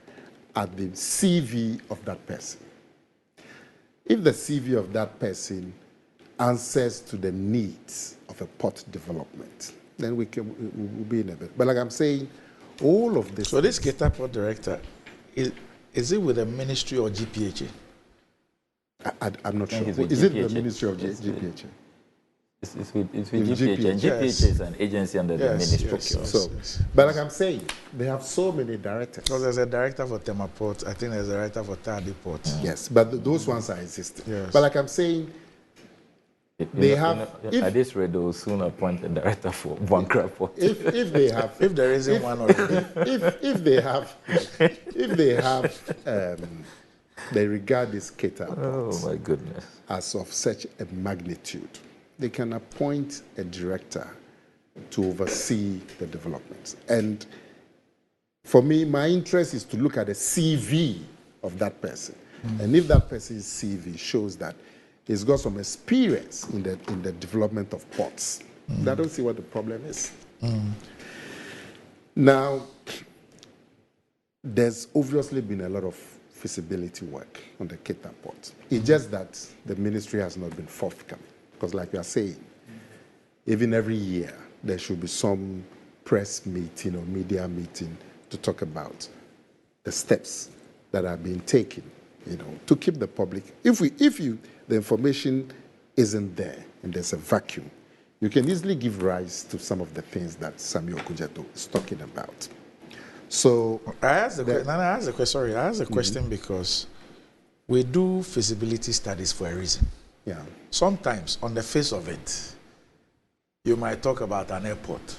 at the CV of that person. If the CV of that person answers to the needs of a port development, then we'll be in a bit. But like I'm saying, all of this. So this Keta Port director, is it with the ministry or GPHA? I'm not sure. Is it the ministry of GPHA? It's with GPHA. And GPHA is an agency under the ministry. But like I'm saying, they have so many directors. Because there's a director for Tema Port, I think there's a director for Tadi Port. Yes, but those ones are existing. Yes. But like I'm saying, they have. At this rate, they will soon appoint a director for Bankra Port. If they have, if there isn't one already, if they have, they regard this Keta Oh my goodness! as of such a magnitude, they can appoint a director to oversee the developments. And for me, my interest is to look at the CV of that person, and if that person's CV shows that he's got some experience in the development of ports, I don't see what the problem is. Now, there's obviously been a lot of feasibility work on the Keta port. It's just that the ministry has not been forthcoming. Because like we are saying, even every year, there should be some press meeting or media meeting to talk about the steps that are being taken, to keep the public. If the information isn't there and there's a vacuum, you can easily give rise to some of the things that Samuel Kujato is talking about. So I asked the question because we do feasibility studies for a reason. Yeah. Sometimes on the face of it, you might talk about an airport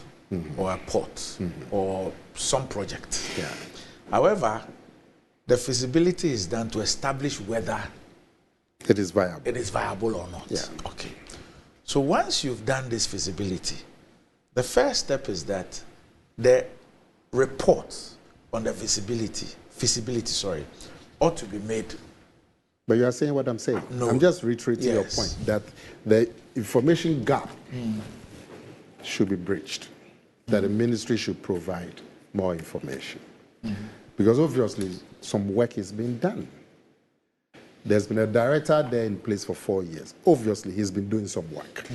or a port or some project. Yeah. However, the feasibility is done to establish whether it is viable. It is viable or not. Yeah. Okay. So once you've done this feasibility, the first step is that the report on the feasibility, ought to be made. But you are saying what I'm saying. No. I'm just reiterating your point that the information gap should be bridged, that the ministry should provide more information. Because obviously some work is being done. There's been a director there in place for 4 years. Obviously, he's been doing some work.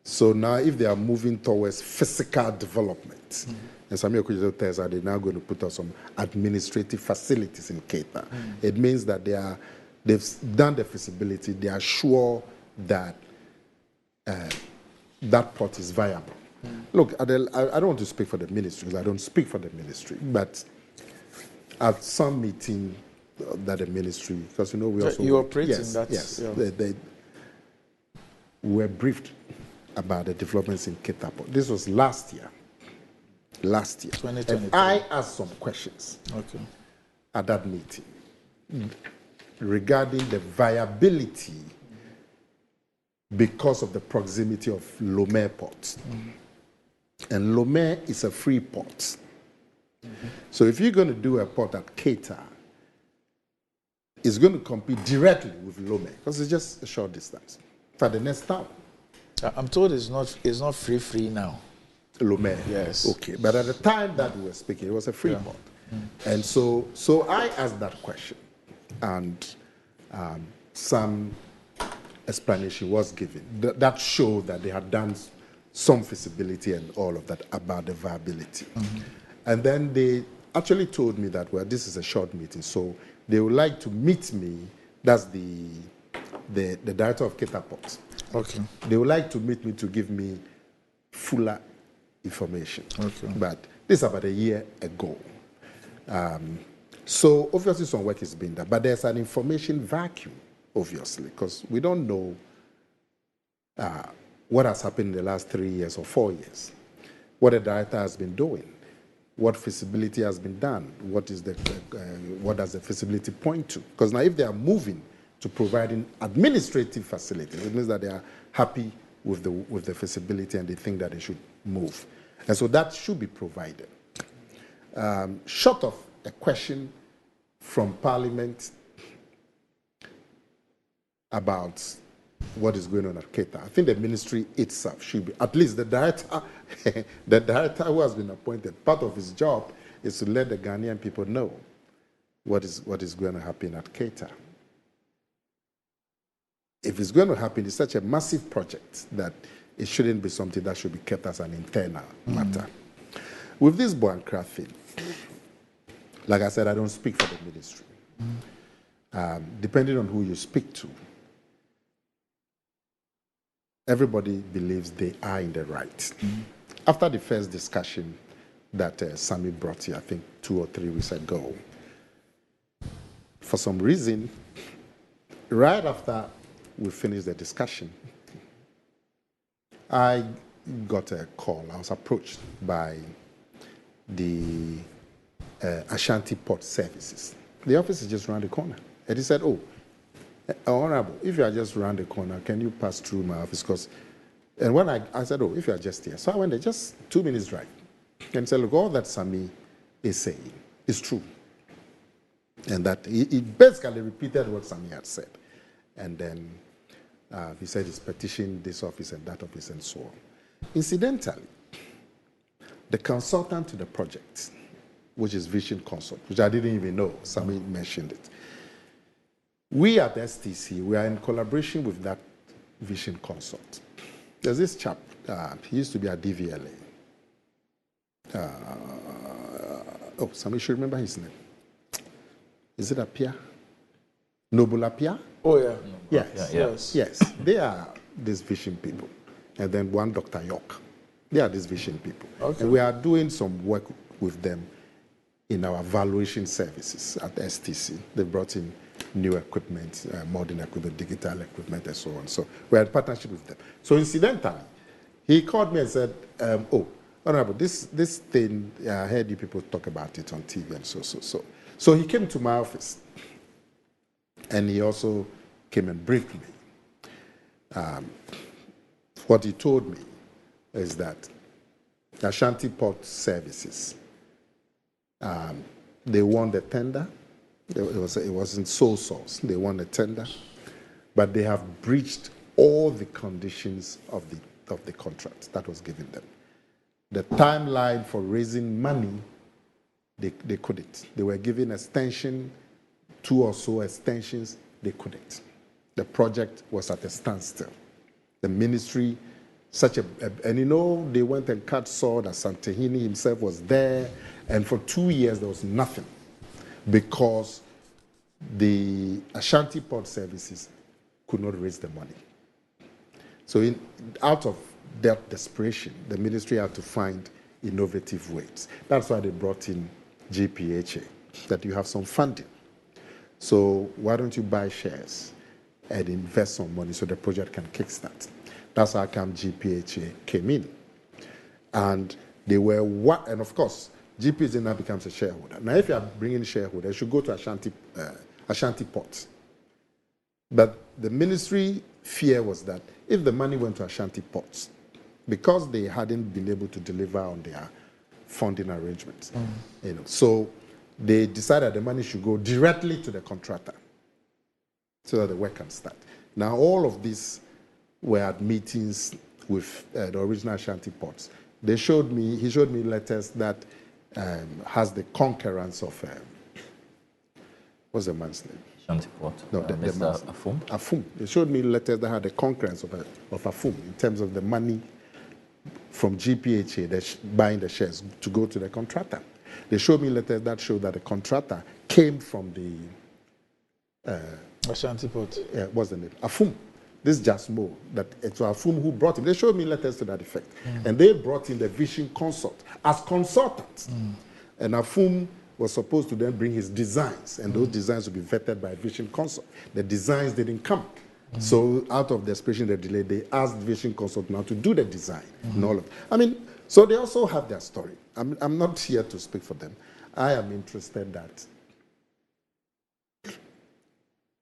So now if they are moving towards physical development, and Samuel Kujato tells us they're now going to put up some administrative facilities in Keta, it means that they've done the feasibility, they are sure that that port is viable. Look, I don't want to speak for the ministry, because I don't speak for the ministry, but at some meeting that the ministry, because we also you operate in that. Yes, yeah. they were briefed about the developments in Keta Port. This was last year. 2023. And I asked some questions at that meeting regarding the viability because of the proximity of Lomé Port. And Lomé is a free port. So if you're going to do a port at Keta, it's going to compete directly with Lomé because it's just a short distance. For the next town. I'm told it's not free now. Lomé. Yes. Okay. But at the time that we were speaking, it was a free port. And so I asked that question, and some explanation was given that showed that they had done some feasibility and all of that about the viability. And then they actually told me that, well, this is a short meeting, so they would like to meet me. That's the director of Keta Port. Okay. They would like to meet me to give me fuller information. Okay. But this is about a year ago. So obviously some work is being done, but there's an information vacuum, obviously, because we don't know what has happened in the last 3 years or 4 years, what the director has been doing, what feasibility has been done, what does the feasibility point to? Because now if they are moving to providing administrative facilities, it means that they are happy with the feasibility and they think that they should move. And so that should be provided. Short of a question from Parliament about what is going on at Keita, I think the ministry itself should be, at least the director, the director who has been appointed, part of his job is to let the Ghanaian people know what is going to happen at Keita. If it's going to happen, it's such a massive project that it shouldn't be something that should be kept as an internal matter. With this Boankra thing, like I said, I don't speak for the ministry. Depending on who you speak to, everybody believes they are in the right. After the first discussion that Sammy brought here, I think 2 or 3 weeks ago, for some reason, right after we finished the discussion, I got a call. I was approached by the Ashanti Port Services. The office is just around the corner. And he said, oh, Honorable, if you are just around the corner, can you pass through my office? And when I said, oh, if you are just here. So I went there, just 2 minutes drive. And he said, look, all that Sammy is saying is true. And that he basically repeated what Sammy had said. And then he said he's petitioned this office and that office and so on. Incidentally, the consultant to the project, which is Vision Consult, which I didn't even know, Sammy mentioned it. We at STC, we are in collaboration with that Vision Consult. There's this chap, he used to be at DVLA. Oh, somebody should remember his name. Is it Apia? Noble Apia? Oh, yeah. Yes. They are these Vision people. And then one Dr. York. They are these Vision people. Okay. And we are doing some work with them in our valuation services at STC. They brought in new equipment, modern equipment, digital equipment, and so on. So we're in partnership with them. So incidentally, he called me and said, oh, Honorable, this thing, I heard you people talk about it on TV and so. So he came to my office, and he also came and briefed me. What he told me is that Ashanti Port Services, they won the tender. It wasn't sole source. They won the tender, but they have breached all the conditions of the contract that was given them. The timeline for raising money, they couldn't. They were given extension, 2 or so extensions, they couldn't. The project was at a standstill. The ministry, and you know, they went and cut sword, and Santehini himself was there, and for 2 years there was nothing because the Ashanti Port Services could not raise the money. So out of that desperation, the ministry had to find innovative ways. That's why they brought in GPHA, that you have some funding. So why don't you buy shares and invest some money so the project can kickstart? That's how come GPHA came in. And they were and of course, GPHA now becomes a shareholder. Now, if you are bringing shareholders, you should go to Ashanti Port. But the ministry fear was that if the money went to Ashanti Ports, because they hadn't been able to deliver on their funding arrangements, so they decided the money should go directly to the contractor so that the work can start. Now, all of these were at meetings with the original Ashanti Ports. He showed me letters that has the concurrence of, what's the man's name? Ashanti Port. No, the Mr. man's Afum. Afum. They showed me letters that had the concurrence of Afum in terms of the money from GPHA, buying the shares to go to the contractor. They showed me letters that showed that the contractor came from the Ashanti Port. what's the name? Afum. This Jasmo, that it's Afum who brought him. They showed me letters to that effect. And they brought in the Vision Consult as consultants. And Afum was supposed to then bring his designs, and those designs would be vetted by Vision Consult. The designs didn't come. So out of desperation, the delay, they asked Vision Consult now to do the design and all of it. I mean, so they also have their story. I'm not here to speak for them. I am interested that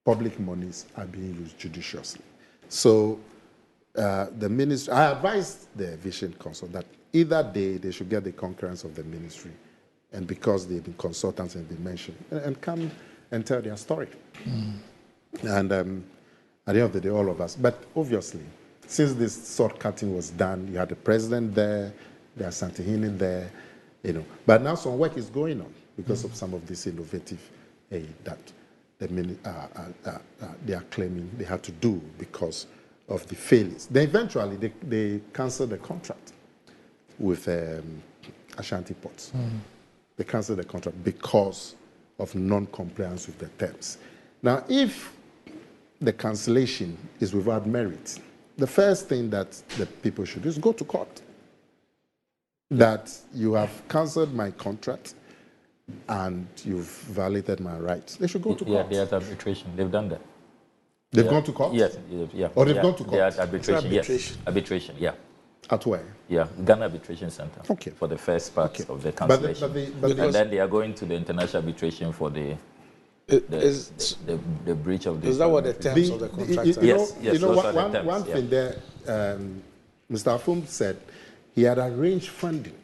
public monies are being used judiciously. So the ministry, I advised the Vision Council that either they should get the concurrence of the ministry, and because they've been consultants and been mentioned, and come and tell their story. And at the end of the day, all of us. But obviously, since this sword cutting was done, you had the president there, there are Santihini there, you know. But now some work is going on because of some of this innovative aid that they are claiming they had to do because of the failures. Then eventually they canceled the contract with Ashanti Ports. They canceled the contract because of non-compliance with the terms. Now, if the cancellation is without merit, the first thing that the people should do is go to court. That you have cancelled my contract and you've violated my rights. They should go to court. Yeah, they are at arbitration. They've done that. They've gone to court? Yes, yeah. Or they've gone to court? They are at arbitration, Arbitration. yes. Arbitration, yeah. At where? Yeah, Ghana Arbitration Center. Okay. For the first part Okay. of the cancellation. But and then they are going to the international arbitration for the breach of the... Is that what the terms of the contract are? Yes, you know those are the one terms, thing there, Mr. Afum said he had arranged funding.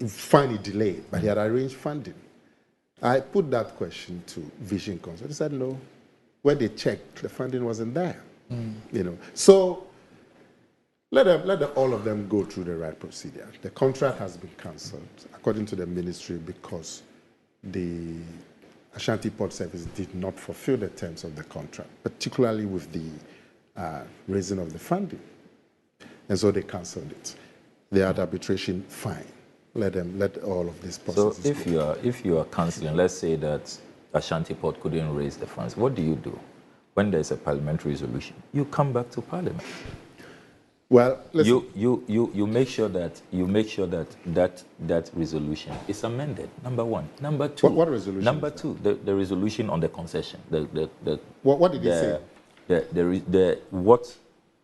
Finally delayed, but he had arranged funding. I put that question to Vision Council. They said no. When they checked, the funding wasn't there. You know, so let all of them go through the right procedure. The contract has been cancelled according to the ministry because the Ashanti Port Service did not fulfill the terms of the contract, particularly with the raising of the funding, and so they cancelled it. They had arbitration, fine. Let all of this process. So if you are cancelling, let's say that Ashanti Port couldn't raise the funds, what do you do? When there's a parliamentary resolution, you come back to Parliament. Well, listen. You make sure that resolution is amended. Number one. Number two. What resolution? Number two, the resolution on the concession. What did he say? What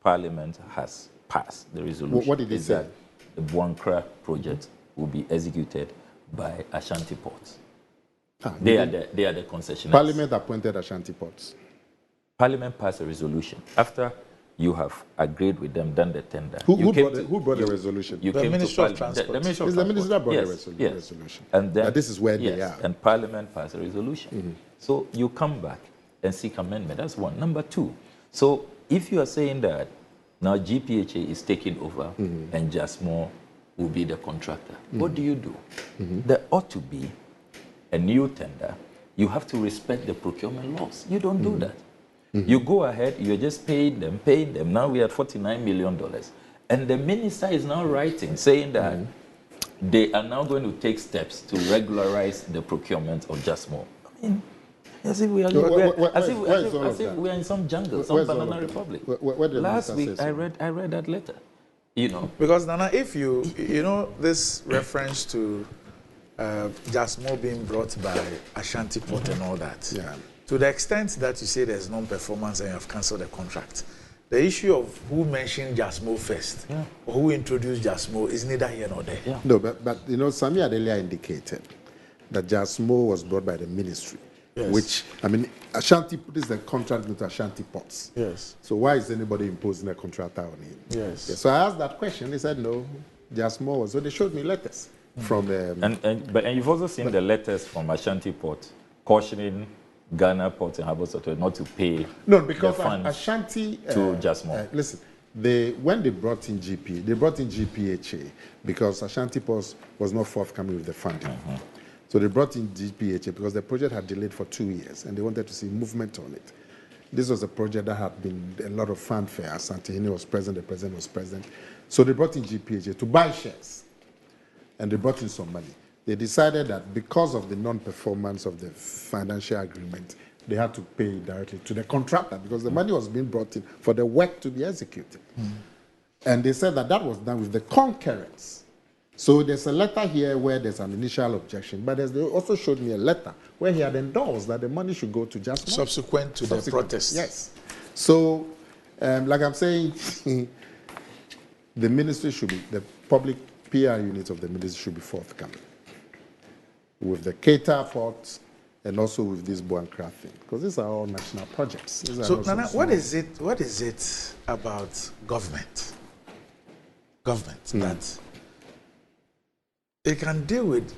Parliament has passed. The resolution. What did he say? That the Buankra project will be executed by Ashanti Ports. They are the concessionaires. Parliament appointed Ashanti Ports. Parliament passed a resolution after you have agreed with them, done the tender. Who brought the resolution? You the came Ministry to of Transport. The Ministry of It's the Transport. minister that brought Yes, the yes. resolution. And then this is where they are. And Parliament passed a resolution. So you come back and seek amendment. That's one. Number two. So if you are saying that now GPHA is taking over and Jasmine will be the contractor, what do you do? There ought to be a new tender. You have to respect the procurement laws. You don't do that. You go ahead, you're just paying them. Now we are at $49 million. And the minister is now writing, saying that they are now going to take steps to regularize the procurement of Jasmine. I mean, as if we are, as if we are in some jungle, some banana republic. Last week, I read that letter. You know, because Nana, if you know this reference to Jasmine being brought by Ashanti Port and all that, to the extent that you say there's non-performance and you have cancelled the contract, the issue of who mentioned Jasmine first or who introduced Jasmine is neither here nor there. No, but you know, Sami had earlier indicated that Jasmine was brought by the ministry. Yes. Which, I mean, Ashanti, this is the contract with Ashanti Ports. Yes. So why is anybody imposing a contract on him? Yes. So I asked that question. They said no, Jasmine was. So they showed me letters from. And you've also seen the letters from Ashanti Port cautioning Ghana Ports and Harbours Authority not to pay. No, because the funds Ashanti to Jasmine. Listen, when they brought in GPHA because Ashanti Ports was not forthcoming with the funding. So they brought in GPHA because the project had delayed for 2 years and they wanted to see movement on it. This was a project that had been a lot of fanfare. Santihini was present, the president was present. So they brought in GPHA to buy shares and they brought in some money. They decided that because of the non-performance of the financial agreement, they had to pay directly to the contractor because the money was being brought in for the work to be executed. And they said that was done with the concurrence. So there's a letter here where there's an initial objection, but they also showed me a letter where he had endorsed that the money should go to Jasmine. Subsequent to the protest. Yes. So, like I'm saying, the ministry should be, the public PR unit of the ministry should be forthcoming with the Qatar port and also with this Boankra thing, because these are all national projects. These are So, not Nana, small. what is it about government that it can deal with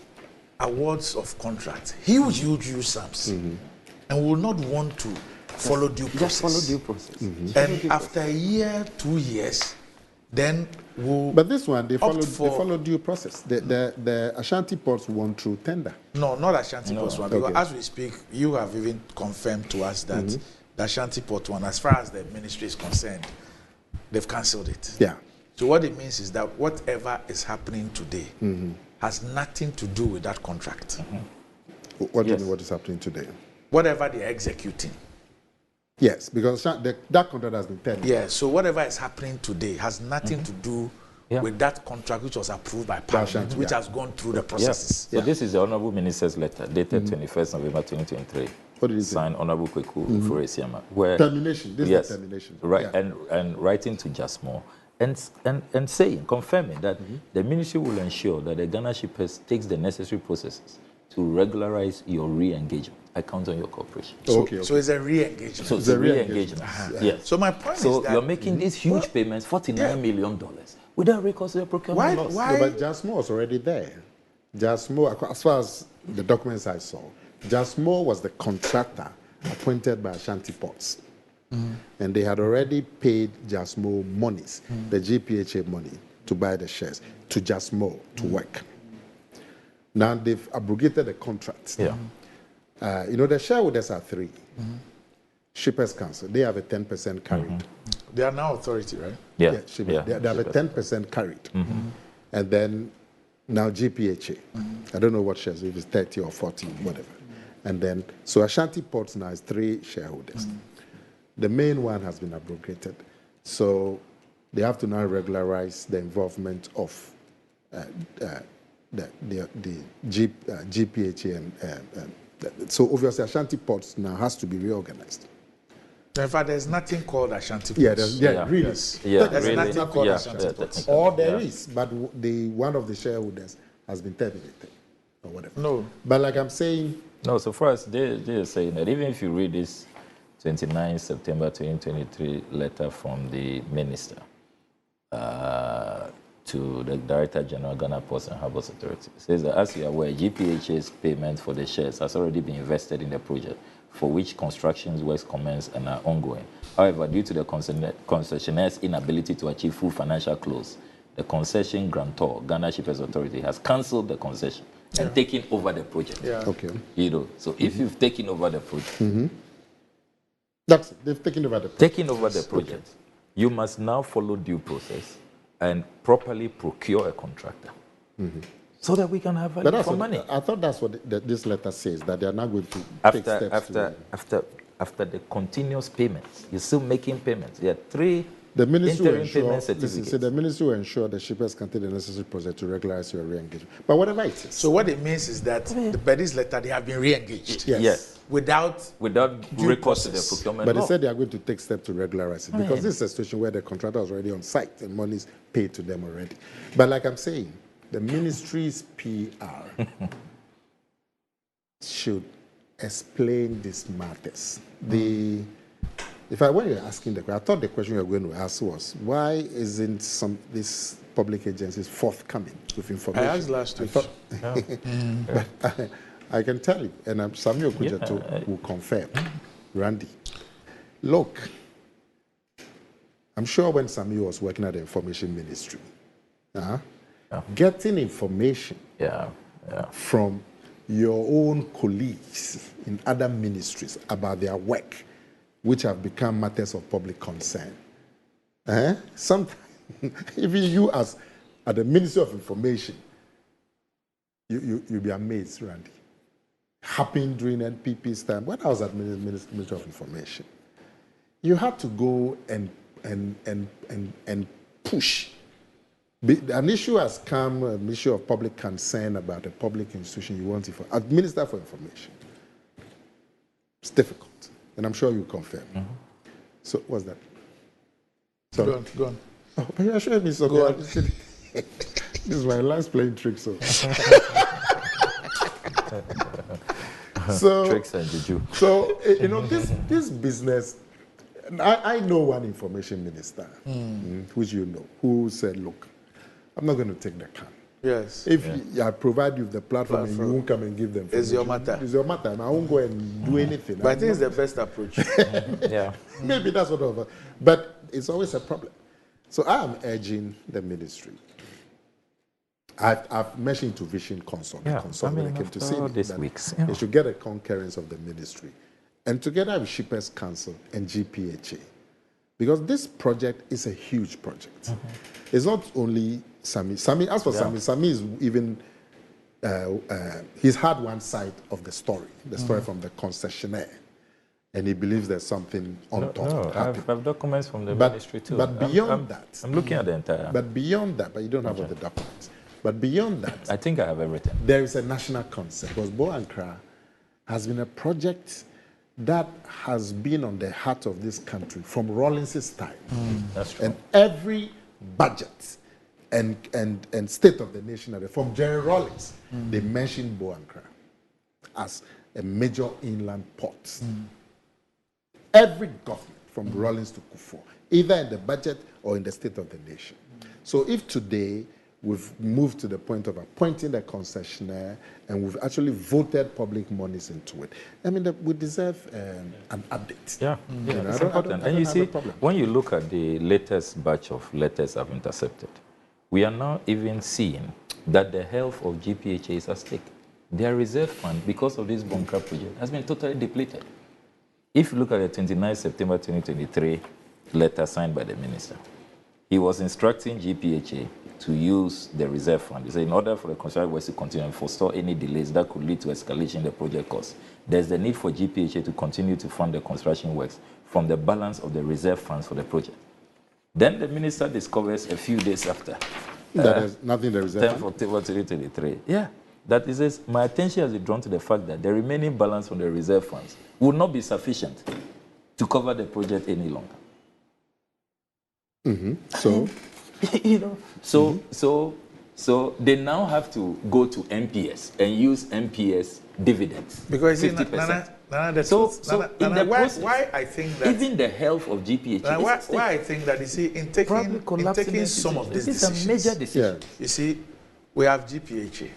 awards of contracts, huge sums, and will not want to follow due process? Just follow due process. And after a year, 2 years, then we'll... But this one, they opt follow due process. The Ashanti ports won through tender. No, not Ashanti Port one. Because Okay. as we speak, you have even confirmed to us that the Ashanti Port one, as far as the ministry is concerned, they've cancelled it. Yeah. So what it means is that whatever is happening today has nothing to do with that contract. What do you mean what is happening today? Whatever they're executing. Yes, because that contract has been tendered. Yeah, so whatever is happening today has nothing to do with that contract which was approved by Parliament, which has gone through the processes. So this is the Honourable Minister's letter dated 21st November 2023. What did he say? Signed Honourable Kweku Ufure-Siama, where Termination. This is the termination. Right, Yeah. and writing to Jasmore and saying, confirming that the ministry will ensure that the Ghana Shippers takes the necessary processes to regularize your re-engagement. I count on your cooperation. So, Okay. so it's a re-engagement. So it's a re-engagement. Yes. So my point So is that... you're making these huge payments, $49 million, without recourse to the procurement laws. Why? No, but Jasmore was already there. Jasmore, as far as the documents I saw, Jasmore was the contractor appointed by Ashanti Ports. And they had already paid Jasmore monies, the GPHA money, to buy the shares, to Jasmore to work. Now they've abrogated the contract. Yeah. The shareholders are three. Shippers Council, they have a 10% carried. They are now authority, right? Yeah. Shippers, they have a 10% carried. And then now GPHA. I don't know what shares, if it's 30 or 40, whatever. And then, so Ashanti Ports now has three shareholders. The main one has been abrogated. So they have to now regularize the involvement of the GPHA. So obviously Ashanti Ports now has to be reorganized. In fact, there's nothing called Ashanti Ports. Yeah, really. Yeah, There's really. nothing called Yeah, Ashanti yeah, Ports. Or there is, but one of the shareholders has been terminated or whatever. No. But like I'm saying, No, so for us, they are saying that even if you read this 29 September 2023 letter from the minister to the Director General Ghana Ports and Harbours Authority, it says that as you are aware, GPHA's payment for the shares has already been invested in the project, for which construction works commenced and are ongoing. However, due to the concessionaire's inability to achieve full financial close, the concession grantor, Ghana Shippers Authority, has cancelled the concession and taken over the project. Yeah. okay. So if you've taken over the project, That's it. They've taken over the project. taking over the project, you must now follow due process and properly procure a contractor so that we can have But value that's for what, money. I thought that's what this letter says, that they are not going to take steps After the continuous payments, you're still making payments. There are three the ministry will interim ensure, payment listen, certificates. so the ministry will ensure the shippers can take the necessary process to regularize your re-engagement. But whatever it is. So what it means is that by this letter, they have been re-engaged Yes. without Without recourse to the process. procurement But law. they said they are going to take steps to regularize it because this is a situation where the contractor is already on site and money is paid to them already. But like I'm saying, the ministry's PR should explain these matters. When you were asking the question, I thought the question you were going to ask was, why isn't these public agencies forthcoming with information? I asked last week. But I can tell you, and Samuel Kujato will confirm, Randy. Look, I'm sure when Samuel was working at the information ministry, getting information from your own colleagues in other ministries about their work, which have become matters of public concern. Sometimes, even you as at the Ministry of Information, you'll be amazed, Randy. Happened during NPP's time. When I was at Ministry of Information, you had to go and push. An issue has come, an issue of public concern about a public institution you want to administer for information. It's difficult. And I'm sure you confirm. So, what's that? Sorry. Go on. Oh, but you're showing me something. This is my last playing trick, so. So, Tricks and juju. so this business, I know one information minister, which you know, who said, look, I'm not going to take the can. Yes. If I provide you the platform and you won't come and give them It's your information, matter. It's your matter, and I won't go and do anything. But I think it's the best approach. Yeah. Maybe that's what of. But it's always a problem. So I am urging the ministry. I've mentioned to Vision Consult, Yeah, when I came to see all me, these that weeks, they should get a concurrence of the ministry, and together with Shippers Council and GPHA, because this project is a huge project. It's not only Sami. As for Sami is even he's had one side of the story from the concessionaire, and he believes there's something on top. I have documents from the ministry too. But beyond that, I'm looking at the entire. But beyond that, but you don't have all the documents. But beyond that, I think I have everything. there is a national concern, because Bo Ankara has been a project that has been on the heart of this country from Rawlins's time. That's true. And every budget and state of the nation, from Jerry Rawlins, they mentioned Bo Ankara as a major inland port. Every government, from Rawlins to Kufuor, either in the budget or in the state of the nation. So if today we've moved to the point of appointing the concessionaire and we've actually voted public monies into it, I mean, we deserve an update. Yeah, it's important. And you see, when you look at the latest batch of letters I've intercepted, we are now even seeing that the health of GPHA is at stake. Their reserve fund, because of this bunker project, has been totally depleted. If you look at the 29 September 2023 letter signed by the minister, he was instructing GPHA to use the reserve fund. He said, in order for the construction works to continue and forestall any delays that could lead to escalation in the project cost, there's the need for GPHA to continue to fund the construction works from the balance of the reserve funds for the project. Then the minister discovers a few days after, that is nothing in the reserve 10th October 2023, that he says, my attention has been drawn to the fact that the remaining balance from the reserve funds will not be sufficient to cover the project any longer. So, so they now have to go to MPS and use MPS dividends. Because 50%. Why I think that even the health of GPH. Why I think that, you see, in taking some of these decisions, is a major decision. You see, we have GPHA,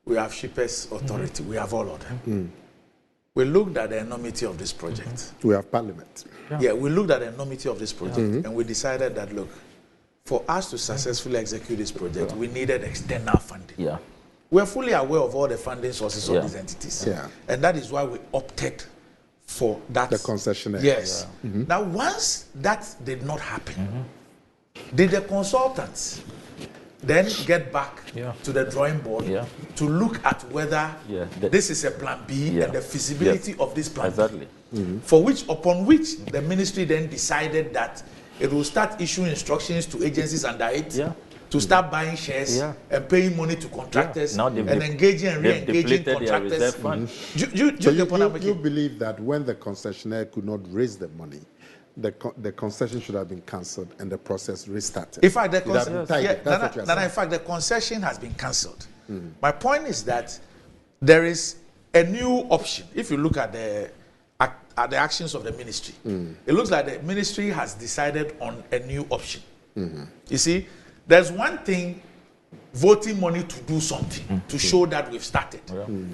we have Shippers Authority, we have all of them. We looked at the enormity of this project. We have Parliament. Yeah, we looked at the enormity of this project, and we decided that, look, for us to successfully execute this project, we needed external funding. Yeah. We're fully aware of all the funding sources of these entities. Yeah. And that is why we opted for that. The concessionaire. Yes. Now, once that did not happen, did the consultants then get back to the drawing board to look at whether this is a plan B and the feasibility of this plan exactly. B? Upon which the ministry then decided that it will start issuing instructions to agencies under it to start buying shares and paying money to contractors and engaging and re-engaging contractors. You believe that when the concessionaire could not raise the money, the concession should have been cancelled and the process restarted? In fact, the concession has been cancelled. My point is that there is a new option. If you look at the actions of the ministry, it looks like the ministry has decided on a new option. You see, there's one thing, voting money to do something, to show that we've started.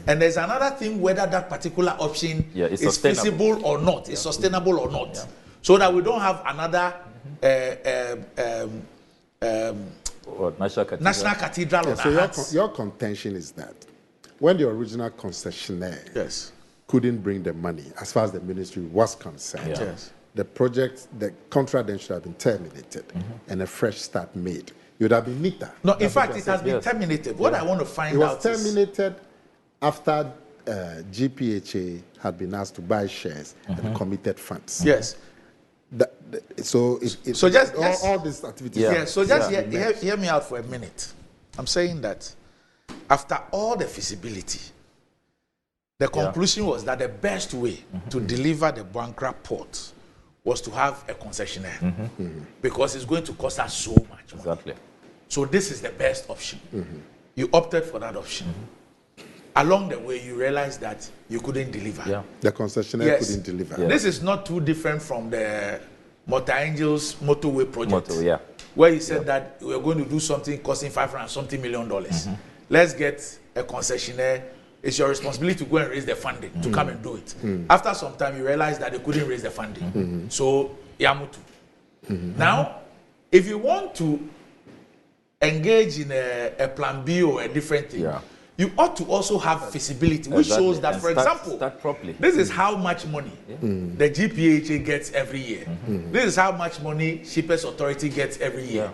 And there's another thing, whether that particular option is feasible or not, is sustainable or not. So that we don't have another national cathedral on our hands. Your contention is that when the original concessionaire couldn't bring the money, as far as the ministry was concerned, the project, the contract then should have been terminated and a fresh start made. It would have been neater. No, in fact, it has been terminated. What I want to find out is... It was terminated after GPHA had been asked to buy shares and committed funds. Yes. So all these activities... So just hear me out for a minute. I'm saying that after all the feasibility, the conclusion was that the best way to deliver the Bankra port was to have a concessionaire because it's going to cost us so much money. Exactly. So this is the best option. You opted for that option. along the way you realize that you couldn't deliver. Yeah. The concessionaire Yes. couldn't deliver. Yeah. This is not too different from the Motor Angels motorway project, Motor, yeah. where he said that we are going to do something costing $500 million. Let's get a concessionaire. It's your responsibility to go and raise the funding to come and do it. After some time, you realize that they couldn't raise the funding. So, Yamutu. Now, if you want to engage in a plan B or a different thing, you ought to also have feasibility, which shows that, And for example, start properly. this is how much money the GPHA gets every year. This is how much money Shippers Authority gets every year.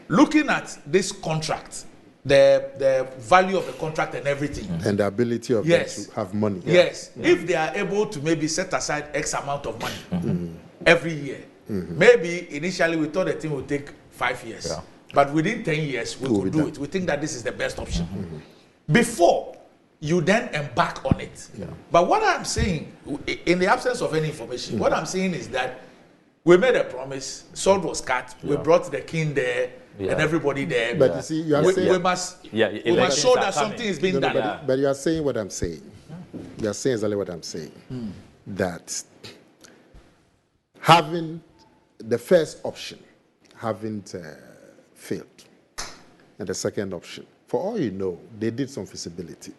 Looking at this contract, the value of the contract and everything. And the ability of them to have money. Yes. If they are able to maybe set aside X amount of money every year, maybe initially we thought the thing would take 5 years. But within 10 years, we could do it. We think that this is the best option. Before you then embark on it. But what I'm saying, in the absence of any information, what I'm saying is that we made a promise, sword was cut, we brought the king there, and everybody there. But you see, you are saying, we must show that something is being done. but you are saying what I'm saying. You are saying exactly what I'm saying. That having the first option haven't failed, and the second option, for all you know, they did some feasibility.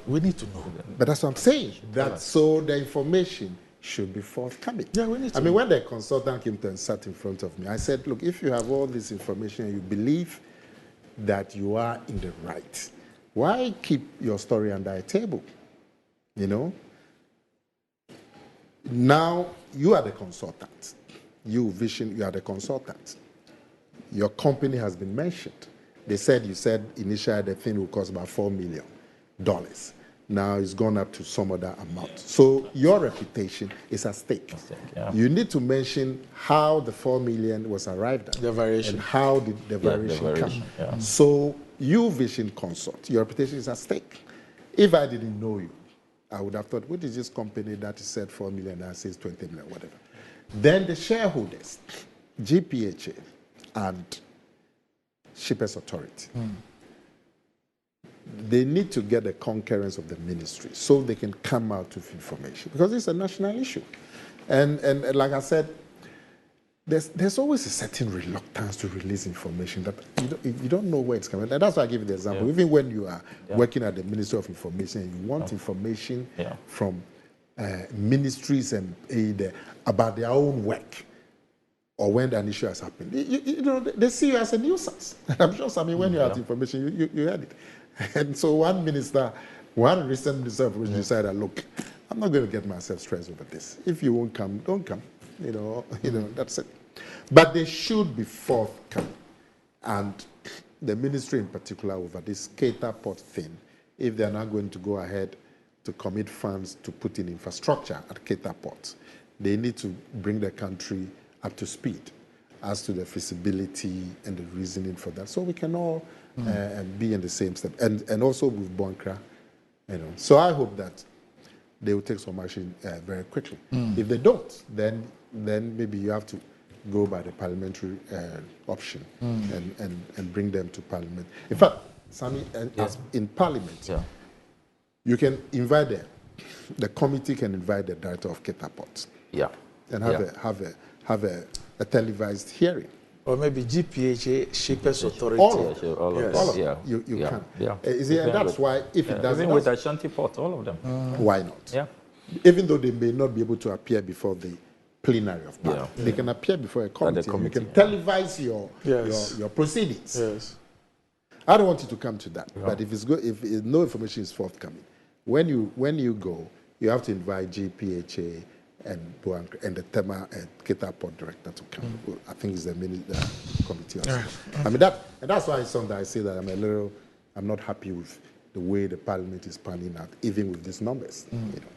We need to know. But that's what I'm saying. That so the information should be forthcoming. Yeah, we need to I mean, when the consultant came to and sat in front of me, I said, look, if you have all this information and you believe that you are in the right, why keep your story under a table? You know? Now, you are the consultant. You are the consultant. Your company has been mentioned. You said initially the thing will cost about $4 million. Now it's gone up to some other amount. So your reputation is at stake. You need to mention how the $4 million was arrived at. The variation. And how did the variation come. So you Vision Consult, your reputation is at stake. If I didn't know you, I would have thought, what is this company that said $4 million and says $20 million, whatever. Then the shareholders, GPHA and Shippers Authority, they need to get the concurrence of the ministry so they can come out with information, because it's a national issue. And like I said, there's always a certain reluctance to release information that you don't know where it's coming. And that's why I give you the example. Even when you are working at the Ministry of Information and you want information from ministries and aid about their own work, or when an issue has happened, you know, they see you as a nuisance. I'm sure, I mean, when you have information, you heard it. And so one recent minister of information decided, look, I'm not going to get myself stressed over this. If you won't come, don't come. You know, that's it. But they should be forthcoming. And the ministry in particular over this Cater Port thing, if they're not going to go ahead to commit funds to put in infrastructure at Cater Port, they need to bring the country up to speed as to the feasibility and the reasoning for that, so we can all be in the same step. And also with Bonkra, you know. So I hope that they will take some action very quickly. If they don't, then maybe you have to go by the parliamentary option and bring them to Parliament. In fact, Sammy, as in Parliament, you can invite the committee can invite the director of Cater Port. And have a televised hearing. Or maybe GPHA, Shippers Authority. All of them. You can. And that's why, if it doesn't... Even with Ashanti Port, all of them. Why not? Even though they may not be able to appear before the plenary of Parliament, they can appear before a committee. You can televise your proceedings. I don't want you to come to that. But if no information is forthcoming, when you go, you have to invite GPHA and the Tema and Cater Port director to come. I think it's the committee also. I mean that's why sometimes I say that I'm not happy with the way the Parliament is panning out, even with these numbers. You know.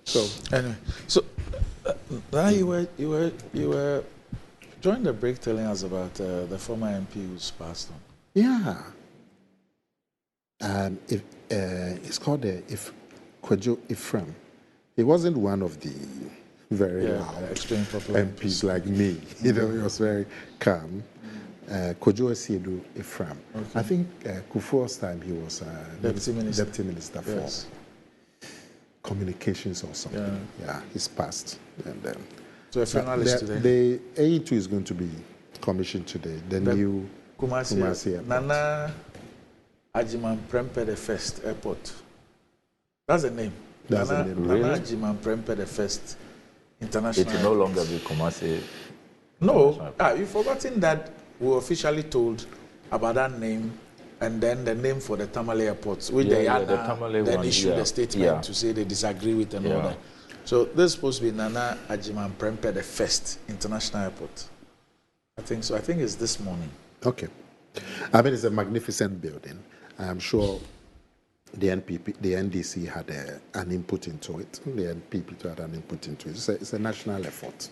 So anyway, so now you were during the break telling us about the former MP who's passed on. Yeah. It's called Kwadwo Ephraim. He wasn't one of the very loud MPs like me. You know, he was very calm. Kojo Esiedu Ephraim. Okay. I think Kufuor's time he was deputy minister Yes. for communications or something. Yeah, he's passed. And So a finalist today. the AE2 is going to be commissioned today. The new Kumasi Airport. Nana Ajiman Prempeh the First Airport. That's the name. That's the name. Nana Really? Ajiman Prempeh the First It International will no Airport. longer be Kumasi. No, you've forgotten that we were officially told about that name and then the name for the Tamale airports, which they had the Tamale then one, issued a statement to say they disagree with and all that. So this is supposed to be Nana Ajiman Prempeh the First International Airport. I think so. I think it's this morning. Okay. I mean, it's a magnificent building. I'm sure the NPP, the NDC had an input into it. The NPP too had an input into it. It's a national effort.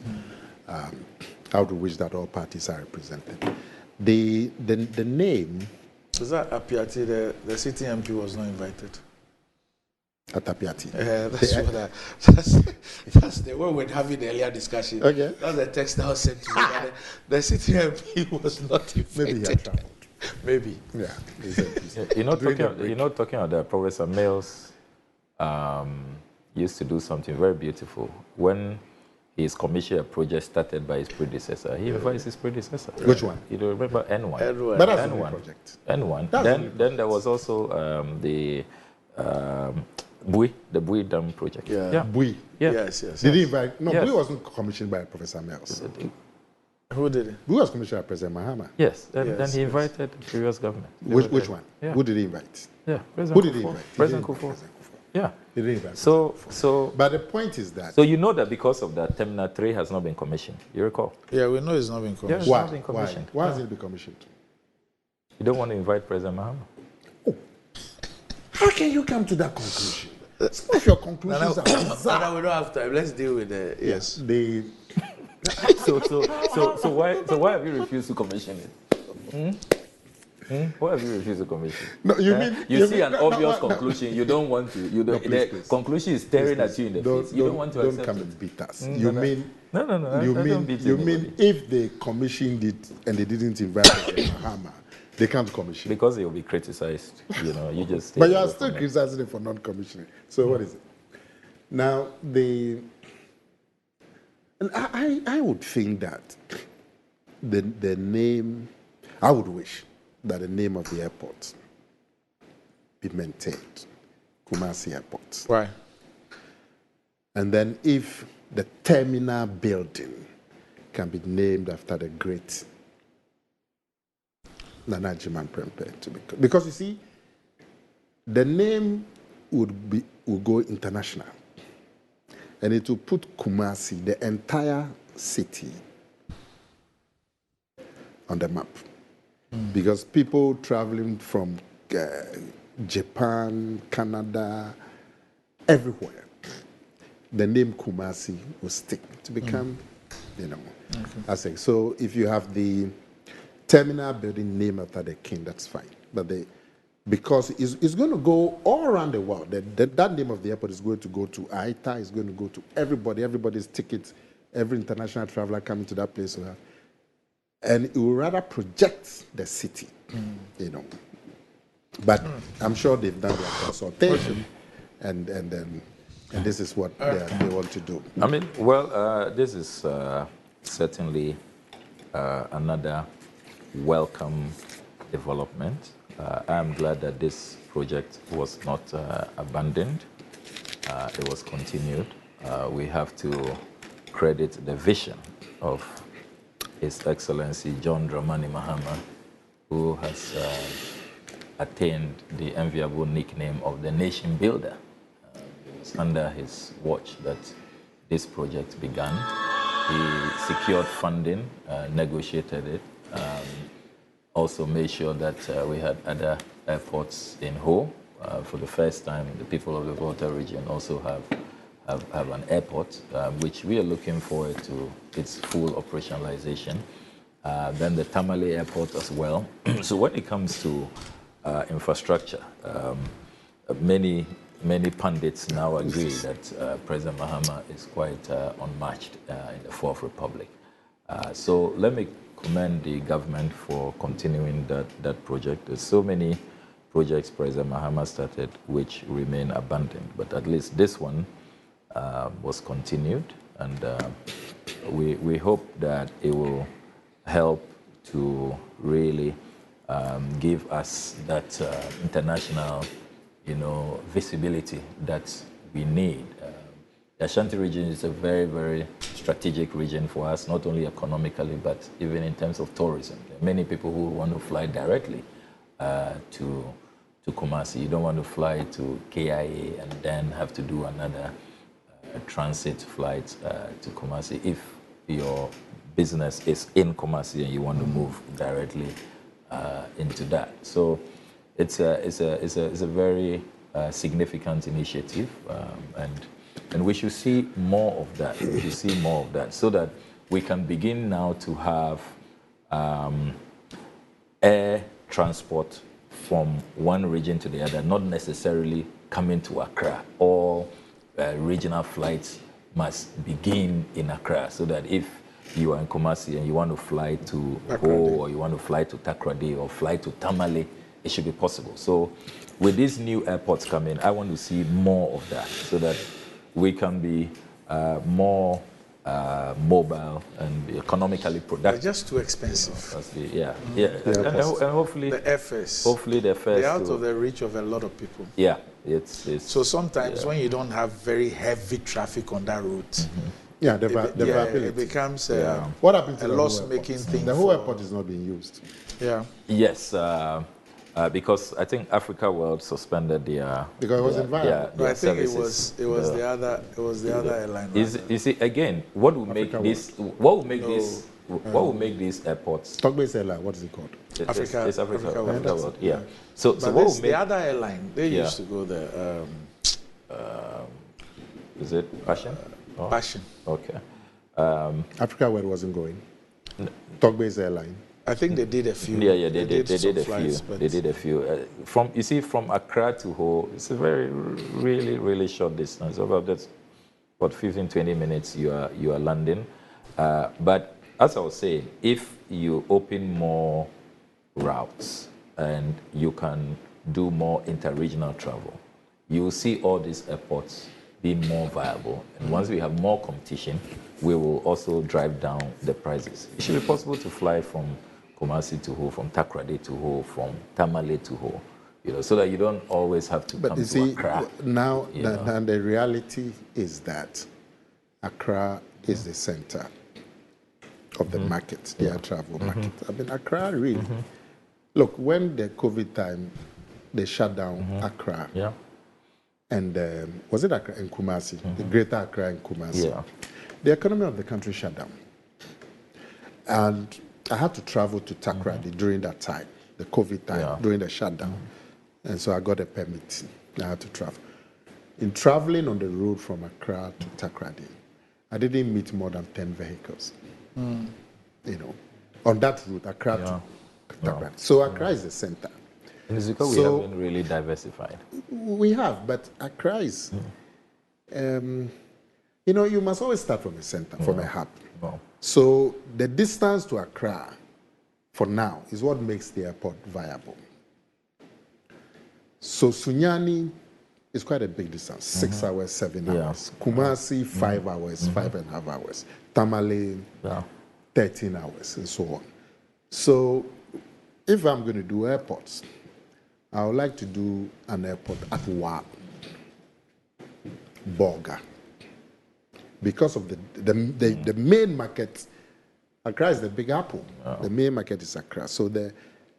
I would wish that all parties are represented. The name. Is that Apiati? The city MP was not invited. At Apiati. That's the one we're having the earlier discussion. Okay. That's the text that was sent to me. The city MP was not invited. Maybe he had traveled. Maybe. Yeah. Talking about that, Professor Mills used to do something very beautiful. When his commercial project started by his predecessor, he invites his predecessor. Which one? You don't remember N1? N1. But that's a new N1. project. N1. Then there was also the ABBEY, the ABBEY Dam project. Yeah. Bui. Yeah. Yes. Did he invite? No, Yes. Bui wasn't commissioned by Professor Mills. Who did it? Bui was commissioned by President Mahama. Yes. Then Yes, he yes. invited the previous government. Which one? Yeah. Who did he invite? Yeah. Who did he invite? President He didn't Kufuor. invite President Kufuor. Yeah. He didn't invite So But the point is that. So you know that because of that, Terminal 3 has not been commissioned. You recall? Yeah, we know it's not been commissioned. It's Why? not been commissioned. Why has it been commissioned? You don't want to invite President Mahama? How can you come to that conclusion? Some of your conclusions are bizarre. No, we don't have time. Let's deal with the yes. The So why have you refused to commission it? Why have you refused to commission? No, you mean you see mean- an obvious conclusion. You don't want to. You don't. please, The please. conclusion is staring at you in the face. You don't want to don't accept come it. and beat us. No. You mean No. you I don't beat you anybody. mean if they commissioned it and they didn't invite Mahama, they can't commission. Because they will be criticized. You know, you just. stay But you are away still from it. criticizing it for non-commissioning. So what is it? Now and I would think that the name, I would wish that the name of the airport be maintained, Kumasi Airport. Why? And then if the terminal building can be named after the great Nana Ajiman Prempeh, because you see, the name would go international, and it will put Kumasi, the entire city, on the map, because people traveling from Japan, Canada, everywhere, the name Kumasi will stick to become, I say. So if you have the terminal building named after the king, that's fine. But because it's going to go all around the world. That name of the airport is going to go to AITA, it's going to go to everybody, everybody's tickets, every international traveler coming to that place will have. And it will rather project the city, But I'm sure they've done their consultation, and this is what they want to do. I mean, well, this is certainly another welcome development. I'm glad that this project was not abandoned. It was continued. We have to credit the vision of His Excellency John Dramani Mahama, who has attained the enviable nickname of the nation builder. It was under his watch that this project began. He secured funding, negotiated it, also made sure that we had other airports in Ho. For the first time, the people of the Volta region also have an airport, which we are looking forward to its full operationalization. Then the Tamale airport as well. So when it comes to infrastructure, many pundits now agree that President Mahama is quite unmatched in the Fourth Republic. So let me commend the government for continuing that project. There's so many projects President Mahama started which remain abandoned, but at least this one was continued, and we hope that it will help to really give us that international, visibility that we need. The Ashanti region is a very, very strategic region for us, not only economically, but even in terms of tourism. There are many people who want to fly directly to Kumasi. You don't want to fly to KIA and then have to do another transit flight to Kumasi if your business is in Kumasi and you want to move directly into that. So it's a very significant initiative, and we should see more of that. We should see more of that so that we can begin now to have air transport from one region to the other, not necessarily coming to Accra. All regional flights must begin in Accra, so that if you are in Kumasi and you want to fly to Ho, or you want to fly to Takoradi, or fly to Tamale, it should be possible. So with these new airports coming, I want to see more of that, so that we can be more mobile and be economically productive. They're just too expensive. And hopefully the airfares. Hopefully the airfares. They're out of the reach of a lot of people. Yeah, it's so sometimes when you don't have very heavy traffic on that route, it becomes what happens to a loss-making thing. The whole airport is not being used. Yeah. Yes. Because I think Africa World suspended their because it was environment. I think services. it was the other airline. You see, again, what will make this? What will make these airports? Stock-based airline. What is it called? It's Africa World. Yeah. So what will make the other airline? They used to go there. Is it Passion? Passion. Okay. Africa World wasn't going. Stock-based airline. I think they did a few. Yeah, they did a few. They did a few. From Accra to Ho, it's a very, really, really short distance. About 15, 20 minutes you are landing. But as I was saying, if you open more routes and you can do more interregional travel, you will see all these airports being more viable. And once we have more competition, we will also drive down the prices. It should be possible to fly from Kumasi to Ho, from Takoradi to Ho, from Tamale to Ho, so that you don't always have to come to Accra. Now, the reality is that Accra is the center of the market, the air travel market. I mean, Accra really. Look, when the COVID time, they shut down Accra. Yeah. And was it Accra and Kumasi? The greater Accra and Kumasi. Yeah. The economy of the country shut down. And I had to travel to Takoradi during that time, the COVID time, during the shutdown. And so I got a permit. I had to travel. In traveling on the road from Accra to Takoradi, I didn't meet more than 10 vehicles. On that route, Accra to Takoradi. So Accra is the center. And it's because we haven't really diversified. We have, but Accra is, you must always start from a center, from a hub. No. So the distance to Accra, for now, is what makes the airport viable. So Sunyani is quite a big distance, 6 hours, 7 hours. Kumasi, 5 hours, 5.5 hours. Tamale, 13 hours, and so on. So if I'm going to do airports, I would like to do an airport at Wa, Bolga. Because of the main market, Accra is the big apple. The main market is Accra. So the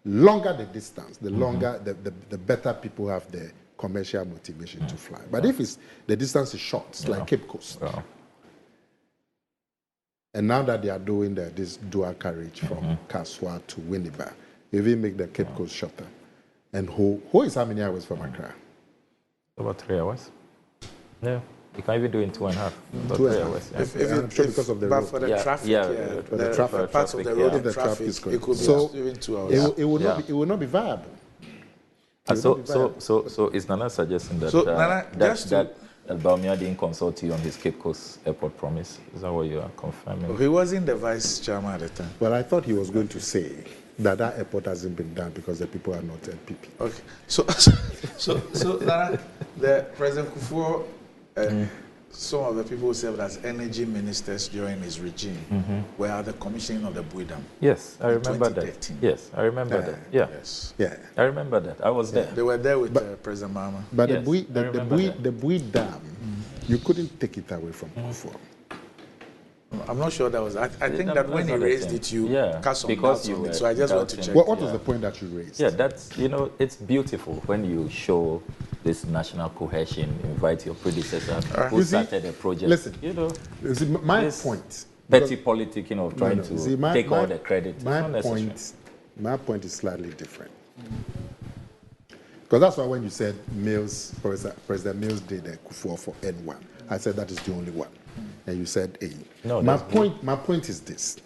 longer the distance, the longer, the better people have the commercial motivation to fly. But if the distance is short, it's like Cape Coast. And now that they are doing this dual carriage from Kaswa to Winneba, they even make the Cape Coast shorter. And Ho is how many hours from Accra? About 3 hours. Yeah. You can even do it in 2.5. 3 hours. I'm sure because of the road. But for the traffic, the traffic, parts of the road, the traffic is it could be even 2 hours. It will not be viable. So is Nana suggesting that Nana, that Bawumia didn't consult you on his Cape Coast Airport promise. Is that what you are confirming? He wasn't the vice chairman at the time. Well, I thought he was going to say that airport hasn't been done because the people are not NPP. Okay. So Nana, the President Kufuor and some of the people who served as energy ministers during his regime were at the commissioning of the Bui Dam. Yes, I remember that. 2013. Yes, I remember that. Yeah. Yes. Yeah. I remember that. I was there. They were there with President Mahama. But Yes, the Bui Dam, you couldn't take it away from Kufuor. I'm not sure that was. I think that when he raised it, you cast some because doubts you on it. were So I just want to doubting. check. What was the point that you raised? Yeah, that's, it's beautiful when you show this national cohesion, invite your predecessor who You see, started a project. listen, you see, my this point. petty politicking of trying to See, take all the credit. It's My not necessary. my point is slightly different. Because that's why when you said Mills, President Mills did a Kufuor for N1, I said that is the only one. And you said A. No, my point is this.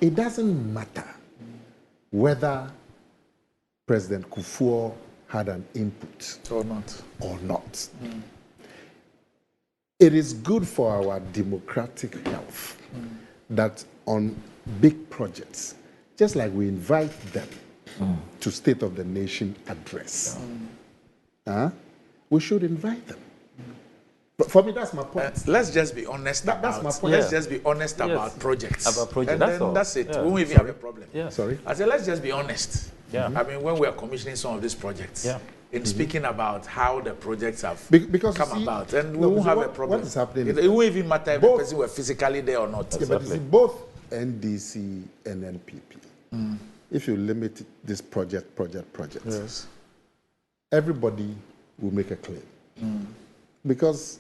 It doesn't matter whether President Kufuor had an input Or not. or not. It is good for our democratic health that on big projects, just like we invite them to State of the Nation address, we should invite them. But for me, that's my point. Let's just be honest That's about. my point. Let's just be honest about projects. About projects, And that's then all. that's it. Yeah. We won't even have a problem. Yeah. Sorry? I said, let's just be honest. Yeah. I mean, when we are commissioning some of these projects, Yeah. in speaking about how the projects have Because you come see, about, and we won't have a what problem. is happening It is won't even matter if the both- person were physically there or not. Yeah, but you see, both NDC and NPP, if you limit this project, Yes. everybody will make a claim. Because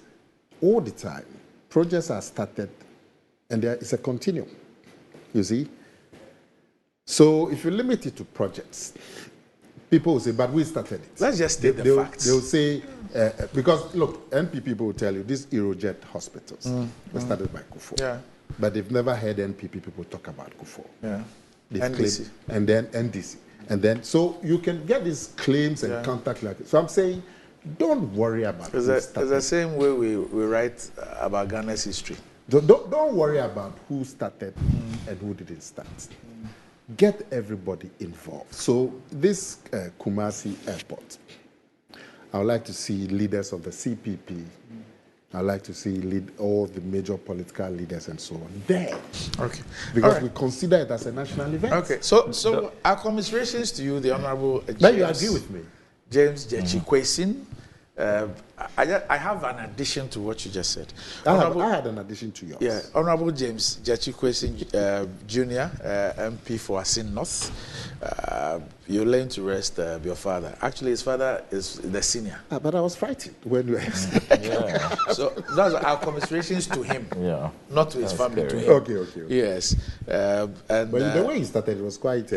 all the time, projects are started and it's a continuum, you see. So if you limit it to projects, people will say, but we started it. Let's just state the facts. They'll say, because look, NP people will tell you these Aerojet hospitals were started by Kufuor. Yeah. But they've never heard NPP people talk about Kufuor. Yeah. They've NDC. claimed- and then NDC. And then, so you can get these claims and contact like it. So I'm saying, don't worry about It's who the started. same way we write about Ghana's history. Don't worry about who started and who didn't start. Get everybody involved. So this Kumasi airport, I would like to see leaders of the CPP. I'd like to see all the major political leaders and so on there. Okay. Because we consider it as a national event. Okay. So our commiserations to you, the Honorable Now you agree with me. James Jechi-Kwesin. I have an addition to what you just said. I had an addition to yours. Yeah, Honorable James Jechi-Kwesin Jr., MP for Asin North. You learn to rest your father. Actually, his father is the senior. But I was frightened when you Yeah. So that's our commiserations to him, Yeah. not to his family. scary. To him. Okay. Yes. And But the way you started, it was quite...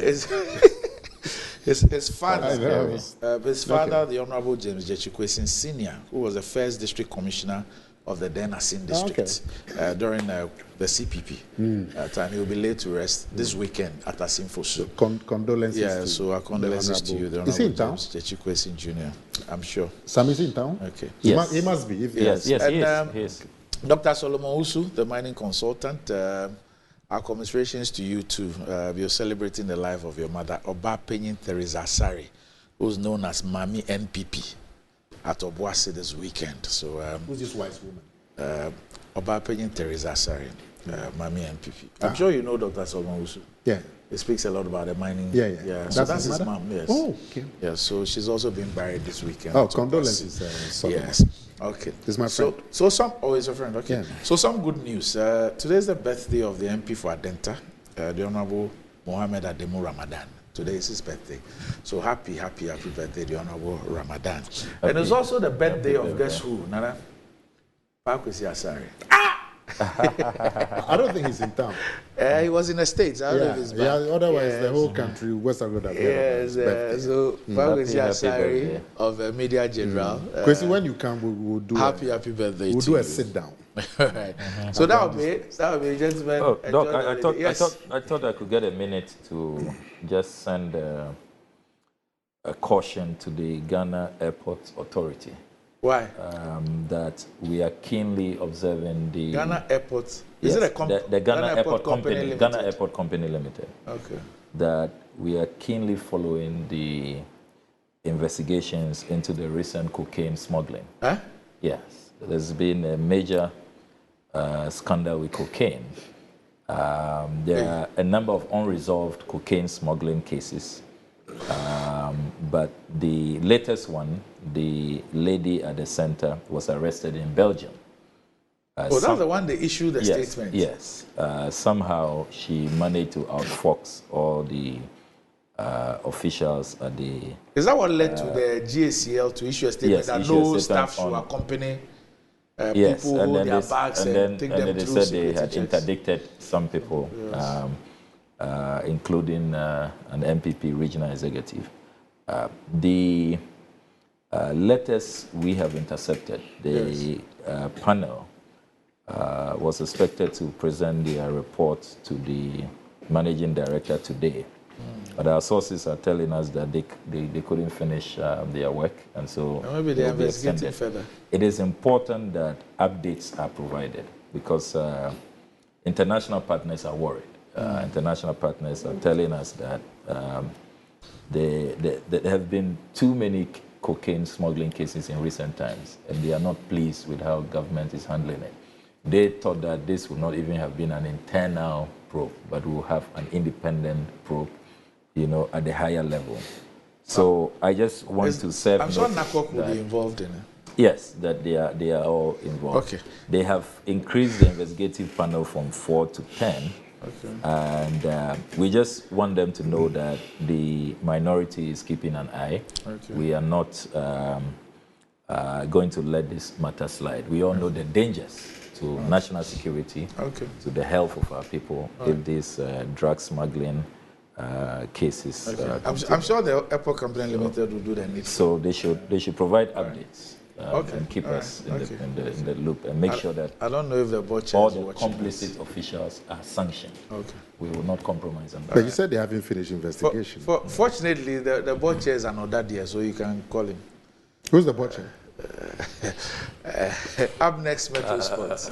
his father, I know. his father, the Honorable James Jechi-Kwesin Sr., who was the first district commissioner of the then Asin district during the CPP time. He will be laid to rest this weekend at Asin Fosu. Condolences. Yeah, to so our condolences to you, the Is he Honorable in town? James Jechi-Kwesin Jr., I'm sure. Sam is in town? Okay. Yes. He must be. If Yes, he And, is. Dr. Solomon Usu, the mining consultant, our commiserations to you too. You're celebrating the life of your mother, Oba Penyin Teresa Asari, who's known as Mami NPP, at Obuasi this weekend. So, Who's this wise woman? Oba Penyin Teresa Asari, Mami NPP. I'm sure you know Dr. Solomon Usu. Yeah. He speaks a lot about the mining. Yeah. So that's his his mother? mom, yes. Oh, okay. Yeah, so she's also been buried this weekend. Oh, at Obuasi. condolences, Solomon. Yes. Okay. He's my friend. So some, oh, he's a friend. Okay. Yeah. So some good news. Today's the birthday of the MP for Adenta, the Honorable Mohammed Ademu Ramadan. Today is his birthday. So happy birthday, the Honorable Ramadan. And it's also the birthday of guess who, Nana? Pakwesi Asari. I don't think he's in town. He was in the States. I don't know if he's back. Otherwise, Yes. the whole country, West Africa, Yes, so Pakwesi Happy Asari birthday. of Media General. Kwesi, when you come, we'll do Happy birthday we'll to do you. a sit down. Right. So that would be, gentlemen. Oh, enjoy Doc, the I holiday. Yes. thought I could get a minute to just send a caution to the Ghana Airport Authority. Why? That we are keenly observing the Ghana Airport. Yes, Is it a the Ghana Airport Company Limited? Ghana Airport Company Limited. Okay. That we are keenly following the investigations into the recent cocaine smuggling. Huh? Yes, there's been a major scandal with cocaine. There are a number of unresolved cocaine smuggling cases. But the latest one, the lady at the center was arrested in Belgium. That's the one they issued the statement. Yes. Somehow she managed to outfox all the officials at the... Is that what led to the GACL to issue a statement that no staff should accompany people who hold their bags and take them through? And they said they had interdicted some people, including an MPP regional executive. The letters we have intercepted, the panel was expected to present their report to the managing director today. But our sources are telling us that they couldn't finish their work, and so maybe they are investigating further. It is important that updates are provided because international partners are worried. International partners are telling us that there have been too many cocaine smuggling cases in recent times, and they are not pleased with how government is handling it. They thought that this would not even have been an internal probe, but will have an independent probe, at the higher level. So I just want to serve. I'm sure NACOC will be involved in it. Yes, that they are all involved. Okay. They have increased the investigative panel from 4 to 10. Okay. And we just want them to know that the minority is keeping an eye. Okay. We are not going to let this matter slide. We all know the dangers to national security, to the health of our people, if these drug smuggling cases. I'm sure the Airport Company Limited will do the needful. So they should provide updates. And keep us in the loop and make sure that I don't know if the board chair all the complicit officials are sanctioned. Okay. We will not compromise on that. But you said they haven't finished investigation. Fortunately, the board chair is another dear, so you can call him. Who's the board chair? Up next, Metro Sports.